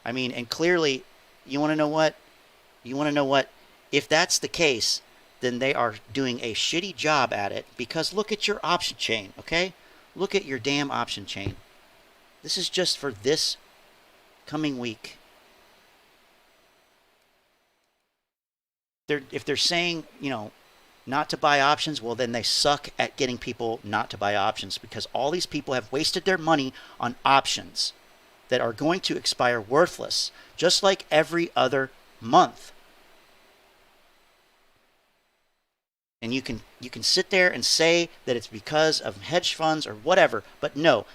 I mean, and clearly You want to know what? You want to know what? If that's the case, then they are doing a shitty job at it, because look at your option chain, okay? Look at your damn option chain. This is just for this coming week. If they're saying, you know, not to buy options, well, then they suck at getting people not to buy options, because all these people have wasted their money on options that are going to expire worthless, just like every other month. And you can sit there and say that it's because of hedge funds or whatever, but no,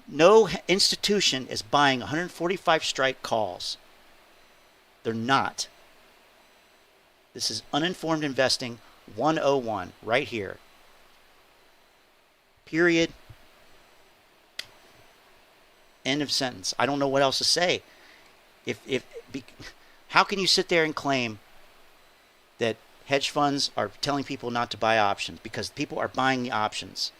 no institution is buying 145 strike calls. They're not. This is uninformed investing 101 right here. Period. End of sentence. I don't know what else to say. How can you sit there and claim that hedge funds are telling people not to buy options? Because people are buying the options,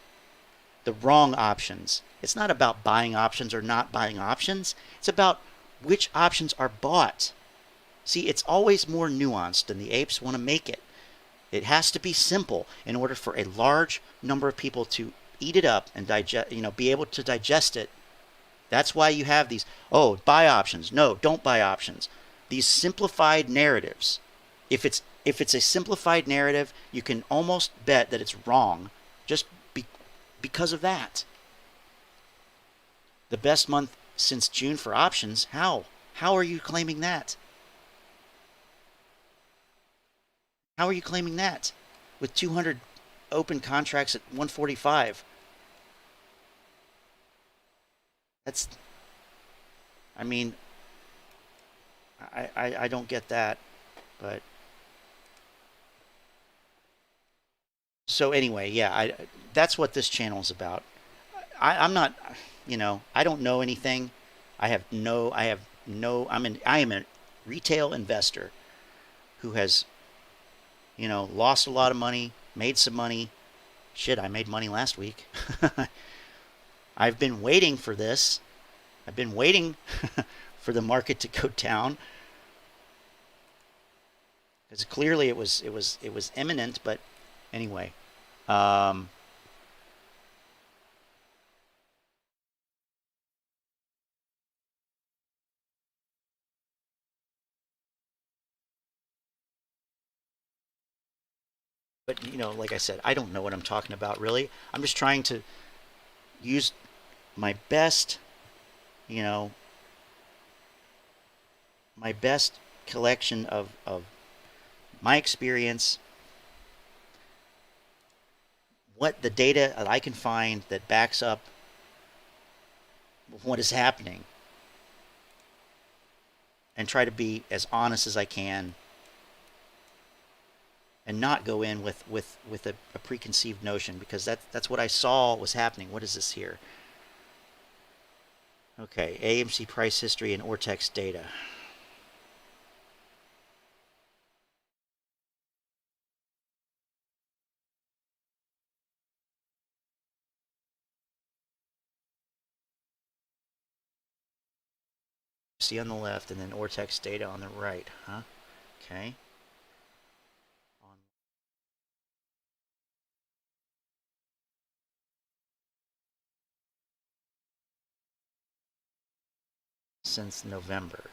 the wrong options. It's not about buying options or not buying options. It's about which options are bought. See, it's always more nuanced than the apes want to make it. It has to be simple in order for a large number of people to eat it up and digest, be able to digest it. That's why you have these, buy options. No, don't buy options. These simplified narratives. If it's a simplified narrative, you can almost bet that it's wrong just because of that. The best month since June for options? How? How are you claiming that? How are you claiming that? With 200 open contracts at 145. I don't get that, but so anyway, yeah, that's what this channel is about. I'm not, I don't know anything. I am a retail investor who has, lost a lot of money, made some money. Shit, I made money last week. I've been waiting for this. I've been waiting for the market to go down, because clearly it was imminent. But anyway, but like I said, I don't know what I'm talking about, really. I'm just trying to use my best, my best collection of my experience, what the data that I can find that backs up what is happening, and try to be as honest as I can, and not go in with a preconceived notion, because that's what I saw was happening. What is this here? Okay, AMC price history and Ortex data. See on the left, and then Ortex data on the right, huh? Okay. Since November.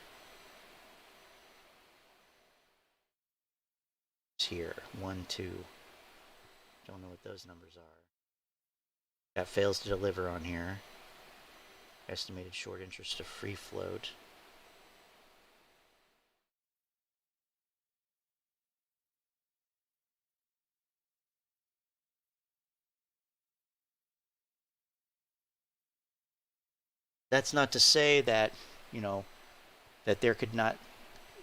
It's here. 1, 2. Don't know what those numbers are. That fails to deliver on here. Estimated short interest of free float. That's not to say that, that there could not.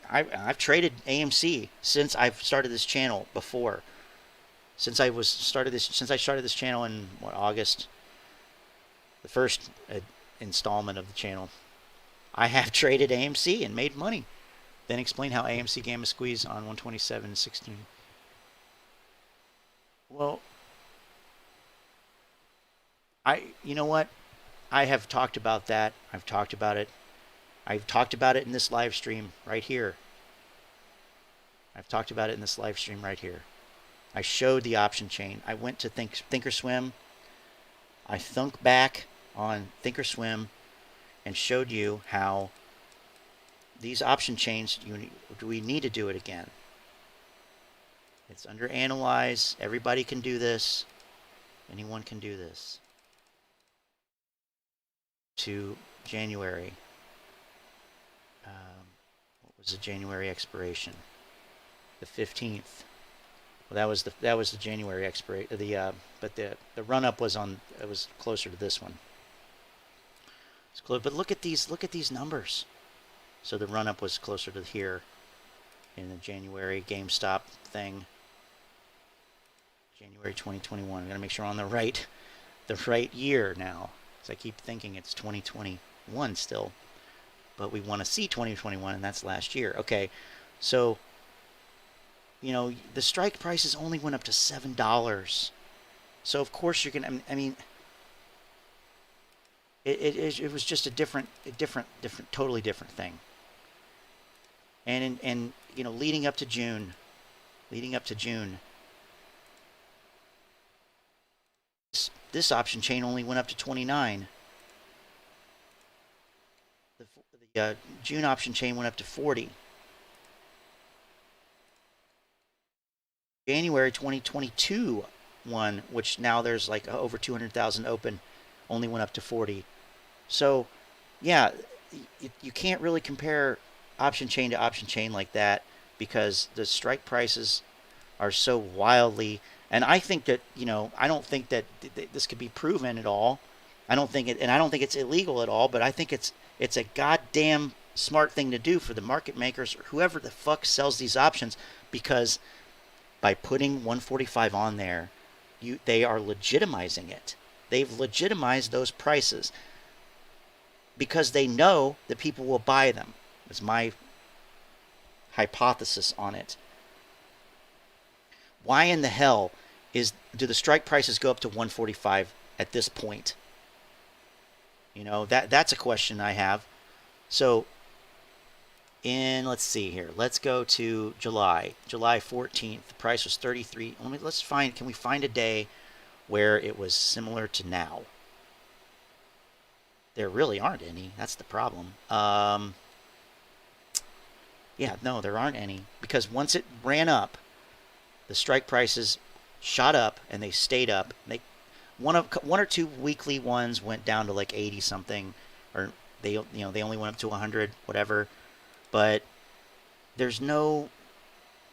I've traded AMC since I've started this channel before. Since I started this channel in August, the first installment of the channel, I have traded AMC and made money. Then explain how AMC gamma squeeze on 127.16. Well, you know what? I have talked about that. I've talked about it. I've talked about it in this live stream right here. I've talked about it in this live stream right here. I showed the option chain. I went to Thinkorswim. I thunk back on Thinkorswim and showed you how these option chains, do we need to do it again? It's under analyze. Everybody can do this. Anyone can do this. To January. What was the January expiration? The 15th. Well, that was the January expiration. But the run up was on. It was closer to this one. It's close. But look at these numbers. So the run up was closer to here in the January GameStop thing. January 2021. I'm gonna make sure I'm on the right year now, because I keep thinking it's 2021 still, but we want to see 2021, and that's last year. Okay, so the strike prices only went up to $7, so of course you're gonna. I mean, it was just a different, totally different thing. And leading up to June. This option chain only went up to 29. The June option chain went up to 40. January 2022 one, which now there's like over 200,000 open, only went up to 40. So, yeah, you can't really compare option chain to option chain like that, because the strike prices are so wildly. And I think that, I don't think that this could be proven at all. I don't think it's illegal at all, but I think it's a goddamn smart thing to do for the market makers or whoever the fuck sells these options, because by putting 145 on there, they are legitimizing it. They've legitimized those prices because they know that people will buy them. That's my hypothesis on it. Why in the hell do the strike prices go up to 145 at this point? That's a question I have. So let's see here. Let's go to July 14th. The price was 33. Can we find a day where it was similar to now? There really aren't any. That's the problem. Yeah, no, there aren't any, because once it ran up, the strike prices shot up and they stayed up. One or two weekly ones went down to like 80 something, or they only went up to 100, whatever. But there's no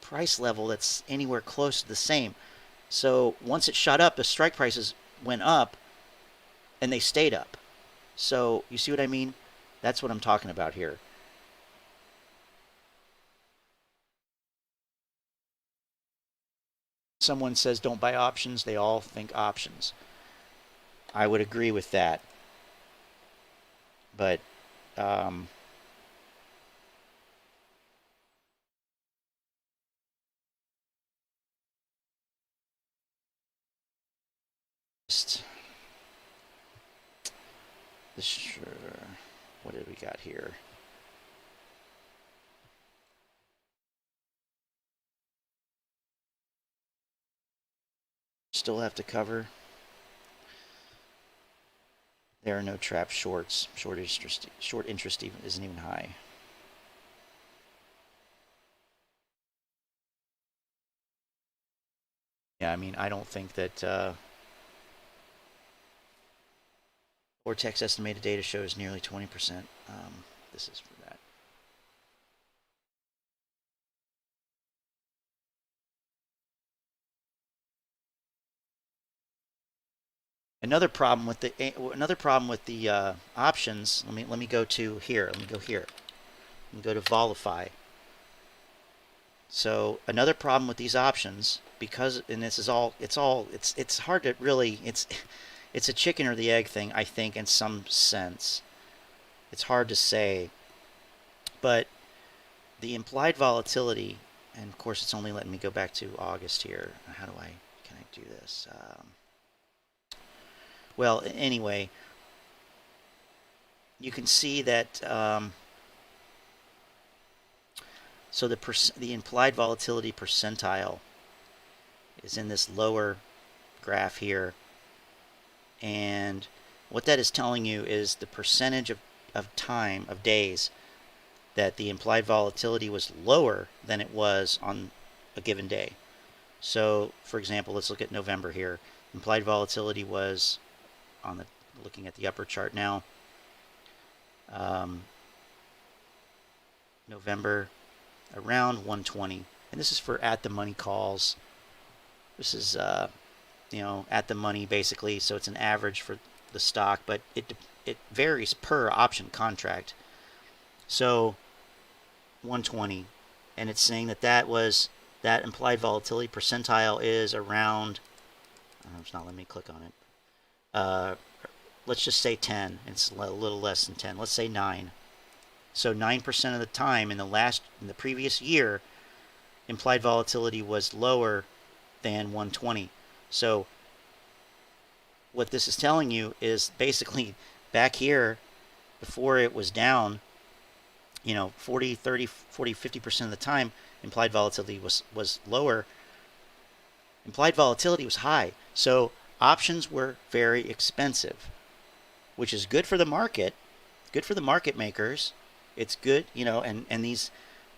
price level that's anywhere close to the same. So once it shot up, the strike prices went up and they stayed up. So you see what I mean? That's what I'm talking about here. Someone says don't buy options, they all think options. I would agree with that. But what did we got here? Still have to cover. There are no trap shorts. Short interest isn't even high. Yeah, I mean, I don't think that Vortex estimated data shows nearly 20%. This is for that. Another problem with the options. Let me go to here. Let me go here. Let me go to Volify. So another problem with these options, because, and this is all, it's hard to really, it's a chicken or the egg thing, I think, in some sense. It's hard to say, but the implied volatility, and of course it's only letting me go back to August here. Can I do this? Well, anyway, you can see that So the implied volatility percentile is in this lower graph here. And what that is telling you is the percentage of time, of days, that the implied volatility was lower than it was on a given day. So, for example, let's look at November here. Implied volatility was, looking at the upper chart now, November around 120. And this is for at-the-money calls. This is, at the money basically, so it's an average for the stock, but it varies per option contract. So 120, and it's saying that implied volatility percentile is around, it's not letting me click on it. Let's just say 10. It's a little less than 10. Let's say 9. So 9% of the time in the previous year, implied volatility was lower than 120. So what this is telling you is basically back here, before it was down, 40, 30, 40, 50% of the time, implied volatility was lower. Implied volatility was high. So options were very expensive, which is good for the market, good for the market makers. It's good, and these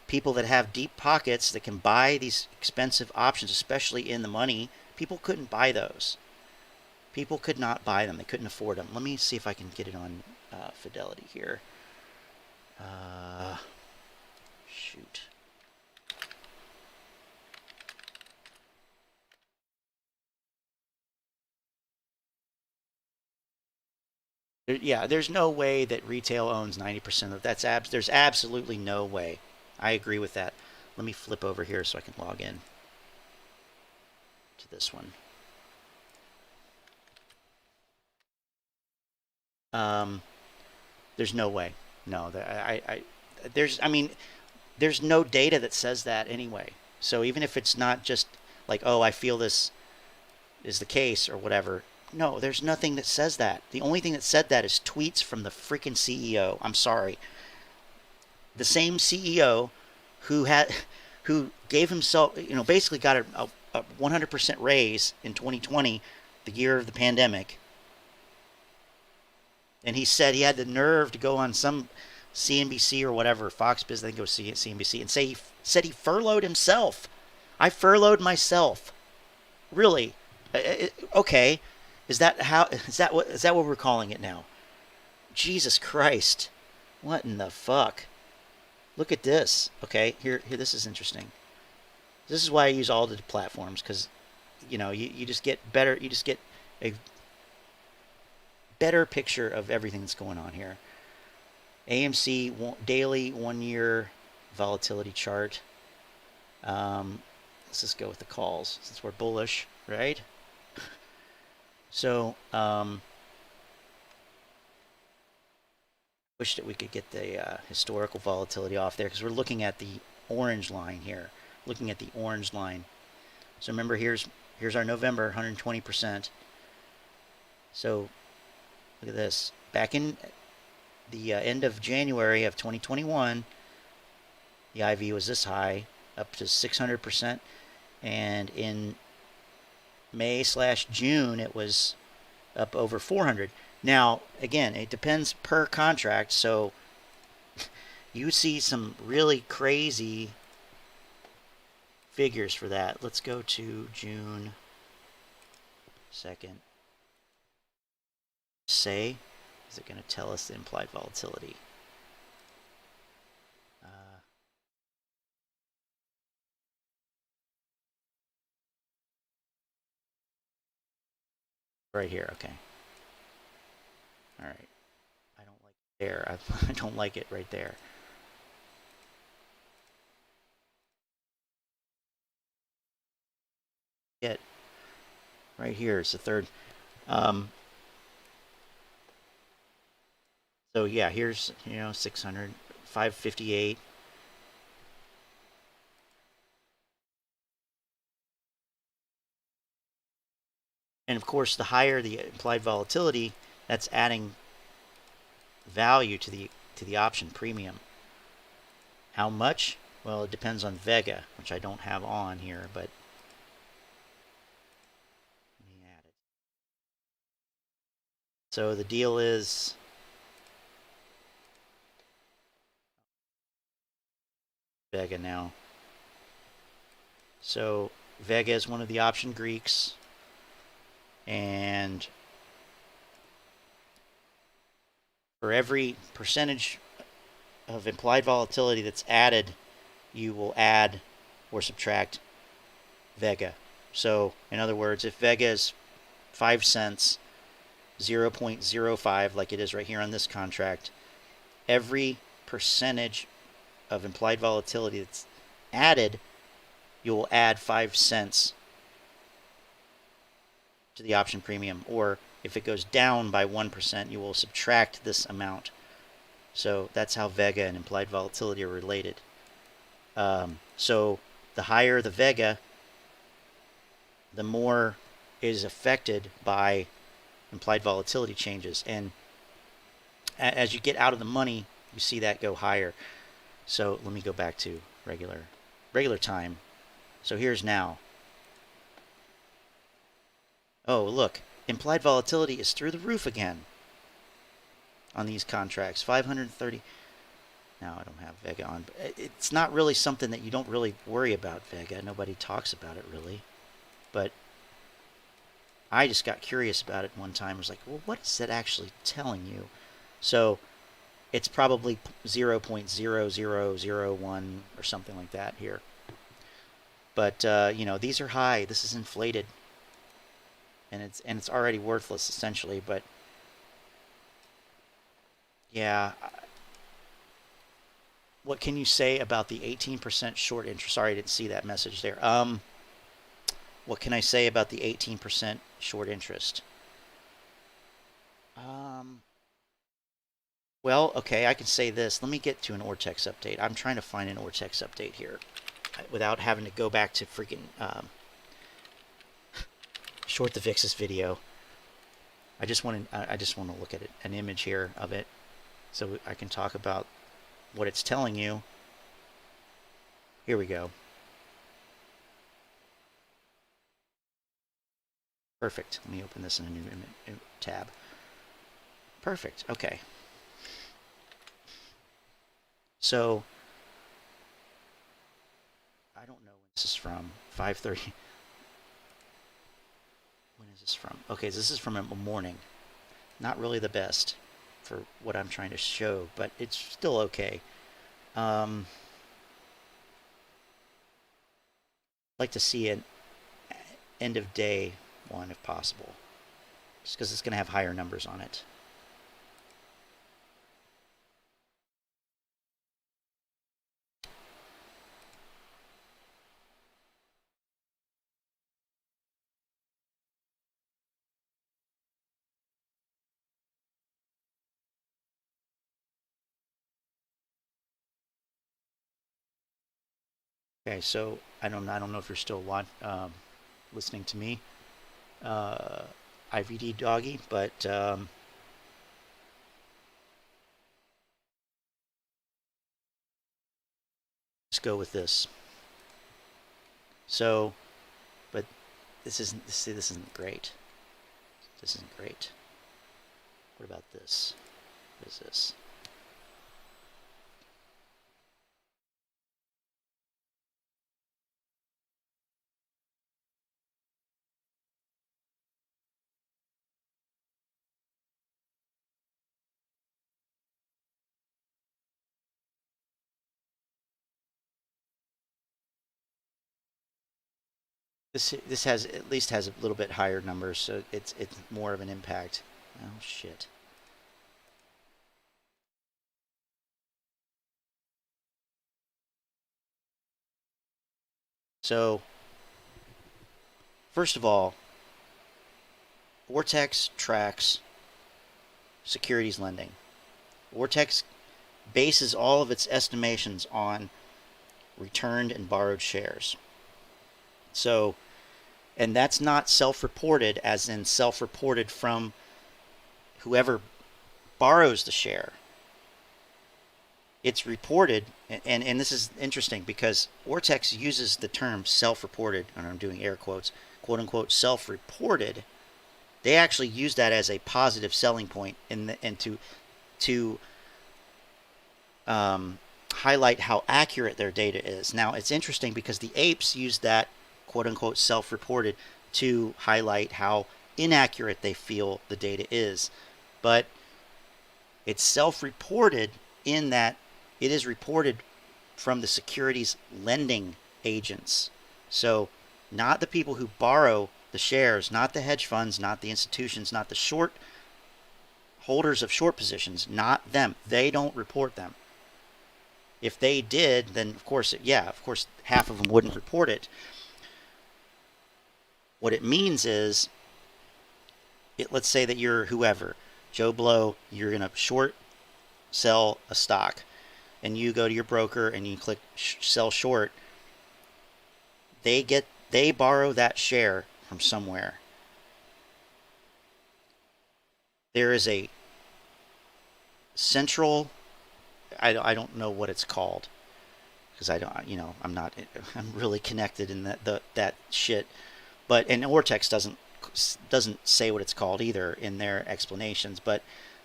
people that have deep pockets that can buy these expensive options, especially in the money, people couldn't buy those. People could not buy them. They couldn't afford them. Let me see if I can get it on Fidelity here. Shoot. Yeah, there's no way that retail owns 90% of that. There's absolutely no way. I agree with that. Let me flip over here so I can log in to this one. There's no way. No, there's no data that says that anyway. So even if it's not just like, oh, I feel this is the case or whatever. No, there's nothing that says that. The only thing that said that is tweets from the freaking CEO. I'm sorry. The same CEO who gave himself, basically got a 100% raise in 2020, the year of the pandemic. And he said he had the nerve to go on some CNBC or whatever, Fox Business, I think it was CNBC, and said he furloughed himself. I furloughed myself. Really? Okay. Is that what we're calling it now? Jesus Christ. What in the fuck? Look at this. Okay, here this is interesting. This is why I use all the platforms, because you just get better, you just get a better picture of everything that's going on here. AMC daily 1 year volatility chart. Let's just go with the calls since we're bullish, right? So wish that we could get the historical volatility off there, because we're looking at the orange line here. Looking at the orange line. So remember, here's our November 120%. So look at this. Back in the end of January of 2021, the IV was this high, up to 600%, and in May/June it was up over 400. Now, again, it depends per contract, so you see some really crazy figures for that. Let's go to June 2nd. Say, is it going to tell us the implied volatility? Right here, okay. All right. I don't like it there. I don't like it right there. It right here is the third. So yeah, here's 600, 558. And of course, the higher the implied volatility, that's adding value to the option premium. How much? Well, it depends on Vega, which I don't have on here, but let me add it. So the deal is Vega now. So Vega is one of the option Greeks, and for every percentage of implied volatility that's added, you will add or subtract Vega. So in other words, if Vega is 5 cents, 0.05 like it is right here on this contract, every percentage of implied volatility that's added, you will add 5 cents to the option premium. Or if it goes down by 1%, you will subtract this amount. So that's how Vega and implied volatility are related. So the higher the Vega, the more is affected by implied volatility changes. And as you get out of the money, you see that go higher. So let me go back to regular time. So here's now. Oh, look, implied volatility is through the roof again on these contracts. 530. Now I don't have Vega on. But it's not really something that you don't really worry about, Vega. Nobody talks about it really. But I just got curious about it one time. I was like, well, what is it actually telling you? So it's probably 0.0001 or something like that here. But you know, these are high. This is inflated, and it's already worthless essentially. But yeah, what can you say about the 18% short interest? Sorry, I didn't see that message there. What can I say about the 18% short interest? Well, okay, I can say this. Let me get to an Ortex update. I'm trying to find an Ortex update here without having to go back to freaking Short the Vix's video. I just want to look at it, an image here of it, so I can talk about what it's telling you. Here we go. Perfect. Let me open this in a new tab. Perfect. Okay. So, I don't know when this is from. 5:30. When is this from? Okay, this is from a morning. Not really the best for what I'm trying to show, but it's still okay. I'd like to see an end of day one if possible, just because it's going to have higher numbers on it. Okay, so I don't know if you're still listening to me, IVD Doggy, but let's go with this. So, but this isn't great. This isn't great. What about this? What is this? This has at least has a little bit higher numbers, so it's more of an impact. Oh shit. So first of all, Vortex tracks securities lending. Vortex bases all of its estimations on returned and borrowed shares. So, and that's not self-reported as in self-reported from whoever borrows the share. it's reported, and this is interesting because Ortex uses the term self-reported, and I'm doing air quotes, quote unquote self-reported. They actually use that as a positive selling point and to highlight how accurate their data is. Now it's interesting because the apes use that quote unquote self-reported to highlight how inaccurate they feel the data is, but it's self-reported in that it is reported from the securities lending agents. So not the people who borrow the shares, not the hedge funds, not the institutions, not the short holders of short positions, not them. They don't report them. If they did, then of course half of them wouldn't report it. What it means is, let's say that you're whoever, Joe Blow, you're going to short sell a stock, and you go to your broker and you click sell short. They borrow that share from somewhere. There is a central, I don't know what it's called, because I'm really connected in that shit, and Ortex doesn't say what it's called either in their explanations, but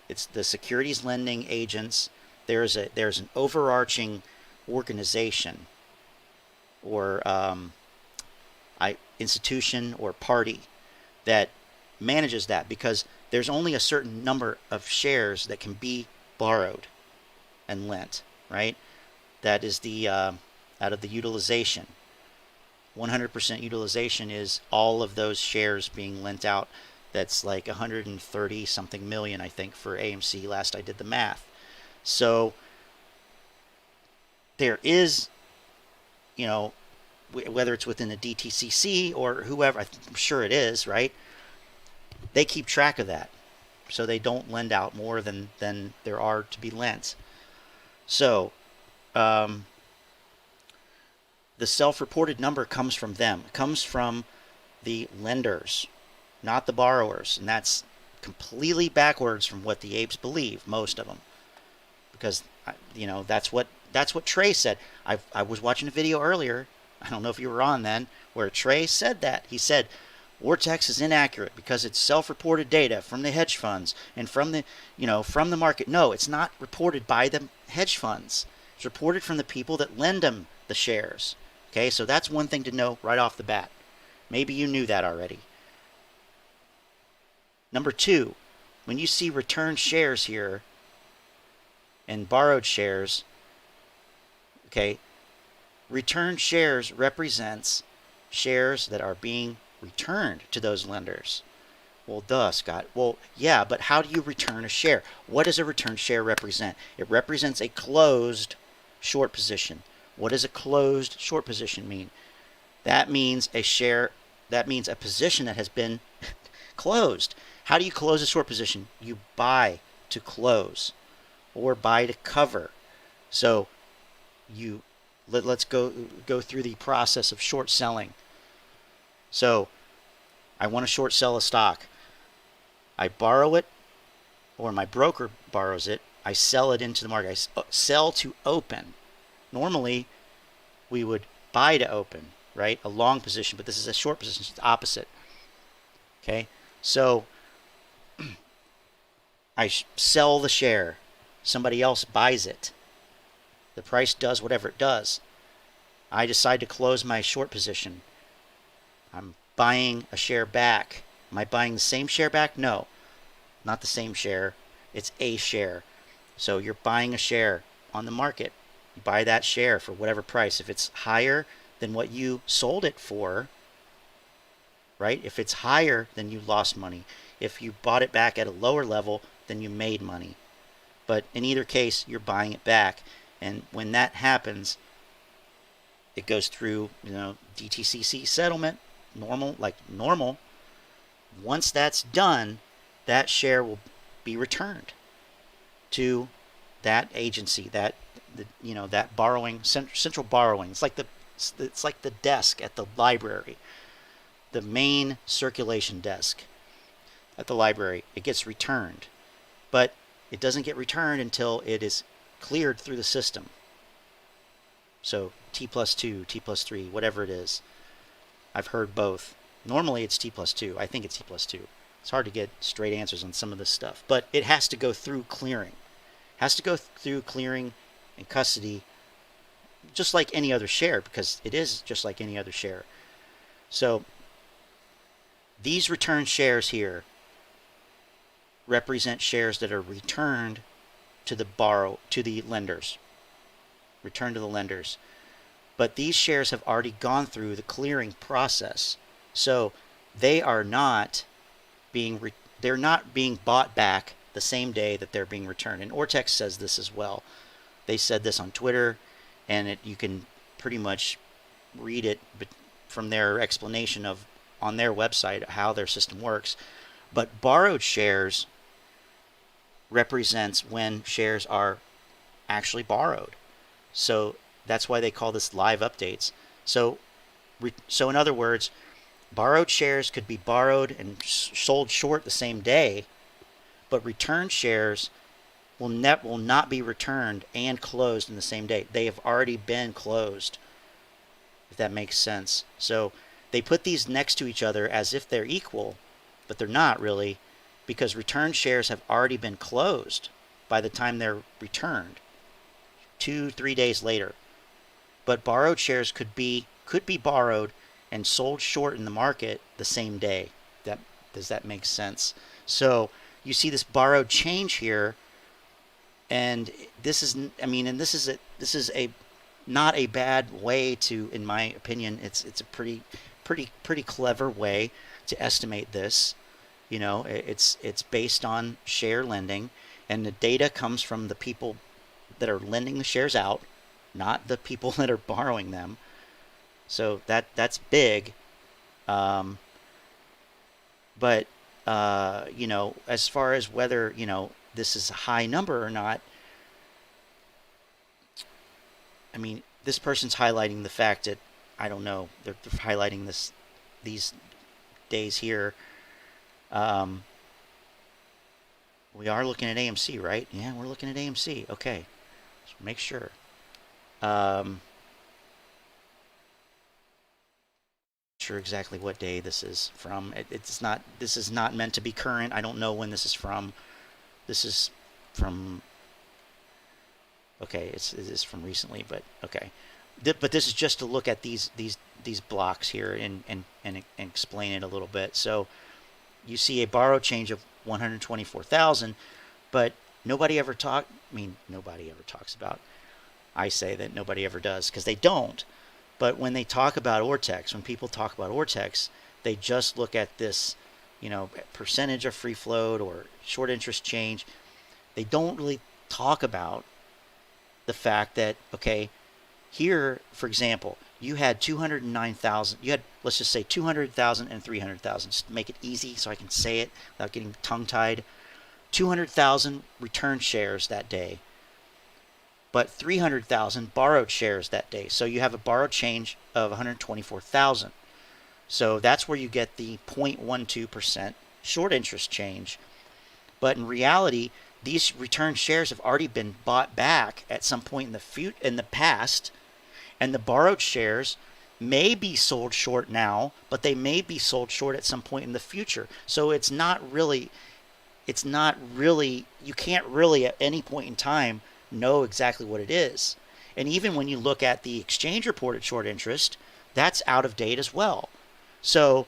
it's the securities lending agents. There's an overarching organization or institution or party that manages that, because there's only a certain number of shares that can be borrowed and lent, right? That is the out of the utilization. 100% utilization is all of those shares being lent out. That's like 130 something million, I think, for AMC last I did the math. So there is, whether it's within the DTCC or whoever, I'm sure it is, right? They keep track of that, so they don't lend out more than there are to be lent. So the self-reported number comes from them. It comes from the lenders, not the borrowers, and that's completely backwards from what the apes believe, most of them, because that's what Trey said. I was watching a video earlier, I don't know if you were on then, where Trey said that. He said Ortex is inaccurate because it's self-reported data from the hedge funds and from the market. No, it's not reported by the hedge funds. It's reported from the people that lend them the shares. Okay, so that's one thing to know right off the bat. Maybe you knew that already. Number two, when you see returned shares here and borrowed shares, okay, returned shares represents shares that are being returned to those lenders. Well, duh, Scott. Well, yeah, but how do you return a share? What does a returned share represent? It represents a closed short position. What does a closed short position mean? That means a position that has been closed. How do you close a short position? You buy to close or buy to cover. So let's go through the process of short selling. So I want to short sell a stock. I borrow it, or my broker borrows it. I sell it into the market. I sell to open. Normally, we would buy to open, right? A long position, but this is a short position. It's the opposite. Okay, so I sell the share. Somebody else buys it. The price does whatever it does. I decide to close my short position. I'm buying a share back. Am I buying the same share back? No, not the same share. It's a share. So you're buying a share on the market. You buy that share for whatever price. If it's higher than what you sold it for, right? If it's higher, then you lost money. If you bought it back at a lower level, then you made money. But in either case, you're buying it back. And when that happens, it goes through, DTCC settlement, normal. Once that's done, that share will be returned to that agency, that borrowing, central borrowing. It's like the desk at the library, the main circulation desk at the library. It gets returned, but it doesn't get returned until it is cleared through the system. So T+2, T+3, whatever it is. I've heard both. Normally it's T+2. I think it's T+2. It's hard to get straight answers on some of this stuff, but it has to go through clearing. It has to go through clearing and custody, just like any other share, because it is just like any other share. So these return shares here represent shares that are returned to the lenders. Returned to the lenders. But these shares have already gone through the clearing process. So they are not they're not being bought back the same day that they're being returned. And Ortex says this as well. They said this on Twitter, and you can pretty much read it from their explanation of on their website how their system works. But borrowed shares represents when shares are actually borrowed. So that's why they call this live updates. So in other words, borrowed shares could be borrowed and sold short the same day, but returned shares will not be returned and closed in the same day. They have already been closed, if that makes sense. So they put these next to each other as if they're equal, but they're not really, because returned shares have already been closed by the time they're returned 2-3 days later. But borrowed shares could be borrowed and sold short in the market the same day. Does that make sense? So you see this borrowed change here, and this is not a bad way to, in my opinion, it's a pretty clever way to estimate this. You know, it's based on share lending, and the data comes from the people that are lending the shares out, not the people that are borrowing them. So that's big. But you know, as far as whether, you know, this is a high number or not, I mean, this person's highlighting the fact that, I don't know, they're highlighting these days here. We are looking at AMC, right? Yeah, we're looking at AMC. Okay, so make sure. Sure exactly what day this is from. This is not meant to be current. I don't know when this is from. This is from, okay, it is from recently, but okay. But this is just to look at these blocks here and explain it a little bit. So you see a borrow change of 124,000, but nobody ever talks about. I say that nobody ever does, because they don't. But when they talk about Ortex, when people talk about Ortex, they just look at this, you know, percentage of free float or short interest change. They don't really talk about the fact that, okay, here, for example, you had 209,000. You had, let's just say, 200,000 and 300,000. Just to make it easy so I can say it without getting tongue-tied. 200,000 return shares that day, but 300,000 borrowed shares that day. So you have a borrowed change of 124,000. So that's where you get the 0.12% short interest change. But in reality, these return shares have already been bought back at some point in the past, and the borrowed shares may be sold short now, but they may be sold short at some point in the future. So it's not really, you can't really at any point in time know exactly what it is. And even when you look at the exchange reported short interest, that's out of date as well. So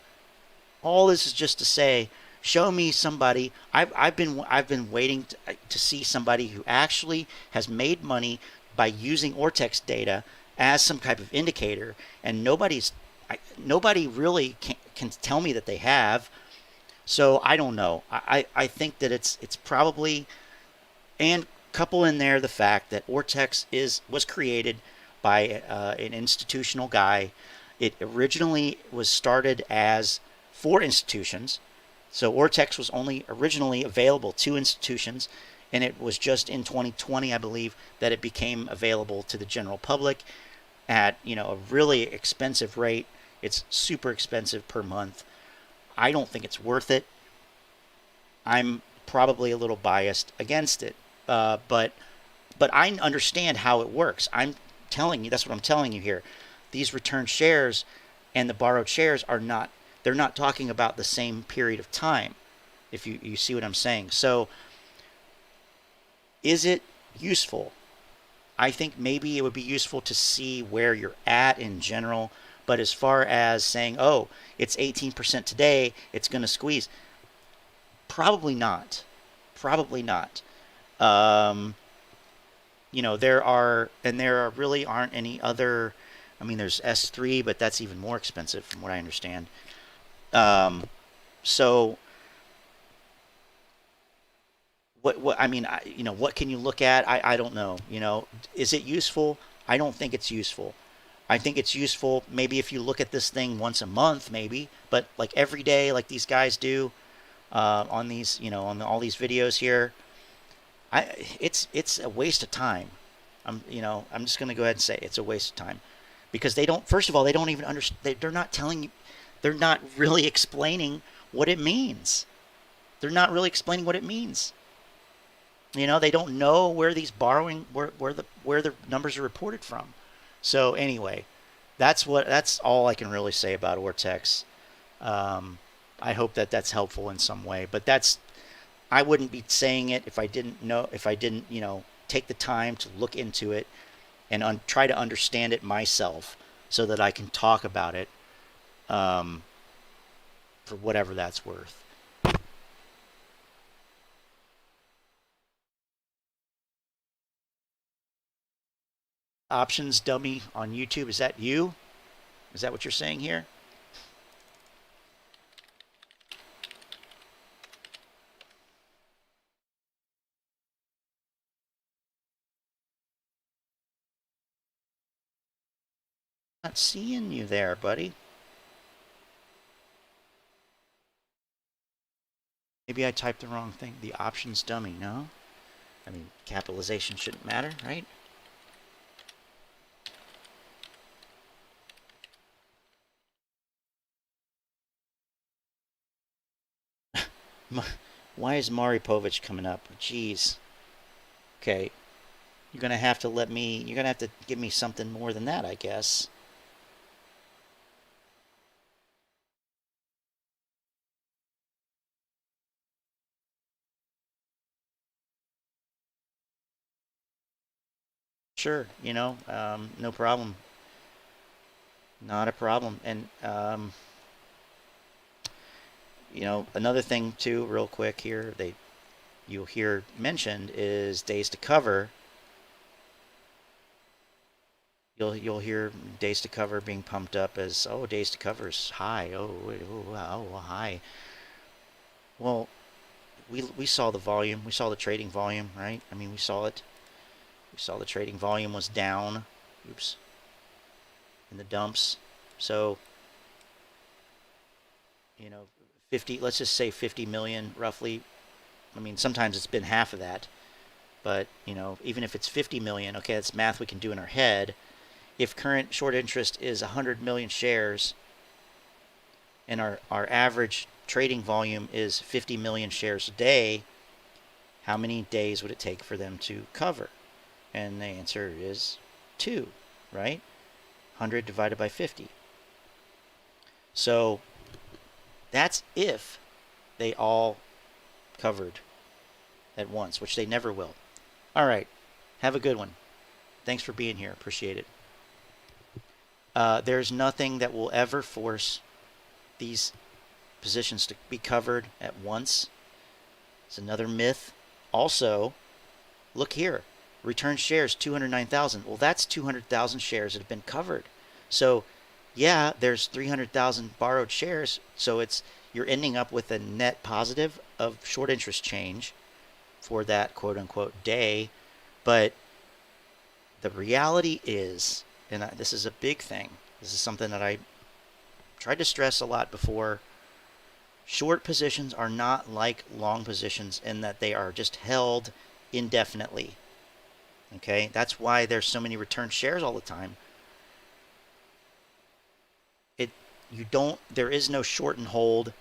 all this is just to say, show me somebody. I've been waiting to see somebody who actually has made money by using Ortex data as some type of indicator, and nobody really can tell me that they have. So I don't know. I think that it's probably, and couple in there the fact that Ortex was created by an institutional guy. It originally was started as for institutions. So Ortex was only originally available to institutions, and it was just in 2020, I believe, that it became available to the general public at, you know, a really expensive rate. It's super expensive per month. I don't think it's worth it. I'm probably a little biased against it, but But I understand how it works. I'm telling you, that's what I'm telling you here. These return shares and the borrowed shares are not, they're not talking about the same period of time, if you see what I'm saying. So is it useful? I think maybe it would be useful to see where you're at in general. But as far as saying, oh, it's 18% today, it's going to squeeze, probably not. Probably not. You know, there really aren't any other. I mean, there's S3, but that's even more expensive from what I understand. So what I mean, you know, what can you look at? I don't know. You know, is it useful? I don't think it's useful. I think it's useful maybe if you look at this thing once a month, maybe, but like every day, like these guys do on these, you know, on all these videos here. It's a waste of time. I'm just going to go ahead and say it's a waste of time, because they don't. First of all, they don't even understand. They're not telling you. They're not really explaining what it means. They're not really explaining what it means. You know, they don't know where these borrowing, where the numbers are reported from. So anyway, that's all I can really say about Ortex. I hope that that's helpful in some way, but I wouldn't be saying it if I didn't, you know, take the time to look into it and try to understand it myself so that I can talk about it for whatever that's worth. Options dummy on YouTube, is that you? Is that what you're saying here? Not seeing you there, buddy. Maybe I typed the wrong thing. The options dummy, no? I mean, capitalization shouldn't matter, right? Why is Mari Povich coming up? Jeez. Okay. You're going to have to you're going to have to give me something more than that, I guess. Sure, you know, no problem. Not a problem. And, you know, another thing too, real quick here, you'll hear mentioned is days to cover. You'll hear days to cover being pumped up as, oh, days to cover is high. Oh, high. Well, we saw the volume. We saw the trading volume, right? I mean, we saw it. We saw the trading volume was down. Oops. In the dumps. So, you know, let's just say 50 million roughly. I mean, sometimes it's been half of that. But, you know, even if it's 50 million, okay, that's math we can do in our head. If current short interest is 100 million shares and our average trading volume is 50 million shares a day, how many days would it take for them to cover? And the answer is 2, right? 100 divided by 50. So that's if they all covered at once, which they never will. All right. Have a good one. Thanks for being here. Appreciate it. There's nothing that will ever force these positions to be covered at once. It's another myth. Also, look here. Return shares, 209,000. Well, that's 200,000 shares that have been covered. So, yeah, there's 300,000 borrowed shares. So you're ending up with a net positive of short interest change for that quote-unquote day. But the reality is, and this is a big thing, this is something that I tried to stress a lot before, short positions are not like long positions in that they are just held indefinitely. Okay, that's why there's so many return shares all the time. There is no short and hold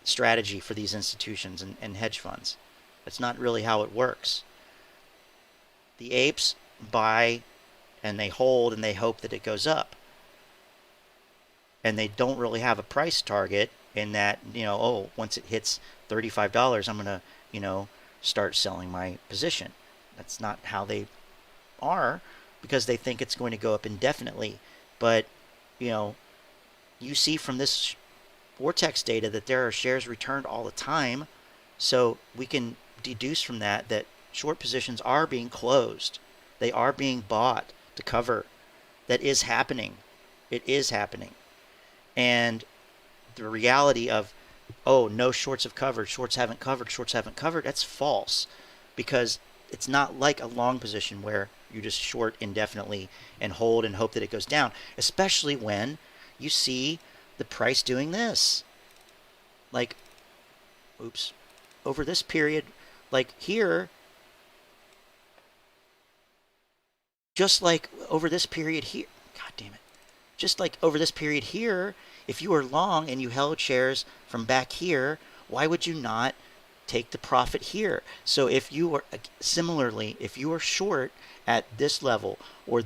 strategy for these institutions and hedge funds. That's not really how it works. The apes buy and they hold and they hope that it goes up. And they don't really have a price target in that, oh, once it hits $35, I'm going to, start selling my position. That's not how they are, because they think it's going to go up indefinitely. But, you see from this Vortex data that there are shares returned all the time. So we can deduce from that that short positions are being closed. They are being bought to cover. That is happening. It is happening. And the reality of, oh, no shorts have covered, shorts haven't covered, that's false. Because it's not like a long position where you just short indefinitely and hold and hope that it goes down, especially when you see the price doing this. Like, oops, over this period, like here, just like over this period here, God damn it, just like over this period here, if you were long and you held shares from back here, why would you not take the profit here? So if you were, similarly, if you are short at this level or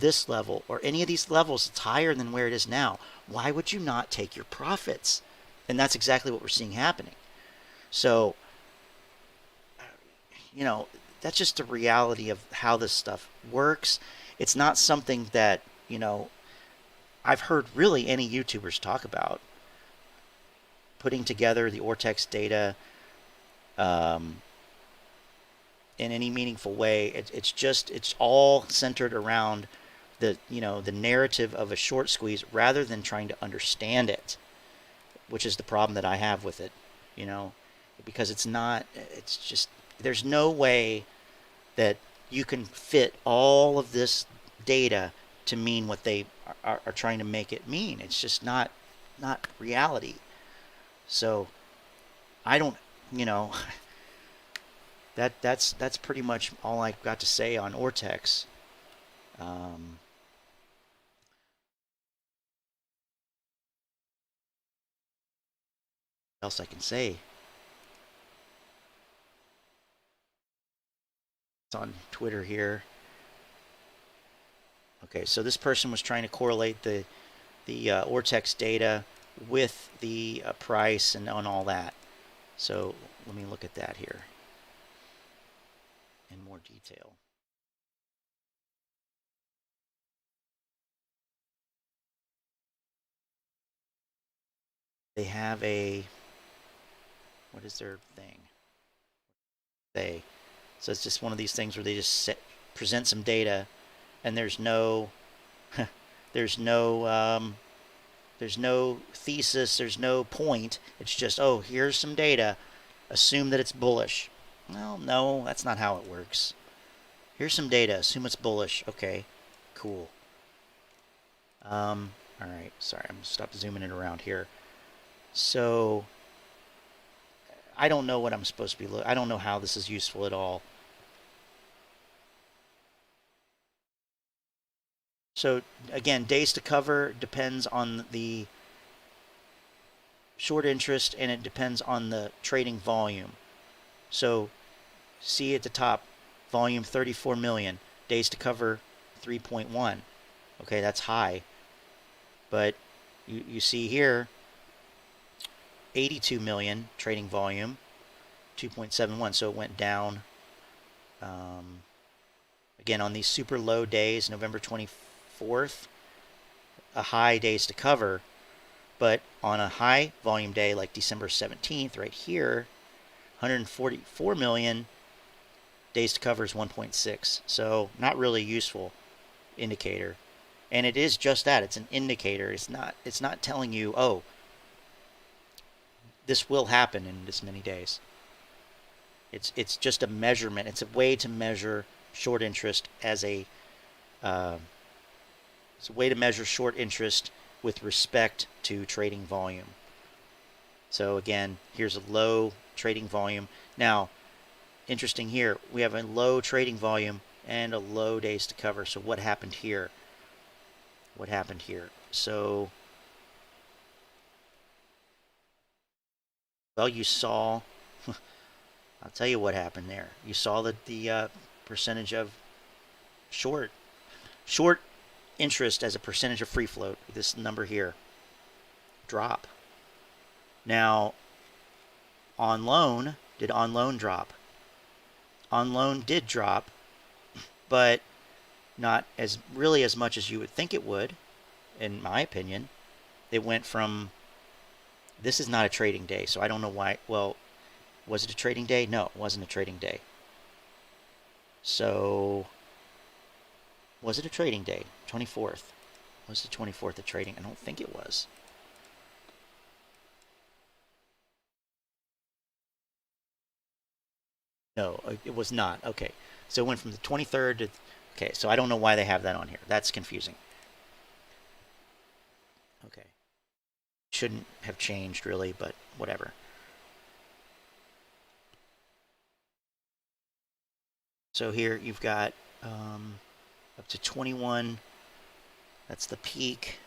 any of these levels that's higher than where it is now, why would you not take your profits? And that's exactly what we're seeing happening. So, that's just the reality of how this stuff works. It's not something that, I've heard really any YouTubers talk about putting together the Vortex data in any meaningful way. It's all centered around the narrative of a short squeeze rather than trying to understand it, which is the problem that I have with it, because it's just, there's no way that you can fit all of this data to mean what they are trying to make it mean. It's just not reality. So I don't, that's pretty much all I've got to say on Vortex. What else I can say? It's on Twitter here. Okay, so this person was trying to correlate the Vortex data with the price and on all that. So let me look at that here in more detail. They have what is their thing? So it's just one of these things where they just present some data, and there's no there's no thesis, there's no point. It's just, oh, here's some data, assume that it's bullish. Well, no, that's not how it works. Here's some data, assume it's bullish. Okay, cool. All right, sorry, I'm gonna stop zooming it around here. So I don't know what I'm supposed to be I don't know how this is useful at all. So again, days to cover depends on the short interest, and it depends on the trading volume. So see at the top, volume 34 million, days to cover 3.1. Okay, that's high. But you see here, 82 million trading volume, 2.71. So it went down. Again, on these super low days, November 24th, a high days to cover. But on a high volume day like December 17th, right here, 144 million, days to cover is 1.6. So not really useful indicator. And it is just that. It's an indicator. It's not telling you, oh, this will happen in this many days. It's just a measurement. It's a way to measure short interest as it's a way to measure short interest with respect to trading volume. So again, here's a low trading volume. Now, interesting here, we have a low trading volume and a low days to cover. So what happened here? What happened here? So, well, you saw, I'll tell you what happened there. You saw that the percentage of short interest as a percentage of free float, this number here, drop. Now, on loan, did on loan drop? On loan did drop, but not as really as much as you would think it would, in my opinion. It went from, this is not a trading day, so I don't know why. Well, was it a trading day? No, it wasn't a trading day. So, was it a trading day? 24th. Was the 24th a trading? I don't think it was. No, it was not. Okay. So it went from the 23rd to... Okay, so I don't know why they have that on here. That's confusing. Okay. Shouldn't have changed, really, but whatever. So here you've got up to 21. That's the peak.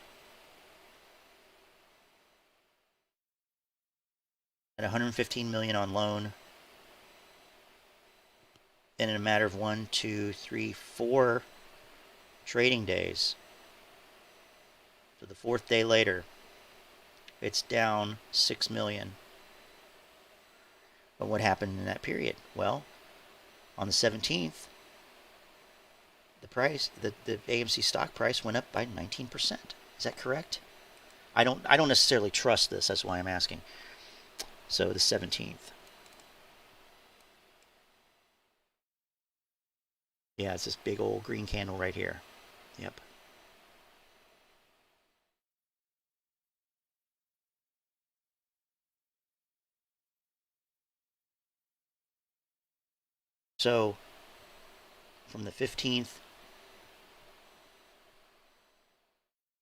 At 115 million on loan. And in a matter of 1, 2, 3, 4 trading days, so the 4th day later, it's down 6 million. But what happened in that period? Well, on the 17th, the price, the AMC stock price went up by 19%. Is that correct? I don't necessarily trust this. That's why I'm asking. So the 17th. Yeah, it's this big old green candle right here. Yep. So, from the 15th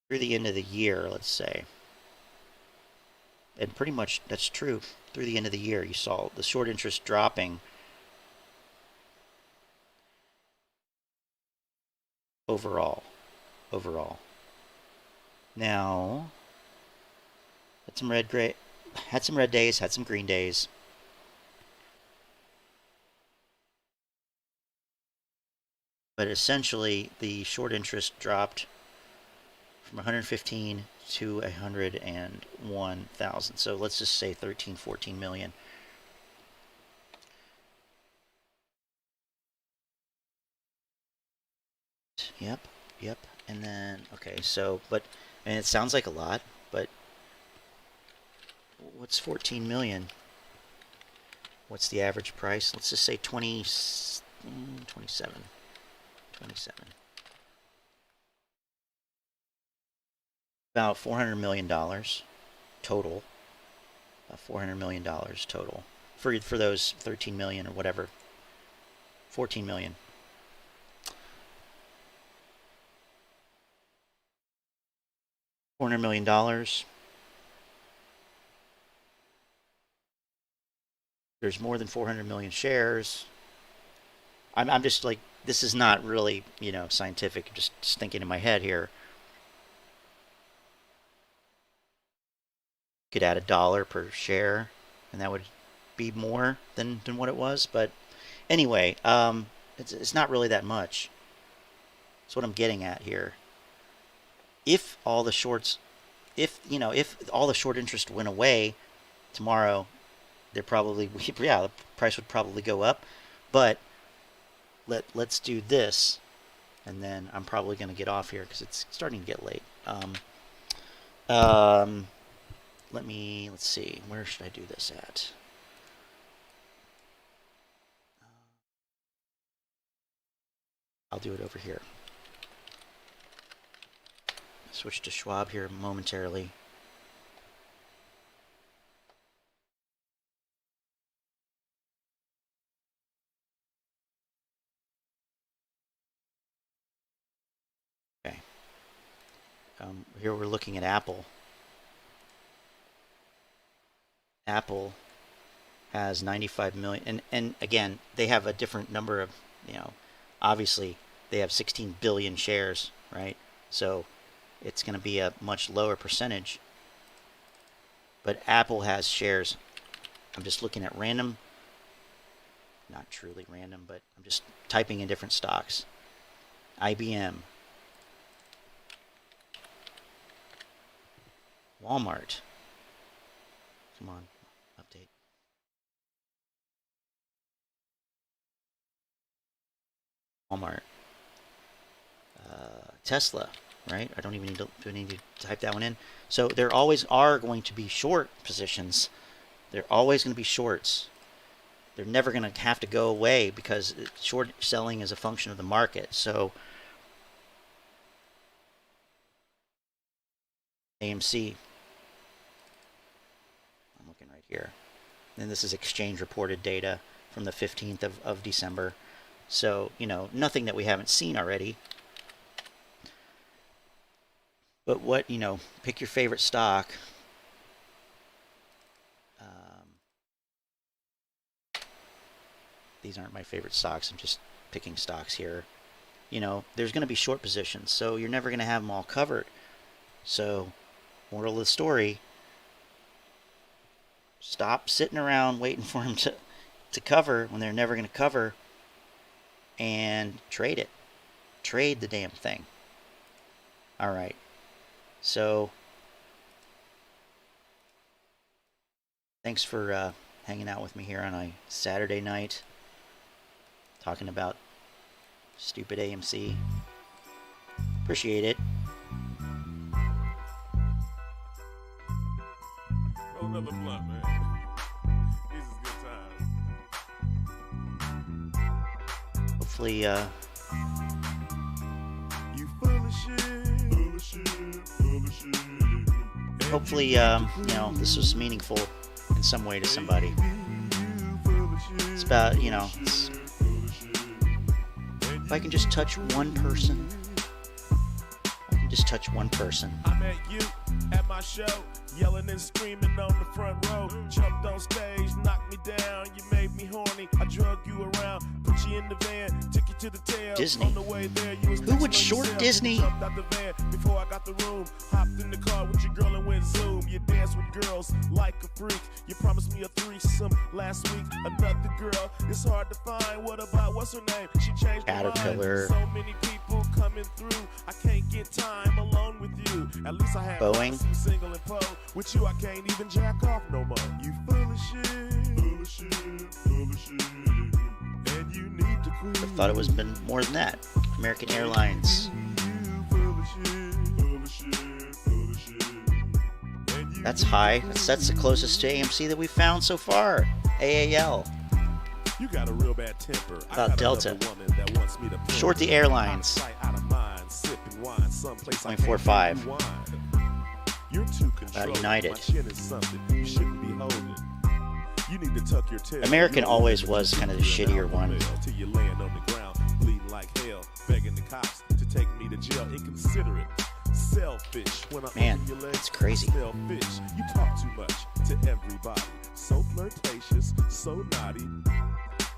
through the end of the year, let's say, and pretty much that's true, through the end of the year, you saw the short interest dropping overall. Now, had some red days, had some green days. But essentially, the short interest dropped from 115 to 101,000. So let's just say 13, 14 million. Yep. And then, okay, so, and it sounds like a lot, but what's 14 million? What's the average price? Let's just say 27. About $400 million total. About $400 million total for those 13 million or whatever. 14 million. $400 million. There's more than 400 million shares. I'm just like, this is not really, scientific. Just thinking in my head here. Could add $1 per share, and that would be more than what it was. But anyway, it's not really that much. That's what I'm getting at here. If all the short interest went away tomorrow, the price would probably go up. But let's do this, and then I'm probably going to get off here because it's starting to get late. Let's see, where should I do this at? I'll do it over here. Switch to Schwab here momentarily. Okay. Here we're looking at Apple. Apple has 95 million, and again, they have a different number of, obviously they have 16 billion shares, right? So it's going to be a much lower percentage. But Apple has shares. I'm just looking at random, not truly random, but I'm just typing in different stocks. IBM, Walmart. Come on, update. Walmart. Tesla, right? I don't even need to, do I need to type that one in. So there always are going to be short positions. They're always going to be shorts. They're never going to have to go away because short selling is a function of the market. So AMC, I'm looking right here. And this is exchange reported data from the 15th of December. So, you know, nothing that we haven't seen already. But what, you know, pick your favorite stock. These aren't my favorite stocks. I'm just picking stocks here. You know, there's going to be short positions, so you're never going to have them all covered. So, moral of the story, stop sitting around waiting for them to cover when they're never going to cover, and trade it. Trade the damn thing. All right. So, thanks for hanging out with me here on a Saturday night, talking about stupid AMC. Appreciate it. Roll another blunt, man. This is good time. Hopefully, You full of shit, full of shit, full of shit. hopefully, you know, this was meaningful in some way to somebody. It's about, you know, if I can just touch one person, I can just touch one person. I met you at my show, yelling and screaming on the front row. Jumped on stage, knocked me down, you made me horny. I drug you around, put you in the van, took you to the tail. Disney. On the way there, you was Who would texting short yourself. Disney? Jumped out the van before I got the room. Hopped in the car with your girl and went zoom. You dance with girls like a freak. You promised me a threesome last week. Another girl, it's hard to find. What about what's her name? She changed her mind. Caterpillar. So many people coming through. I can't get time alone with you. At least I have Boeing. some single and Poe. With you, I can't even jack off no more. You full of shit, full of shit, full of shit. And you need to quit. I thought it was been more than that. American Airlines. That's high. That's the closest to AMC that we've found so far. AAL. You got a real bad temper. About Delta. Short the airlines. 0.45. You're too About United. My chin is something you shouldn't be holding. You need to tuck your tail. American always was kind of the shittier one. Till you laying on the ground, bleeding like hell, begging the cops to take me to jail. Inconsiderate, selfish. When I Man, open your legs, it's crazy. Selfish. You talk too much to everybody. So flirtatious, so naughty.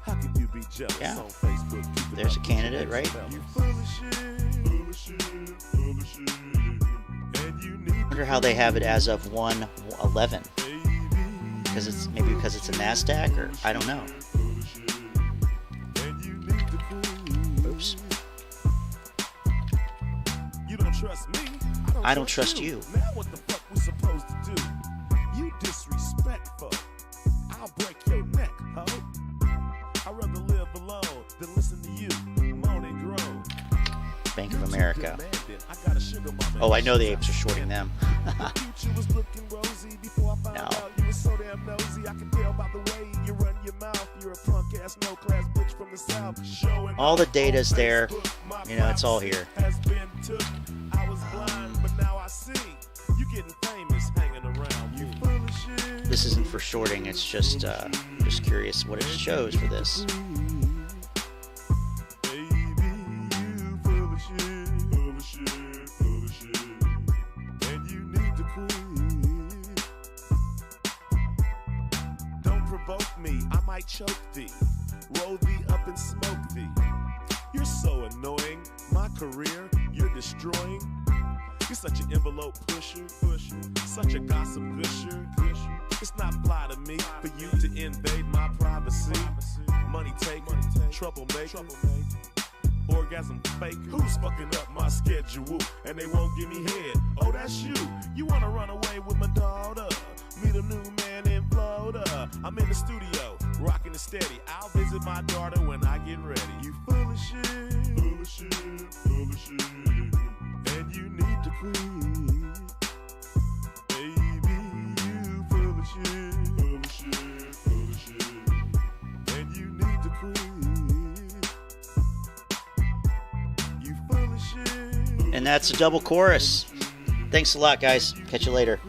How can you be jealous Yeah. on Facebook? There's a candidate, right? You full of shit, full of shit, full of shit. And you need I wonder how they have it as of 1/11. Because it's maybe because it's a NASDAQ, or I don't know. Oops. You don't trust me. I don't trust you. Now what the fuck we supposed to do? You disrespectful. I'll break your neck, ho. I'd rather live alone than listen to you moan and groan. Bank of America. Oh, I know the apes are shorting them. No. All the data's there. You know, it's all here. This isn't for shorting. It's just curious what it shows for this. Choke thee, roll thee up and smoke thee. You're so annoying, my career you're destroying. You're such an envelope pusher, such a gossip gusher. It's not fly to me for you to invade my privacy. Money take, trouble make, orgasm fake? Who's fucking up my schedule and they won't give me head? Oh, that's you. You wanna run away with my daughter? Meet a new man in Florida. I'm in the studio, rocking it steady. I'll visit my daughter when I get ready. You full of shit, full of shit, full of shit, and you need to quit. Baby, you full of shit, full of shit, full of shit, and you need to quit. You full of shit. And that's a double chorus. Thanks a lot, guys. Catch you later.